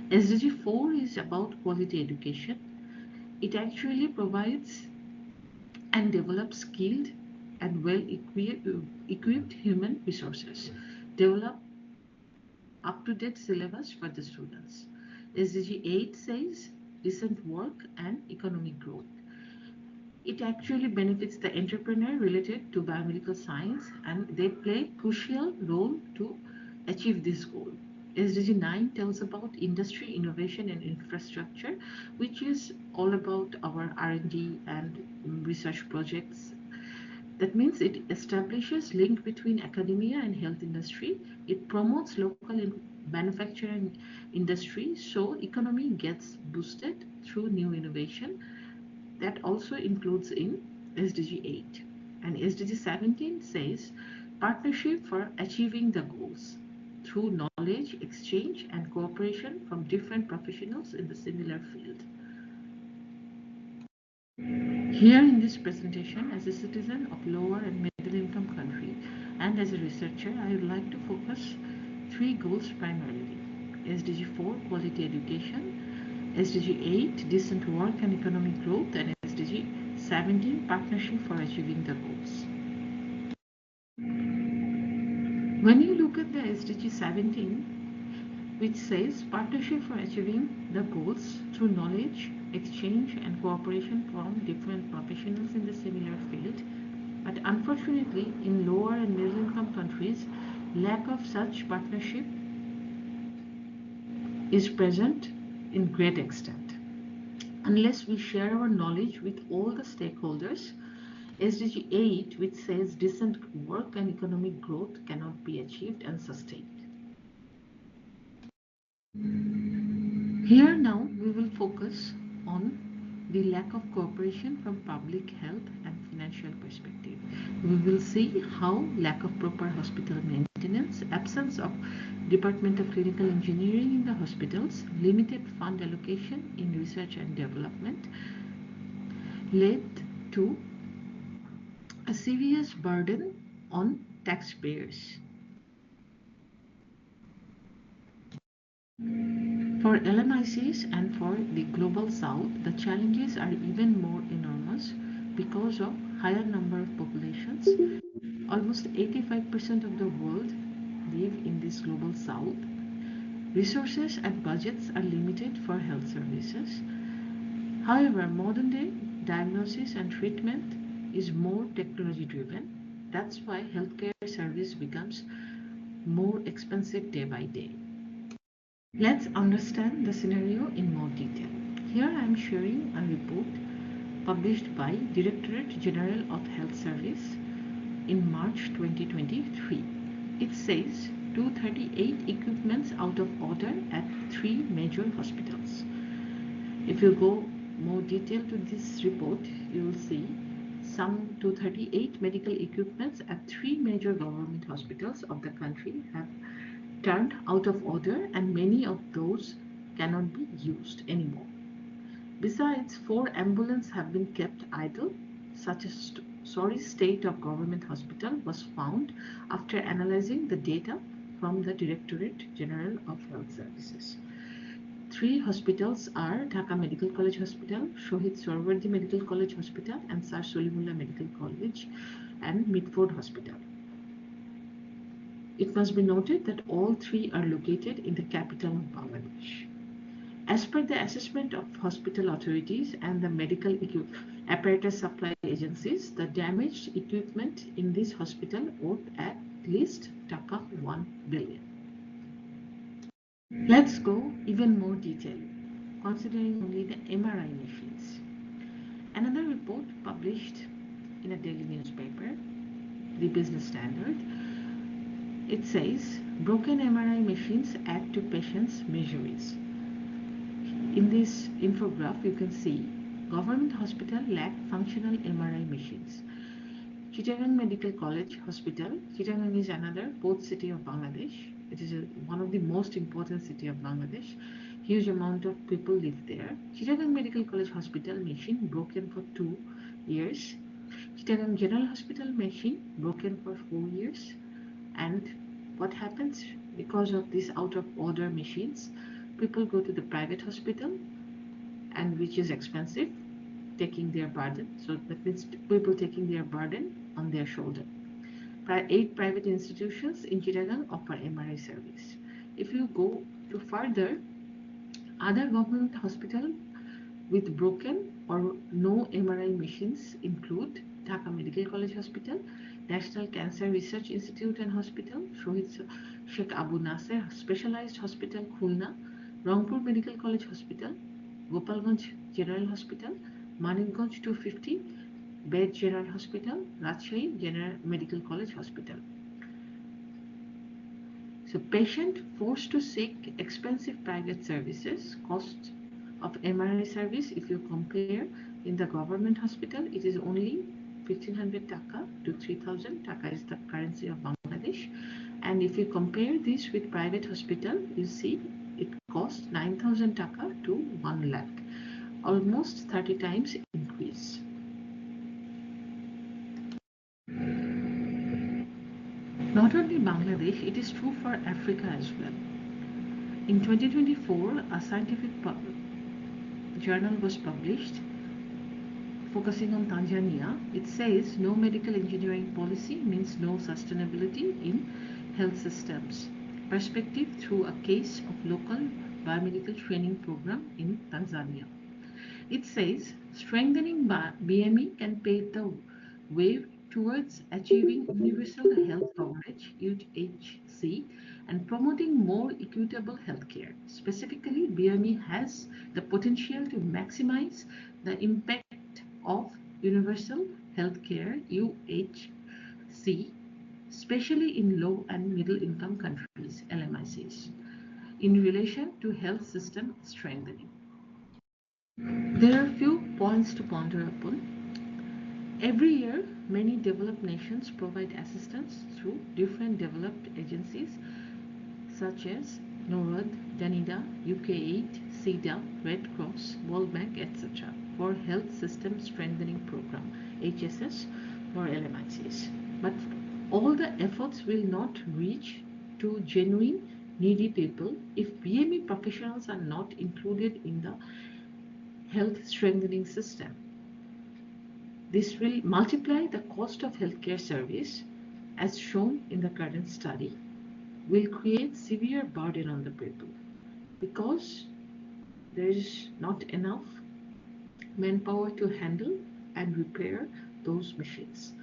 SDG 4 is about quality education. It actually provides and develops skilled and well-equipped human resources, develop up-to-date syllabus for the students. SDG 8 says decent work, and economic growth. It actually benefits the entrepreneur related to biomedical science, and they play crucial role to achieve this goal. SDG 9 tells about industry, innovation, and infrastructure, which is all about our R&D and research projects. That means it establishes link between academia and health industry. It promotes local manufacturing industry, so economy gets boosted through new innovation. That also includes in SDG 8. And SDG 17 says partnership for achieving the goals through knowledge exchange and cooperation from different professionals in the similar field. Here in this presentation, as a citizen of lower and middle income country and as a researcher, I would like to focus three goals primarily. SDG 4, quality education, SDG 8, decent work and economic growth, and SDG 17, partnership for achieving the goals. When you look at the SDG 17, which says partnership for achieving the goals through knowledge, exchange and cooperation from different professionals in the similar field, but unfortunately in lower and middle income countries, lack of such partnership is present in great extent. Unless we share our knowledge with all the stakeholders, SDG 8, which says decent work and economic growth, cannot be achieved and sustained. Here now we will focus on the lack of cooperation from public health and financial perspective. We will see how lack of proper hospital maintenance, absence of Department of Clinical Engineering in the hospitals, limited fund allocation in research and development led to a serious burden on taxpayers. For LMICs and for the Global South, the challenges are even more enormous because of higher number of populations. Almost 85% of the world live in this Global South. Resources and budgets are limited for health services. However, modern day diagnosis and treatment is more technology driven. That's why healthcare service becomes more expensive day by day. Let's understand the scenario in more detail. Here I am sharing a report published by Directorate General of Health Service in March 2023. It says 238 equipments out of order at 3 major hospitals. If you go more detail to this report, you will see some 238 medical equipments at 3 major government hospitals of the country have turned out of order, and many of those cannot be used anymore. Besides, 4 ambulances have been kept idle. Such a sorry state of government hospital was found after analyzing the data from the Directorate General of Health Services. 3 hospitals are Dhaka Medical College Hospital, Shohid Sohrawardi Medical College Hospital, and Sir Solimullah Medical College and Mitford Hospital. It must be noted that all 3 are located in the capital of Bangladesh. As per the assessment of hospital authorities and the medical apparatus supply agencies, the damaged equipment in this hospital worth at least Taka 1 billion. Let's go even more detail, considering only the MRI machines. Another report published in a daily newspaper, the Business Standard, it says broken MRI machines add to patients' miseries. In this infograph, you can see government hospital lack functional MRI machines. Chittagong Medical College Hospital. Chittagong is another port city of Bangladesh. It is one of the most important city of Bangladesh. Huge amount of people live there. Chittagong Medical College Hospital machine broken for 2 years. Chittagong General Hospital machine broken for 4 years. And what happens because of these out of order machines? People go to the private hospital, and which is expensive, taking their burden. So that means people taking their burden on their shoulder. 8 private institutions in Chittagong offer MRI service. If you go to further, other government hospital with broken or no MRI machines include Dhaka Medical College Hospital, National Cancer Research Institute and Hospital, Shohid Sheikh Abu Nasser Specialized Hospital, Khulna, Rangpur Medical College Hospital, Gopalganj General Hospital, Manikganj 250 Bed General Hospital, Rajshahi General Medical College Hospital. So patient forced to seek expensive private services, cost of MRI service, if you compare in the government hospital, it is only 1500 taka to 3000 taka is the currency of Bangladesh. And if you compare this with private hospital, you see it costs 9000 taka to 1 lakh, almost 30 times increase. Not only Bangladesh, it is true for Africa as well. In 2024, a scientific journal was published focusing on Tanzania. It says no medical engineering policy means no sustainability in health systems. Perspective through a case of local biomedical training program in Tanzania. It says strengthening BME can pave the way towards achieving universal health coverage (UHC) and promoting more equitable healthcare. Specifically, BME has the potential to maximize the impact of universal healthcare (UHC), especially in low and middle income countries (LMICs), in relation to health system strengthening. There are few points to ponder upon. Every year, many developed nations provide assistance through different developed agencies such as NORAD, DANIDA, UK8, SIDA, Red Cross, World Bank, etc. for Health System Strengthening Program, HSS, or LMICs. But all the efforts will not reach to genuine needy people if BME professionals are not included in the health strengthening system. This will multiply the cost of healthcare service, as shown in the current study, will create severe burden on the people because there is not enough manpower to handle and repair those machines.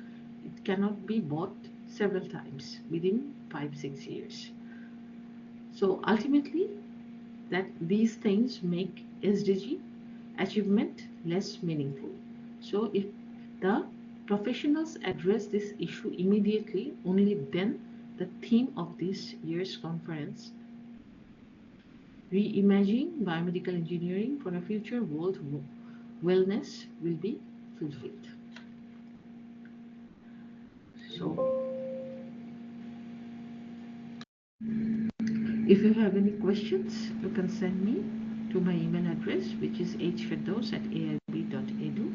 It cannot be bought several times within 5-6 years. So ultimately, that these things make SDG achievement less meaningful. So if the professionals address this issue immediately, only then the theme of this year's conference, Reimagining Biomedical Engineering for a Future World Wellness, will be fulfilled. So, if you have any questions, you can send me to my email address, which is hfirdaus@aib.edu.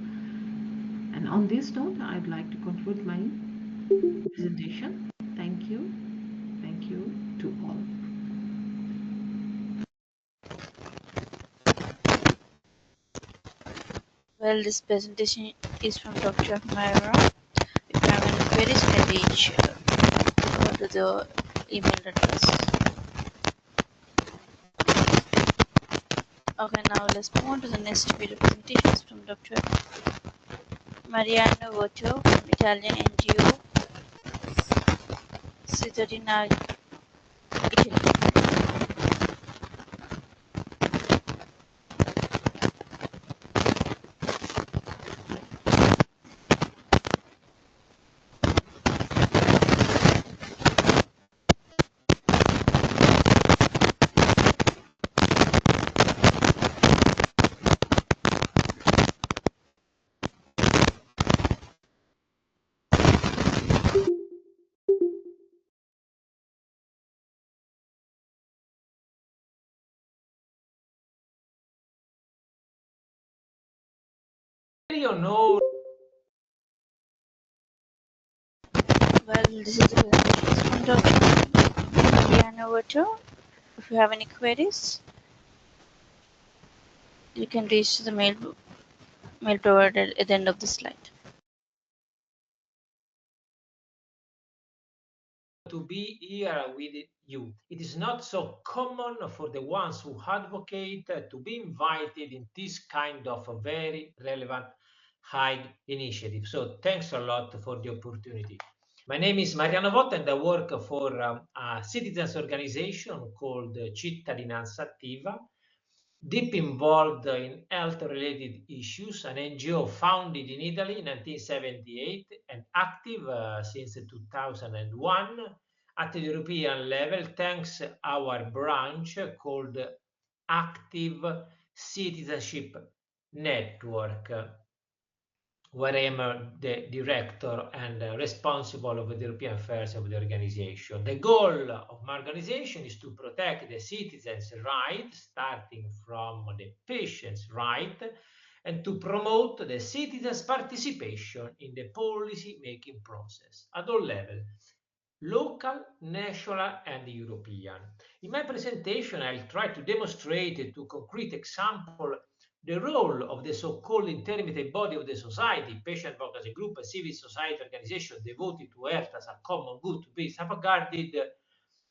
And on this note, I'd like to conclude my presentation. Thank you. Thank you to all. Well, this presentation is from Dr. Myra. If you have any queries, you can reach to the email address. Okay, now let's move on to the next video presentations from Dr. Mariano Voto from Italian NGO Scisynopsis, Italy. No. Well, this is the presentation from Dr. Mariano Voto. If you have any queries, you can reach the mail provided at the end of the slide. to be here with you. It is not so common for the ones who advocate to be invited in this kind of a very relevant high initiative. So thanks a lot for the opportunity. My name is Mariano Votta and I work for a citizens organization called Cittadinanza Attiva, deep involved in health-related issues, an NGO founded in Italy in 1978 and active since 2001 at the European level, thanks our branch called Active Citizenship Network, where I am the director and responsible of the European affairs of the organization. The goal of my organization is to protect the citizens' rights, starting from the patient's right, and to promote the citizens' participation in the policy-making process at all levels, local, national, and European. In my presentation, I'll try to demonstrate to concrete example the role of the so-called intermediate body of the society, patient advocacy group, and civil society organization devoted to health as a common good to be salvaguarded,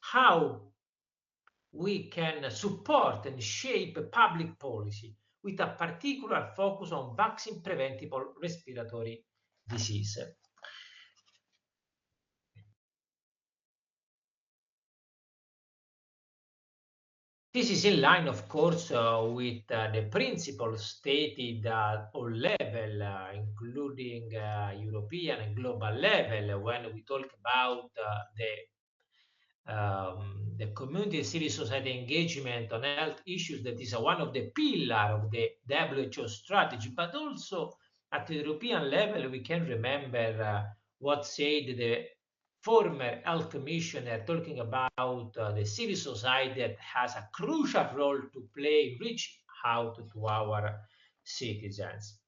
how we can support and shape public policy with a particular focus on vaccine preventable respiratory disease. This is in line, of course, with the principles stated at all level, including European and global level, when we talk about the community and civil society engagement on health issues. That is one of the pillars of the WHO strategy, but also at the European level, we can remember what said the former health commissioner talking about the civil society that has a crucial role to play in reaching out to our citizens.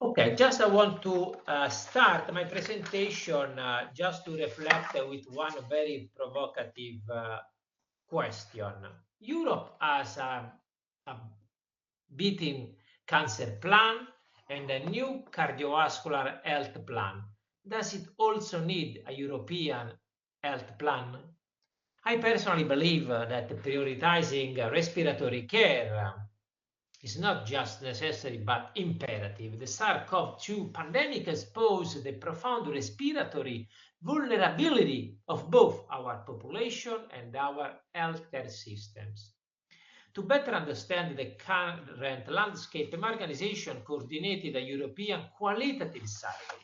Okay, just I want to start my presentation just to reflect with one very provocative question. Europe has a beating cancer plan and a new cardiovascular health plan. Does it also need a European health plan? I personally believe that prioritizing respiratory care is not just necessary but imperative. The SARS-CoV-2 pandemic exposed the profound respiratory vulnerability of both our population and our healthcare systems. To better understand the current landscape, my organization coordinated a European qualitative survey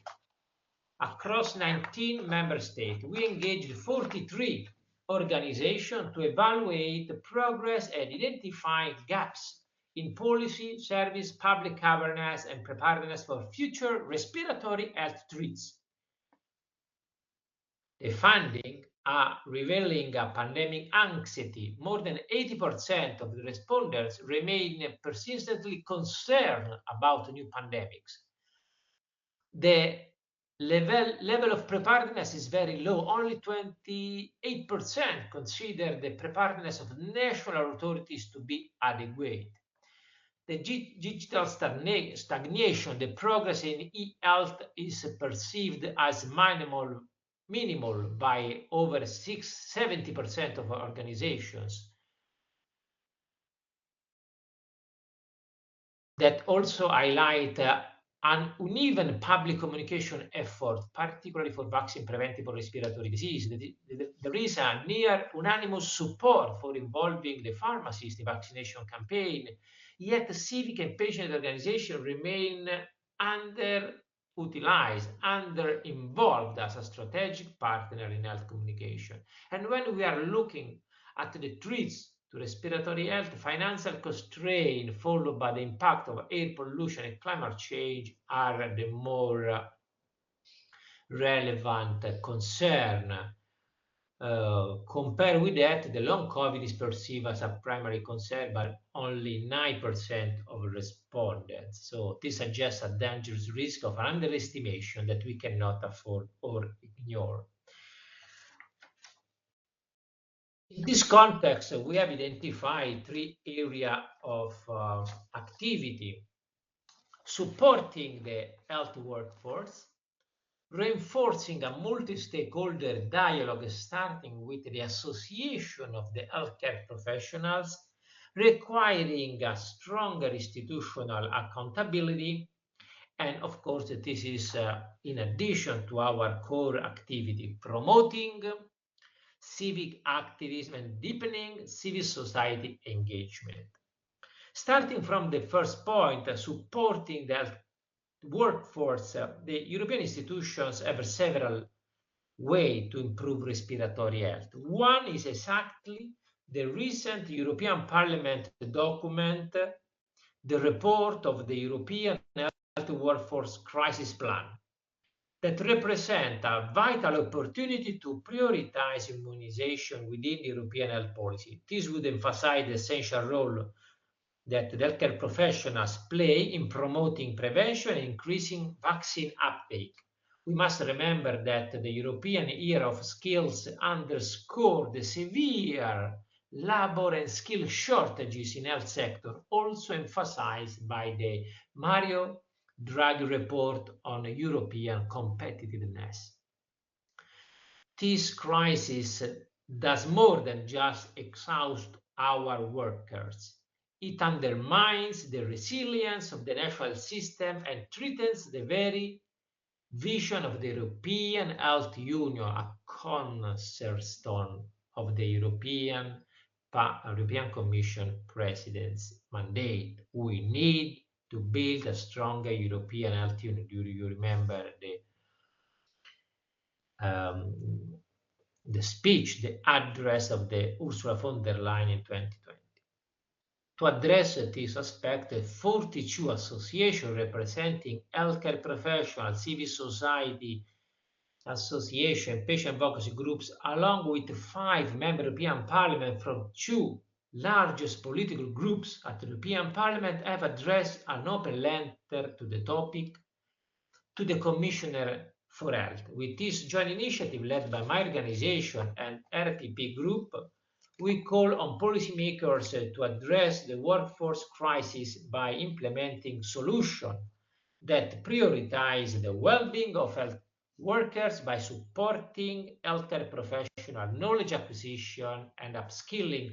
across 19 member states. We engaged 43 organizations to evaluate progress and identify gaps in policy, service, public awareness, and preparedness for future respiratory health threats. The findings are revealing a pandemic anxiety. More than 80% of the respondents remain persistently concerned about new pandemics. The level of preparedness is very low. Only 28% consider the preparedness of national authorities to be adequate. The digital stagnation, the progress in e-health is perceived as minimal by over 70% of organizations. That also highlight an uneven public communication effort, particularly for vaccine preventable respiratory disease. There is a near unanimous support for involving the pharmacist in vaccination campaign, yet civic and patient organizations remain underutilized, under-involved as a strategic partner in health communication. And when we are looking at the threats to respiratory health, financial constraint followed by the impact of air pollution and climate change are the more relevant concern. Compared with that, the long COVID is perceived as a primary concern by only 9% of respondents. So this suggests a dangerous risk of underestimation that we cannot afford or ignore. In this context, we have identified 3 areas of activity: supporting the health workforce, reinforcing a multi-stakeholder dialogue starting with the Association of the Healthcare Professionals, requiring a stronger institutional accountability. And of course, this is in addition to our core activity, promoting civic activism and deepening civil society engagement. Starting from the first point, supporting the workforce, the European institutions have several ways to improve respiratory health. One is exactly the recent European Parliament document, the report of the European Health Workforce Crisis Plan, that represent a vital opportunity to prioritize immunization within the European health policy. This would emphasize the essential role that the healthcare professionals play in promoting prevention and increasing vaccine uptake. We must remember that the European Year of Skills underscored the severe labor and skill shortages in health sector, also emphasized by the Mario Draghi report on European competitiveness. This crisis does more than just exhaust our workers. It undermines the resilience of the national system and threatens the very vision of the European Health Union, a cornerstone of the European Commission President's mandate. We need to build a stronger European Health Union. Do you remember the speech, the address of the Ursula von der Leyen in 2020? To address this aspect, 42 associations representing healthcare professionals, civil society, association, patient advocacy groups, along with 5 member European Parliament from 2 largest political groups at the European Parliament, have addressed an open letter to the topic to the Commissioner for Health. With this joint initiative led by my organization and RPP Group, we call on policymakers to address the workforce crisis by implementing solutions that prioritize the well-being of health workers by supporting healthcare professional knowledge acquisition and upskilling,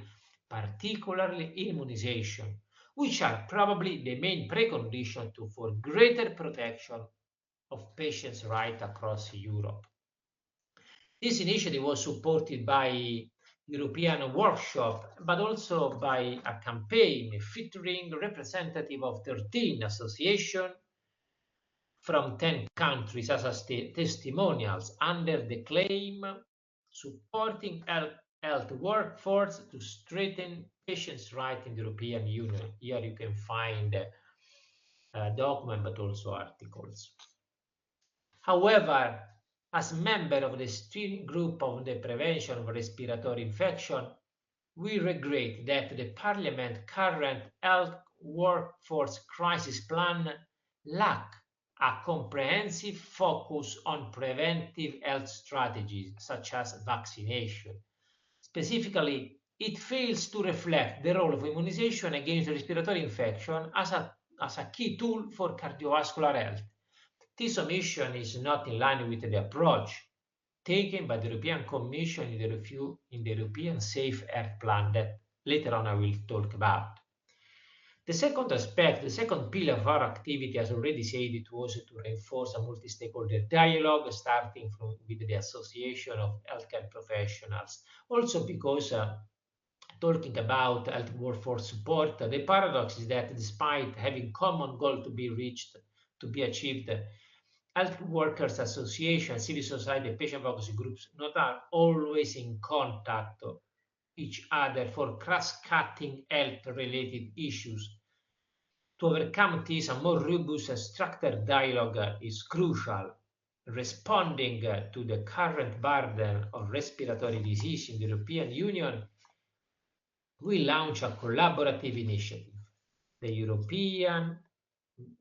particularly immunization, which are probably the main precondition for greater protection of patients' rights across Europe. This initiative was supported by European workshop, but also by a campaign featuring representatives of 13 associations from 10 countries as testimonials under the claim supporting health workforce to strengthen patients' rights in the European Union. Here you can find a document, but also articles. However, as member of the steering group on the prevention of respiratory infection, we regret that the Parliament current health workforce crisis plan lack a comprehensive focus on preventive health strategies such as vaccination. Specifically, it fails to reflect the role of immunization against respiratory infection as a key tool for cardiovascular health. This omission is not in line with the approach taken by the European Commission in the European Safe Air Plan that later on I will talk about. The second aspect, the second pillar of our activity, as already said, it was to reinforce a multi-stakeholder dialogue, starting with the Association of Healthcare Professionals. Also because talking about health workforce support, the paradox is that despite having common goal to be reached, to be achieved, health workers associations, civil society, and patient advocacy groups not are always in contact with each other for cross-cutting health-related issues. To overcome this, a more robust and structured dialogue is crucial. Responding to the current burden of respiratory disease in the European Union, we launch a collaborative initiative, the European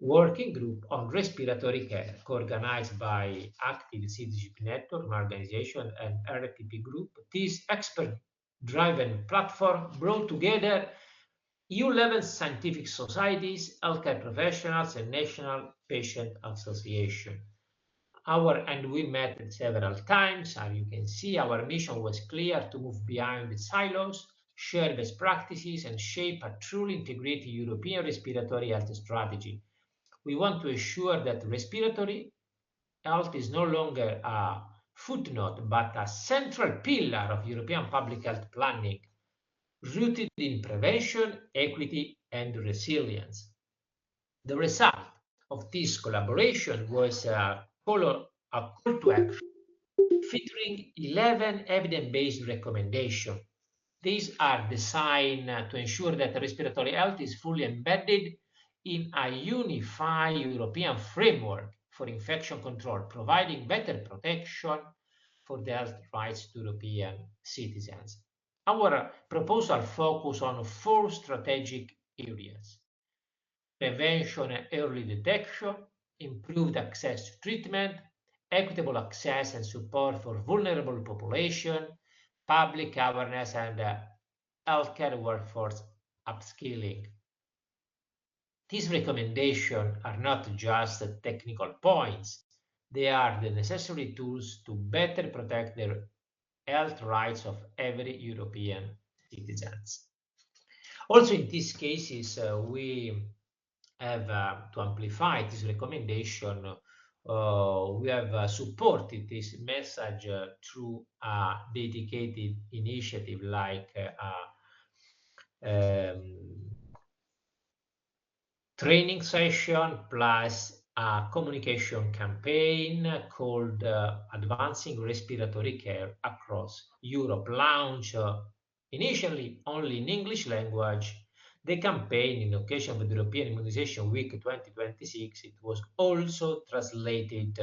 Working Group on Respiratory Care, co-organized by Active Citizenship Network, an organization, and RPP Group. This expert-driven platform brought together EU-level scientific societies, healthcare professionals, and national patient association. And we met several times. As you can see, our mission was clear: to move beyond the silos, share best practices, and shape a truly integrated European respiratory health strategy. We want to ensure that respiratory health is no longer a footnote, but a central pillar of European public health planning, rooted in prevention, equity, and resilience. The result of this collaboration was a call to action featuring 11 evidence-based recommendations. These are designed to ensure that respiratory health is fully embedded in a unified European framework for infection control, providing better protection for the health rights to European citizens. Our proposal focuses on four strategic areas: prevention and early detection, improved access to treatment, equitable access and support for vulnerable population, public awareness, and healthcare workforce upskilling. These recommendations are not just technical points, they are the necessary tools to better protect the health rights of every European citizens. Also, in these cases, we have to amplify this recommendation. We have supported this message through a dedicated initiative like training session plus a communication campaign called Advancing Respiratory Care Across Europe, launched initially only in English language. The campaign, in occasion of the European Immunization Week 2026, it was also translated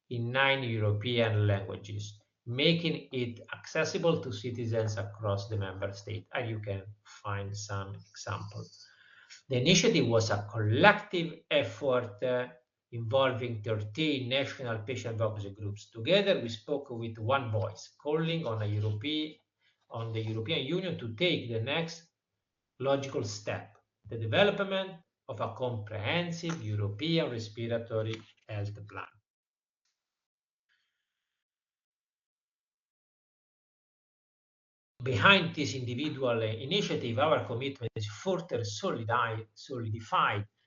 in 9 European languages, making it accessible to citizens across the member state. And you can find some examples. The initiative was a collective effort involving 13 national patient advocacy groups. Together, we spoke with one voice, calling on the European Union to take the next logical step: the development of a comprehensive European respiratory health plan. Behind this individual initiative, our commitment is further solidified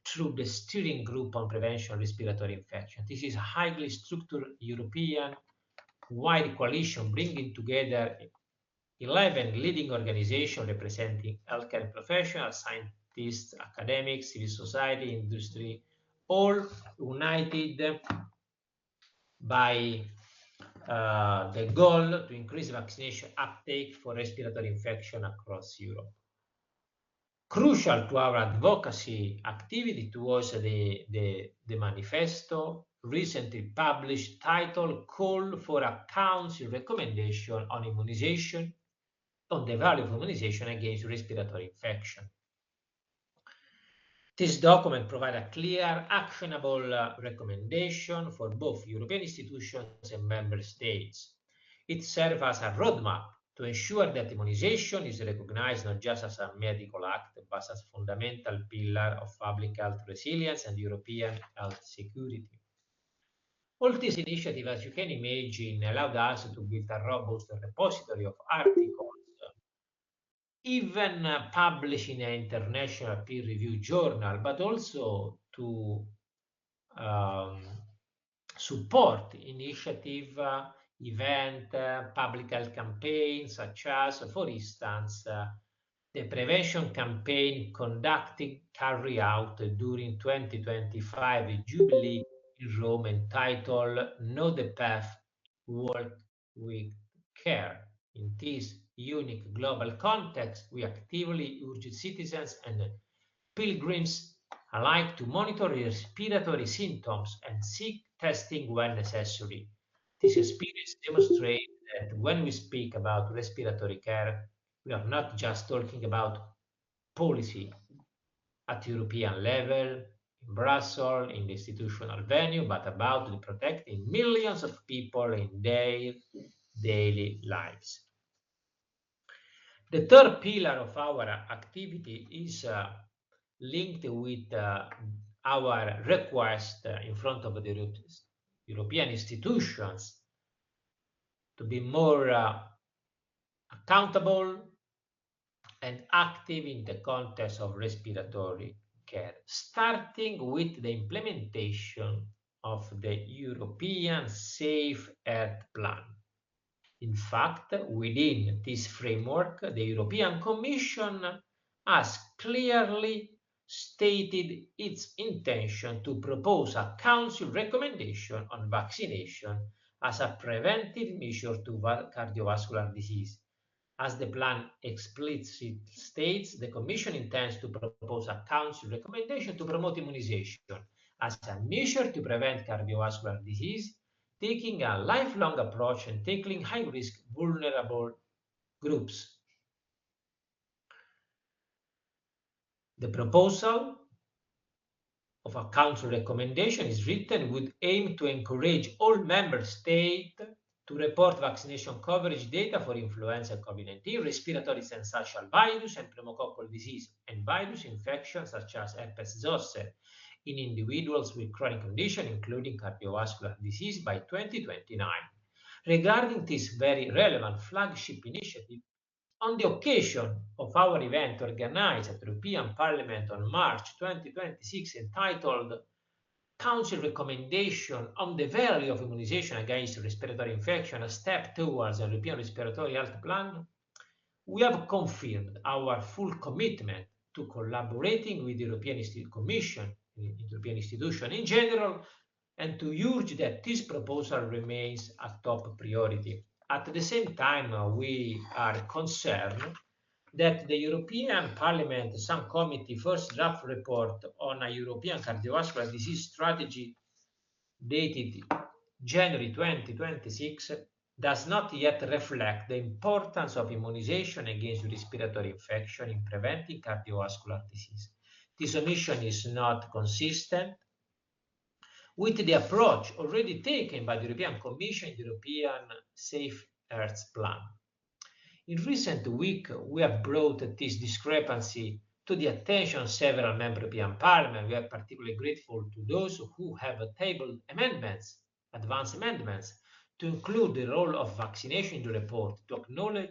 through the Steering Group on Prevention of Respiratory Infection. This is a highly structured European-wide coalition bringing together 11 leading organizations representing healthcare professionals, scientists, academics, civil society, industry, all united by the goal to increase vaccination uptake for respiratory infection across Europe. Crucial to our advocacy activity was the manifesto recently published titled Call for a Council Recommendation on Immunization, on the value of immunization against respiratory infection. This document provides a clear, actionable recommendation for both European institutions and member states. It serves as a roadmap to ensure that immunization is recognized not just as a medical act, but as a fundamental pillar of public health resilience and European health security. All this initiative, as you can imagine, allowed us to build a robust repository of articles, even published in an international peer-reviewed journal, but also to um, support initiative, event, public health campaigns, such as, for instance, the prevention campaign carried out during 2025 Jubilee in Rome, entitled Know the Path, Work with Care. In this unique global context, we actively urge citizens and pilgrims alike to monitor respiratory symptoms and seek testing when necessary. This experience demonstrates that when we speak about respiratory care, we are not just talking about policy at European level, in Brussels, in the institutional venue, but about protecting millions of people in their daily lives. The third pillar of our activity is linked with our request in front of the European institutions to be more accountable and active in the context of respiratory care, starting with the implementation of the European Safe Earth Plan. In fact, within this framework, the European Commission has clearly stated its intention to propose a Council recommendation on vaccination as a preventive measure to cardiovascular disease. As the plan explicitly states, the Commission intends to propose a Council recommendation to promote immunization as a measure to prevent cardiovascular disease, taking a lifelong approach and tackling high-risk vulnerable groups. The proposal of a Council recommendation is written with aim to encourage all member states to report vaccination coverage data for influenza, COVID-19, respiratory syncytial virus, and pneumococcal disease, and virus infections such as herpes zoster in individuals with chronic condition, including cardiovascular disease, by 2029. Regarding this very relevant flagship initiative, on the occasion of our event organized at the European Parliament on March 2026 entitled Council Recommendation on the Value of Immunization Against Respiratory Infection, a Step Towards a European Respiratory Health Plan, we have confirmed our full commitment to collaborating with the European Commission, the European institution in general, and to urge that this proposal remains a top priority. At the same time, we are concerned that the European Parliament Subcommittee first draft report on a European cardiovascular disease strategy dated January 2026 does not yet reflect the importance of immunization against respiratory infection in preventing cardiovascular disease. This omission is not consistent with the approach already taken by the European Commission in the European Safe Earth Plan. In recent weeks, we have brought this discrepancy to the attention of several members of the European Parliament. We are particularly grateful to those who have tabled amendments, advanced amendments, to include the role of vaccination in the report, to acknowledge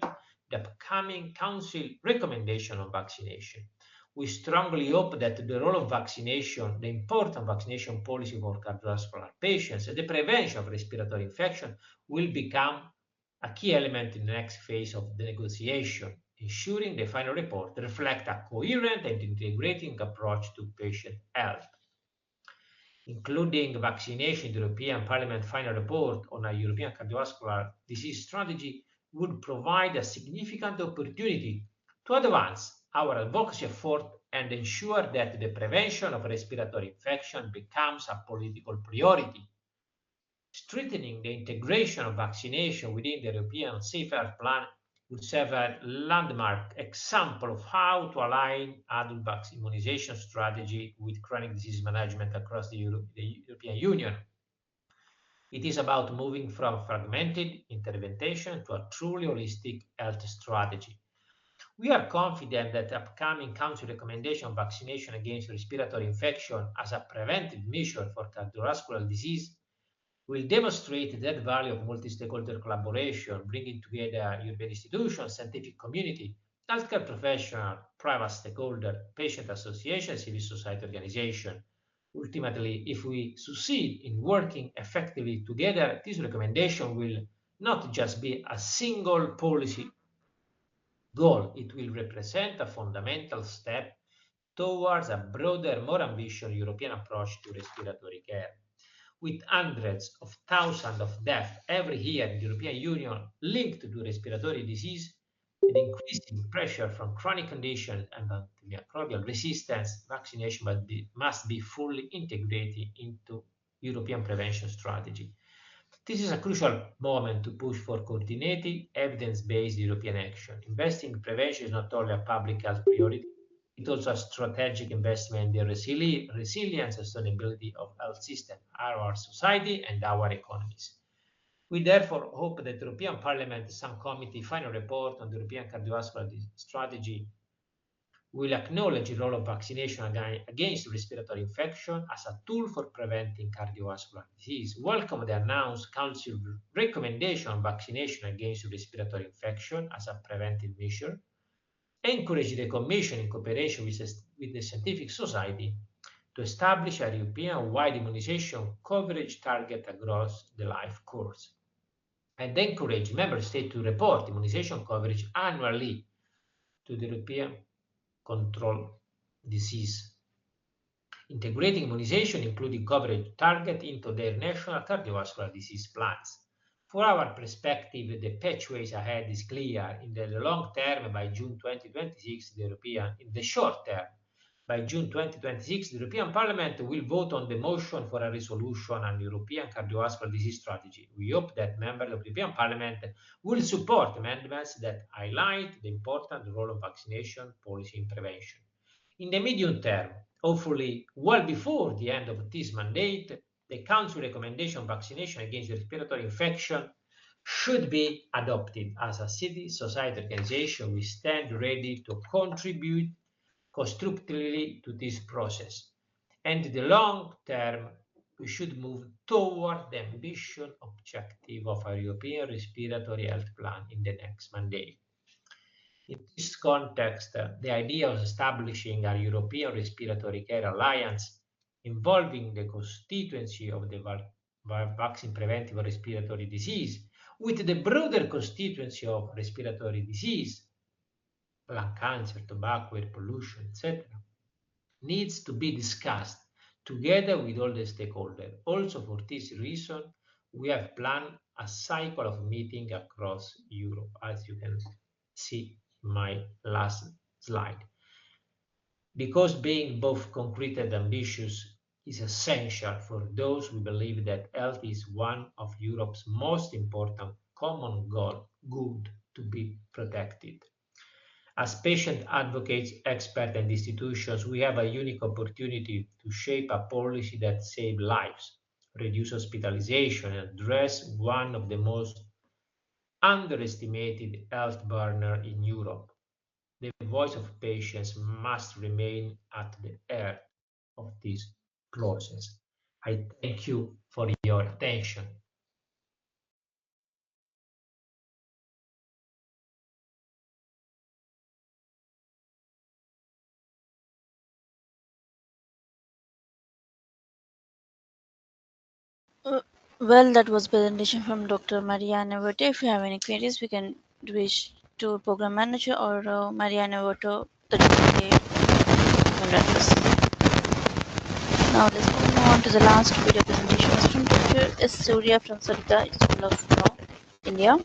the upcoming Council recommendation on vaccination. We strongly hope that the role of vaccination, the important vaccination policy for cardiovascular patients, and the prevention of respiratory infection will become a key element in the next phase of the negotiation, ensuring the final report reflects a coherent and integrating approach to patient health. Including vaccination in the European Parliament final report on a European cardiovascular disease strategy would provide a significant opportunity to advance our advocacy effort and ensure that the prevention of respiratory infection becomes a political priority. Strengthening the integration of vaccination within the European Safe Earth Plan would serve a landmark example of how to align adult immunization strategy with chronic disease management across the European Union. It is about moving from fragmented intervention to a truly holistic health strategy. We are confident that the upcoming Council recommendation on vaccination against respiratory infection as a preventive measure for cardiovascular disease will demonstrate the value of multi-stakeholder collaboration, bringing together European institutions, scientific community, healthcare professional, private stakeholder, patient association, civil society organization. Ultimately, if we succeed in working effectively together, this recommendation will not just be a single policy goal, it will represent a fundamental step towards a broader, more ambitious European approach to respiratory care. With hundreds of thousands of deaths every year in the European Union linked to respiratory disease and increasing pressure from chronic conditions and antimicrobial resistance, vaccination must be fully integrated into European prevention strategy. This is a crucial moment to push for coordinated, evidence-based European action. Investing in prevention is not only a public health priority, it's also a strategic investment in the resilience and sustainability of health system, our society, and our economies. We therefore hope that the European Parliament Subcommittee final report on the European cardiovascular strategy will acknowledge the role of vaccination against respiratory infection as a tool for preventing cardiovascular disease, welcome the announced Council recommendation on vaccination against respiratory infection as a preventive measure, encourage the Commission in cooperation with the scientific society to establish a European-wide immunization coverage target across the life course, and encourage member states to report immunization coverage annually to the European Control Disease, integrating immunization, including coverage target, into their national cardiovascular disease plans. For our perspective, the pathways ahead is clear. In the long term, by June 2026, in the short term, by June 2026, the European Parliament will vote on the motion for a resolution on European cardiovascular disease strategy. We hope that members of the European Parliament will support amendments that highlight the important role of vaccination policy in prevention. In the medium term, hopefully well before the end of this mandate, the Council recommendation on vaccination against respiratory infection should be adopted. As a civil society organization, we stand ready to contribute constructively to this process. And in the long term, we should move toward the ambitious objective of a European respiratory health plan in the next mandate. In this context, the idea of establishing a European Respiratory Care Alliance involving the constituency of the vaccine preventive respiratory disease with the broader constituency of respiratory disease, lung cancer, tobacco, air pollution, etc., needs to be discussed together with all the stakeholders. Also, for this reason, we have planned a cycle of meetings across Europe, as you can see in my last slide. Because being both concrete and ambitious is essential for those who believe that health is one of Europe's most important common good to be protected. As patient advocates, experts, and institutions, we have a unique opportunity to shape a policy that saves lives, reduce hospitalization, and address one of the most underestimated health burners in Europe. The voice of patients must remain at the heart of this process. I thank you for your attention. Well, that was presentation from Dr. Maria Nevoto. If you have any queries, we can reach to program manager or Maria Nevoto, the email address. Now let's move on to the last video presentation. It's from Dr. S. Surya from Savita School of Law, India.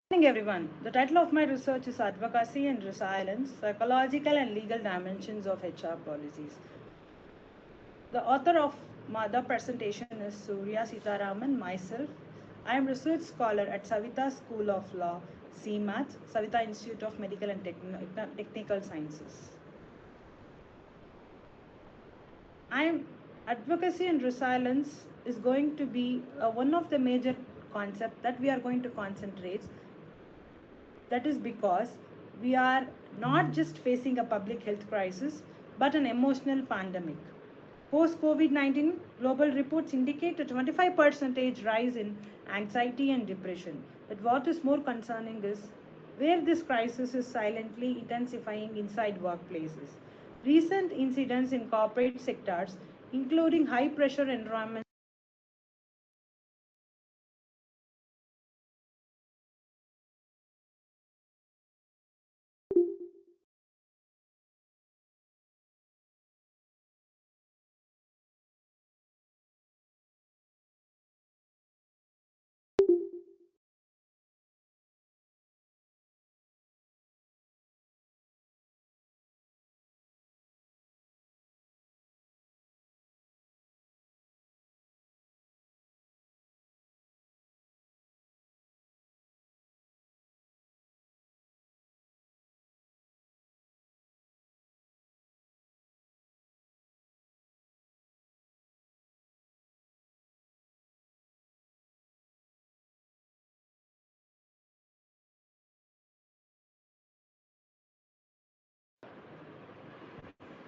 Good morning, everyone. The title of my research is Advocacy and Resilience, Psychological and Legal Dimensions of HR Policies. The author of the presentation is Surya Sitaraman, myself. I am research scholar at Savita School of Law, CMAT, Savita Institute of Medical and Technical Sciences. Advocacy and resilience is going to be one of the major concepts that we are going to concentrate. That is because we are not just facing a public health crisis, but an emotional pandemic. Post-COVID-19, global reports indicate a 25% rise in anxiety and depression. But what is more concerning is where this crisis is silently intensifying inside workplaces. Recent incidents in corporate sectors, including high-pressure environments,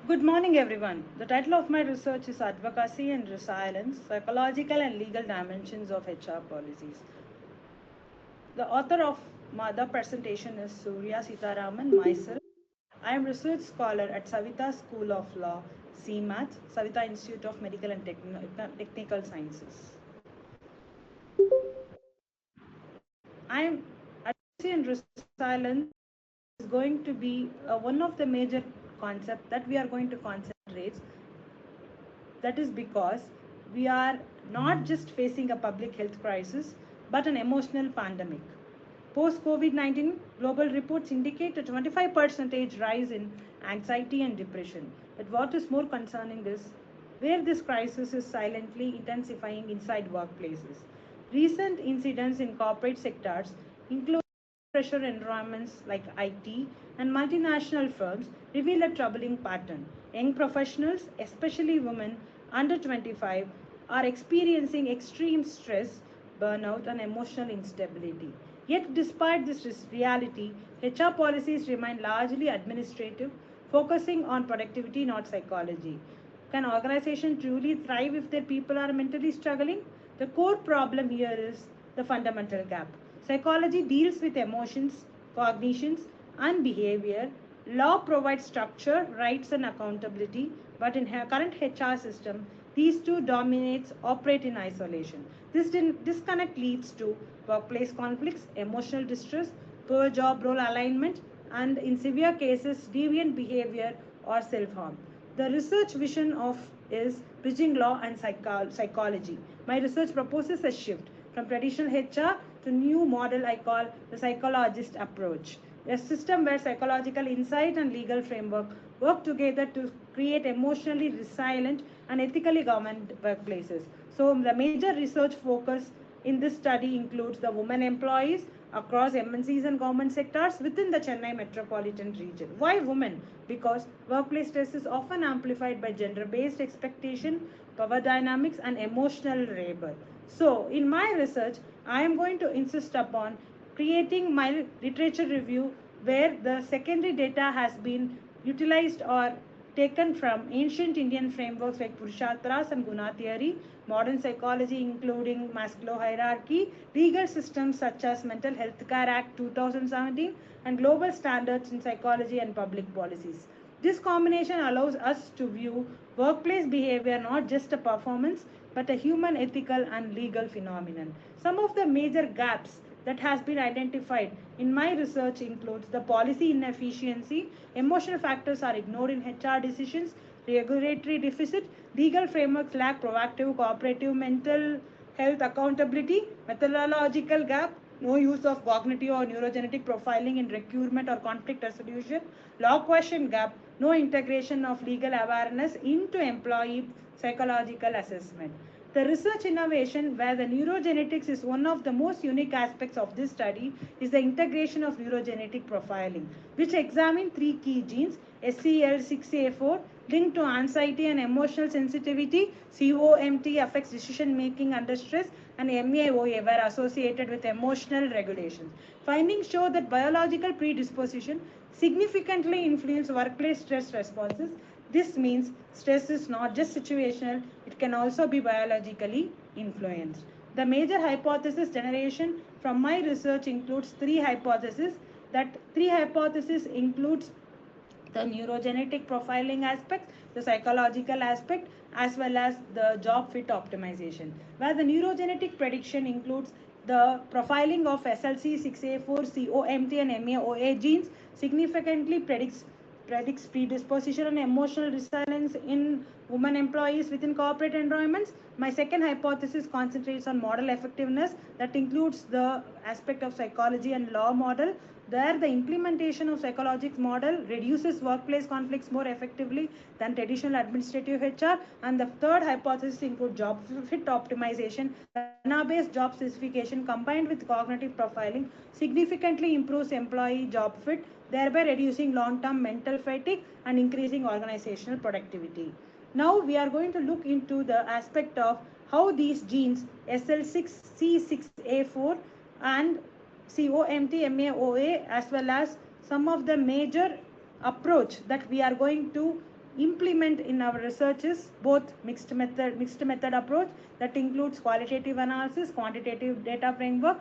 Good morning, everyone. The title of my research is Advocacy and Resilience, Psychological and Legal Dimensions of HR Policies. The author of the presentation is Surya Sitaraman, myself. I am research scholar at Savita School of Law, CMAT, Savita Institute of Medical and Technical Sciences. I am advocacy and resilience is going to be one of the major concepts that we are going to concentrate. That is because we are not just facing a public health crisis, but an emotional pandemic. Post COVID 19, global reports indicate a 25% rise in anxiety and depression. But what is more concerning is where this crisis is silently intensifying inside workplaces. Recent incidents in corporate sectors, including pressure environments like IT and multinational firms, reveal a troubling pattern. Young professionals, especially women under 25, are experiencing extreme stress, burnout, and emotional instability. Yet, despite this reality, HR policies remain largely administrative, focusing on productivity, not psychology. Can organizations truly thrive if their people are mentally struggling? The core problem here is the fundamental gap. Psychology deals with emotions, cognitions, and behavior. Law provides structure, rights, and accountability, but in current HR system, these two dominates operate in isolation. This disconnect leads to workplace conflicts, emotional distress, poor job role alignment, and in severe cases, deviant behavior or self-harm. The research vision of is bridging law and psychology. My research proposes a shift from traditional HR to new model I call the psychologist approach. A system where psychological insight and legal framework work together to create emotionally resilient and ethically governed workplaces. So the major research focus in this study includes the women employees across MNCs and government sectors within the Chennai metropolitan region. Why women? Because workplace stress is often amplified by gender-based expectation, power dynamics, and emotional labor. So, in my research, I am going to insist upon creating my literature review where the secondary data has been utilized or taken from ancient Indian frameworks like Purusharthas and Guna theory, modern psychology including Maslow hierarchy, legal systems such as Mental Health Care Act 2017, and global standards in psychology and public policies. This combination allows us to view workplace behavior not just a performance but a human ethical and legal phenomenon. Some of the major gaps that has been identified in my research includes the policy inefficiency, emotional factors are ignored in HR decisions, regulatory deficit, legal frameworks lack proactive cooperative mental health accountability, methodological gap, no use of cognitive or neurogenetic profiling in recruitment or conflict resolution, law question gap, no integration of legal awareness into employee psychological assessment. The research innovation, where the neurogenetics is one of the most unique aspects of this study, is the integration of neurogenetic profiling, which examine three key genes, SCL6A4, linked to anxiety and emotional sensitivity, COMT affects decision making under stress, and MAOA were associated with emotional regulation. Findings show that biological predisposition significantly influence workplace stress responses. This means stress is not just situational, it can also be biologically influenced. The major hypothesis generation from my research includes three hypotheses. That three hypotheses includes the neurogenetic profiling aspect, the psychological aspect, as well as the job fit optimization, where the neurogenetic prediction includes the profiling of SLC6A4, COMT, and MAOA genes significantly predicts predisposition and emotional resilience in women employees within corporate environments. My second hypothesis concentrates on model effectiveness that includes the aspect of psychology and law model. There, the implementation of psychologics model reduces workplace conflicts more effectively than traditional administrative HR. And the third hypothesis includes job fit optimization. The HANA-based job specification combined with cognitive profiling significantly improves employee job fit, thereby reducing long-term mental fatigue and increasing organizational productivity. Now we are going to look into the aspect of how these genes SL6, C6A4 and COMT, MAOA as well as some of the major approach that we are going to implement in our research is both mixed method approach that includes qualitative analysis, quantitative data framework,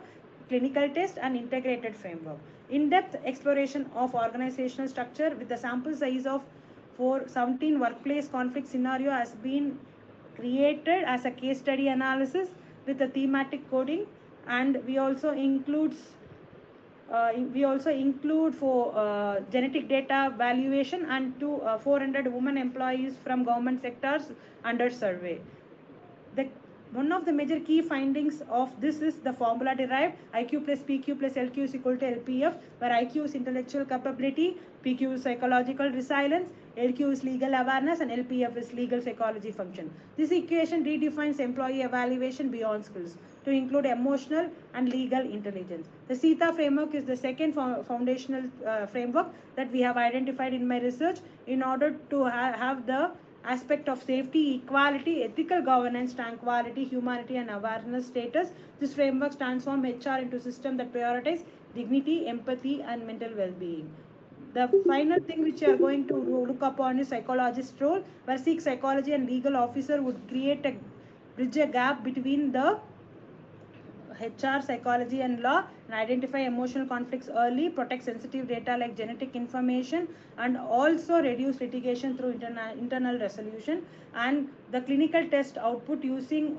clinical test, and integrated framework. In-depth exploration of organizational structure with the sample size of 417 workplace conflict scenario has been created as a case study analysis with the thematic coding, and we also include for genetic data valuation and to 400 women employees from government sectors under survey. The one of the major key findings of this is the formula derived IQ plus PQ plus LQ is equal to LPF, where IQ is intellectual capability, PQ is psychological resilience, LQ is legal awareness, and LPF is legal psychology function. This equation redefines employee evaluation beyond skills to include emotional and legal intelligence. The SETA framework is the second foundational framework that we have identified in my research in order to have the aspect of safety, equality, ethical governance, tranquility, humanity, and awareness status. This framework transforms HR into a system that prioritizes dignity, empathy, and mental well-being. The final thing which you are going to look upon is psychologist role, where Sikh psychology and legal officer would create a bridge a gap between the HR, psychology, and law, and identify emotional conflicts early, protect sensitive data like genetic information, and also reduce litigation through internal resolution. And the clinical test output using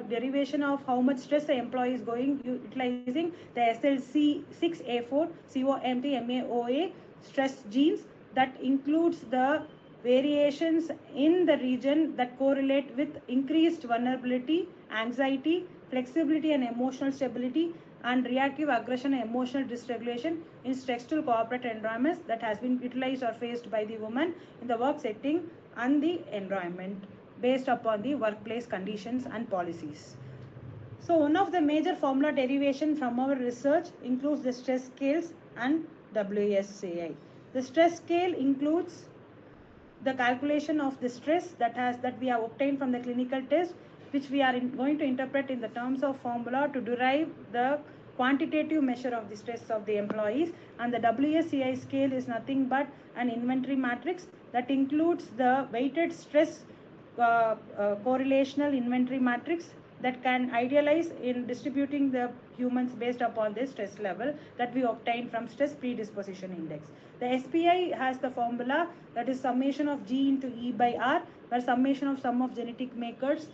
derivation of how much stress the employee is going utilizing the SLC6A4 COMT stress genes that includes the variations in the region that correlate with increased vulnerability, anxiety, flexibility and emotional stability, and reactive aggression and emotional dysregulation in stressful corporate environments that has been utilized or faced by the woman in the work setting and the environment based upon the workplace conditions and policies. So one of the major formula derivation from our research includes the stress scales and WSCI. The stress scale includes the calculation of the stress that we have obtained from the clinical test, which we are going to interpret in the terms of formula to derive the quantitative measure of the stress of the employees. And the WSCI scale is nothing but an inventory matrix that includes the weighted stress correlational inventory matrix that can idealize in distributing the humans based upon the stress level that we obtain from stress predisposition index. The SPI has the formula that is summation of G into E by R, where summation of sum of genetic makers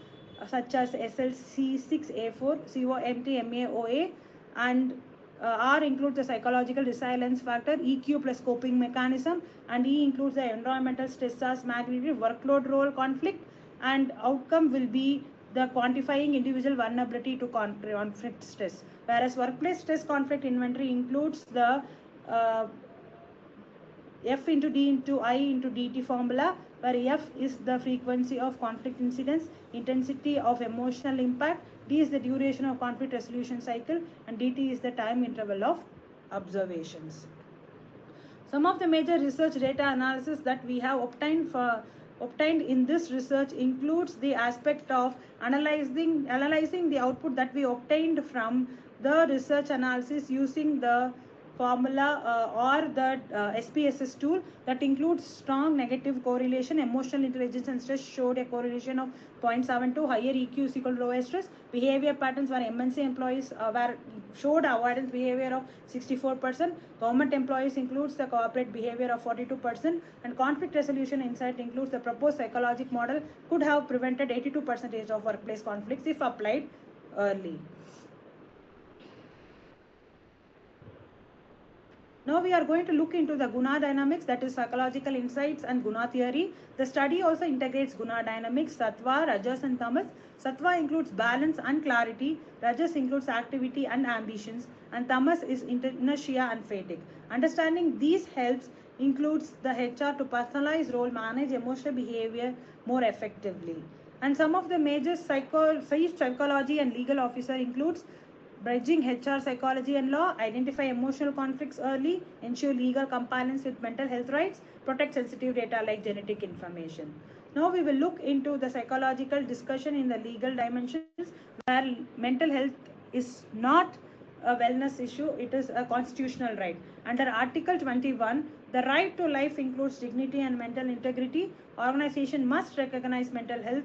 such as SLC6A4, COMT, and R includes the psychological resilience factor, EQ plus coping mechanism, and E includes the environmental stressors, magnitude, workload role conflict, and outcome will be the quantifying individual vulnerability to conflict stress. Whereas workplace stress conflict inventory includes the F into D into I into DT formula, where F is the frequency of conflict incidents, intensity of emotional impact, D is the duration of conflict resolution cycle, and DT is the time interval of observations. Some of the major research data analysis that we have obtained in this research includes the aspect of analyzing the output that we obtained from the research analysis using the formula or the SPSS tool that includes strong negative correlation. Emotional intelligence and stress showed a correlation of 0.72, higher EQ is equal to lower stress. Behavior patterns where MNC employees showed avoidance behavior of 64%. Government employees includes the corporate behavior of 42%, and conflict resolution insight includes the proposed psychological model could have prevented 82% of workplace conflicts if applied early. Now we are going to look into the guna dynamics, that is psychological insights and guna theory. The study also integrates guna dynamics, sattva, rajas and tamas. Sattva includes balance and clarity, rajas includes activity and ambitions, and tamas is inertia and fatigue. Understanding these helps includes the HR to personalize role, manage emotional behavior more effectively. And some of the major psychology and legal officer includes bridging HR psychology and law, identify emotional conflicts early, ensure legal compliance with mental health rights, protect sensitive data like genetic information. Now we will look into the psychological discussion in the legal dimensions, where mental health is not a wellness issue, it is a constitutional right. Under Article 21, the right to life includes dignity and mental integrity. Organization must recognize mental health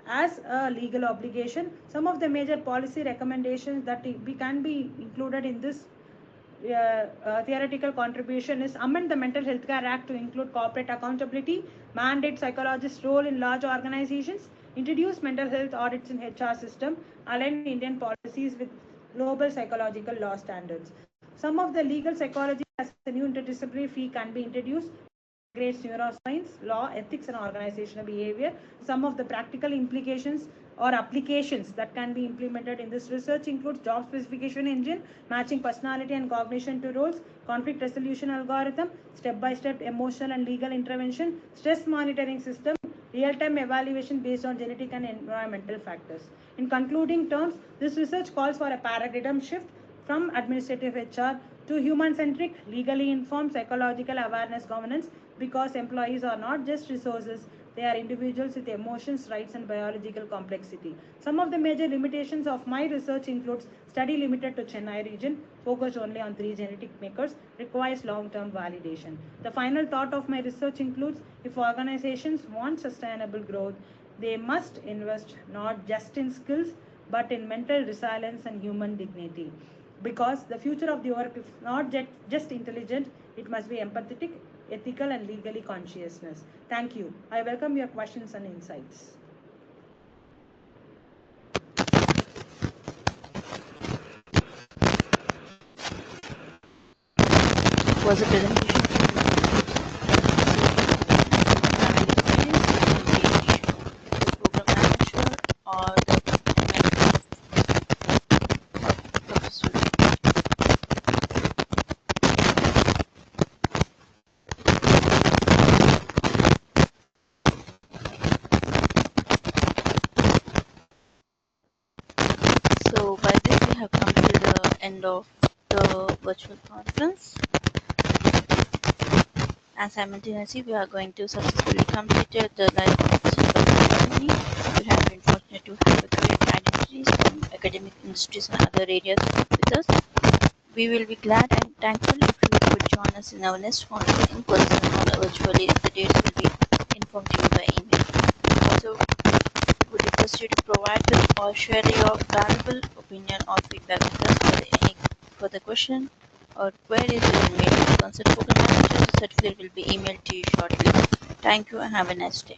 as a legal obligation. Some of the major policy recommendations that can be included in this theoretical contribution is amend the Mental Health Care Act to include corporate accountability, mandate psychologists' role in large organizations, introduce mental health audits in HR system, align Indian policies with global psychological law standards. Some of the legal psychology as a new interdisciplinary field can be introduced, integrates neuroscience, law, ethics, and organizational behavior. Some of the practical implications or applications that can be implemented in this research includes job specification engine, matching personality and cognition to roles, conflict resolution algorithm, step-by-step emotional and legal intervention, stress monitoring system, real-time evaluation based on genetic and environmental factors. In concluding terms, this research calls for a paradigm shift from administrative HR to human-centric, legally informed psychological awareness governance, because employees are not just resources, they are individuals with emotions, rights, and biological complexity. Some of the major limitations of my research includes study limited to Chennai region, focused only on 3 genetic makers, requires long-term validation. The final thought of my research includes if organizations want sustainable growth, they must invest not just in skills but in mental resilience and human dignity. Because the future of the work is not just intelligent, it must be empathetic, ethical, and legally consciousness. Thank you. I welcome your questions and insights. Was a presentation program manager or the professor. So by this we have come to the end of the virtual conference, and simultaneously we are going to successfully complete the live ceremony. We have been fortunate to have a great dignitaries from academic institutes and other areas with us. We will be glad and thankful if you could join us in our next conference in person or virtually. The dates will be informed to you by email. Also, we request you to provide with or share your valuable opinion or feedback with us. For any further question or queries, you will mail to the concerned program manager. The certificate will be emailed to you shortly. Thank you and have a nice day.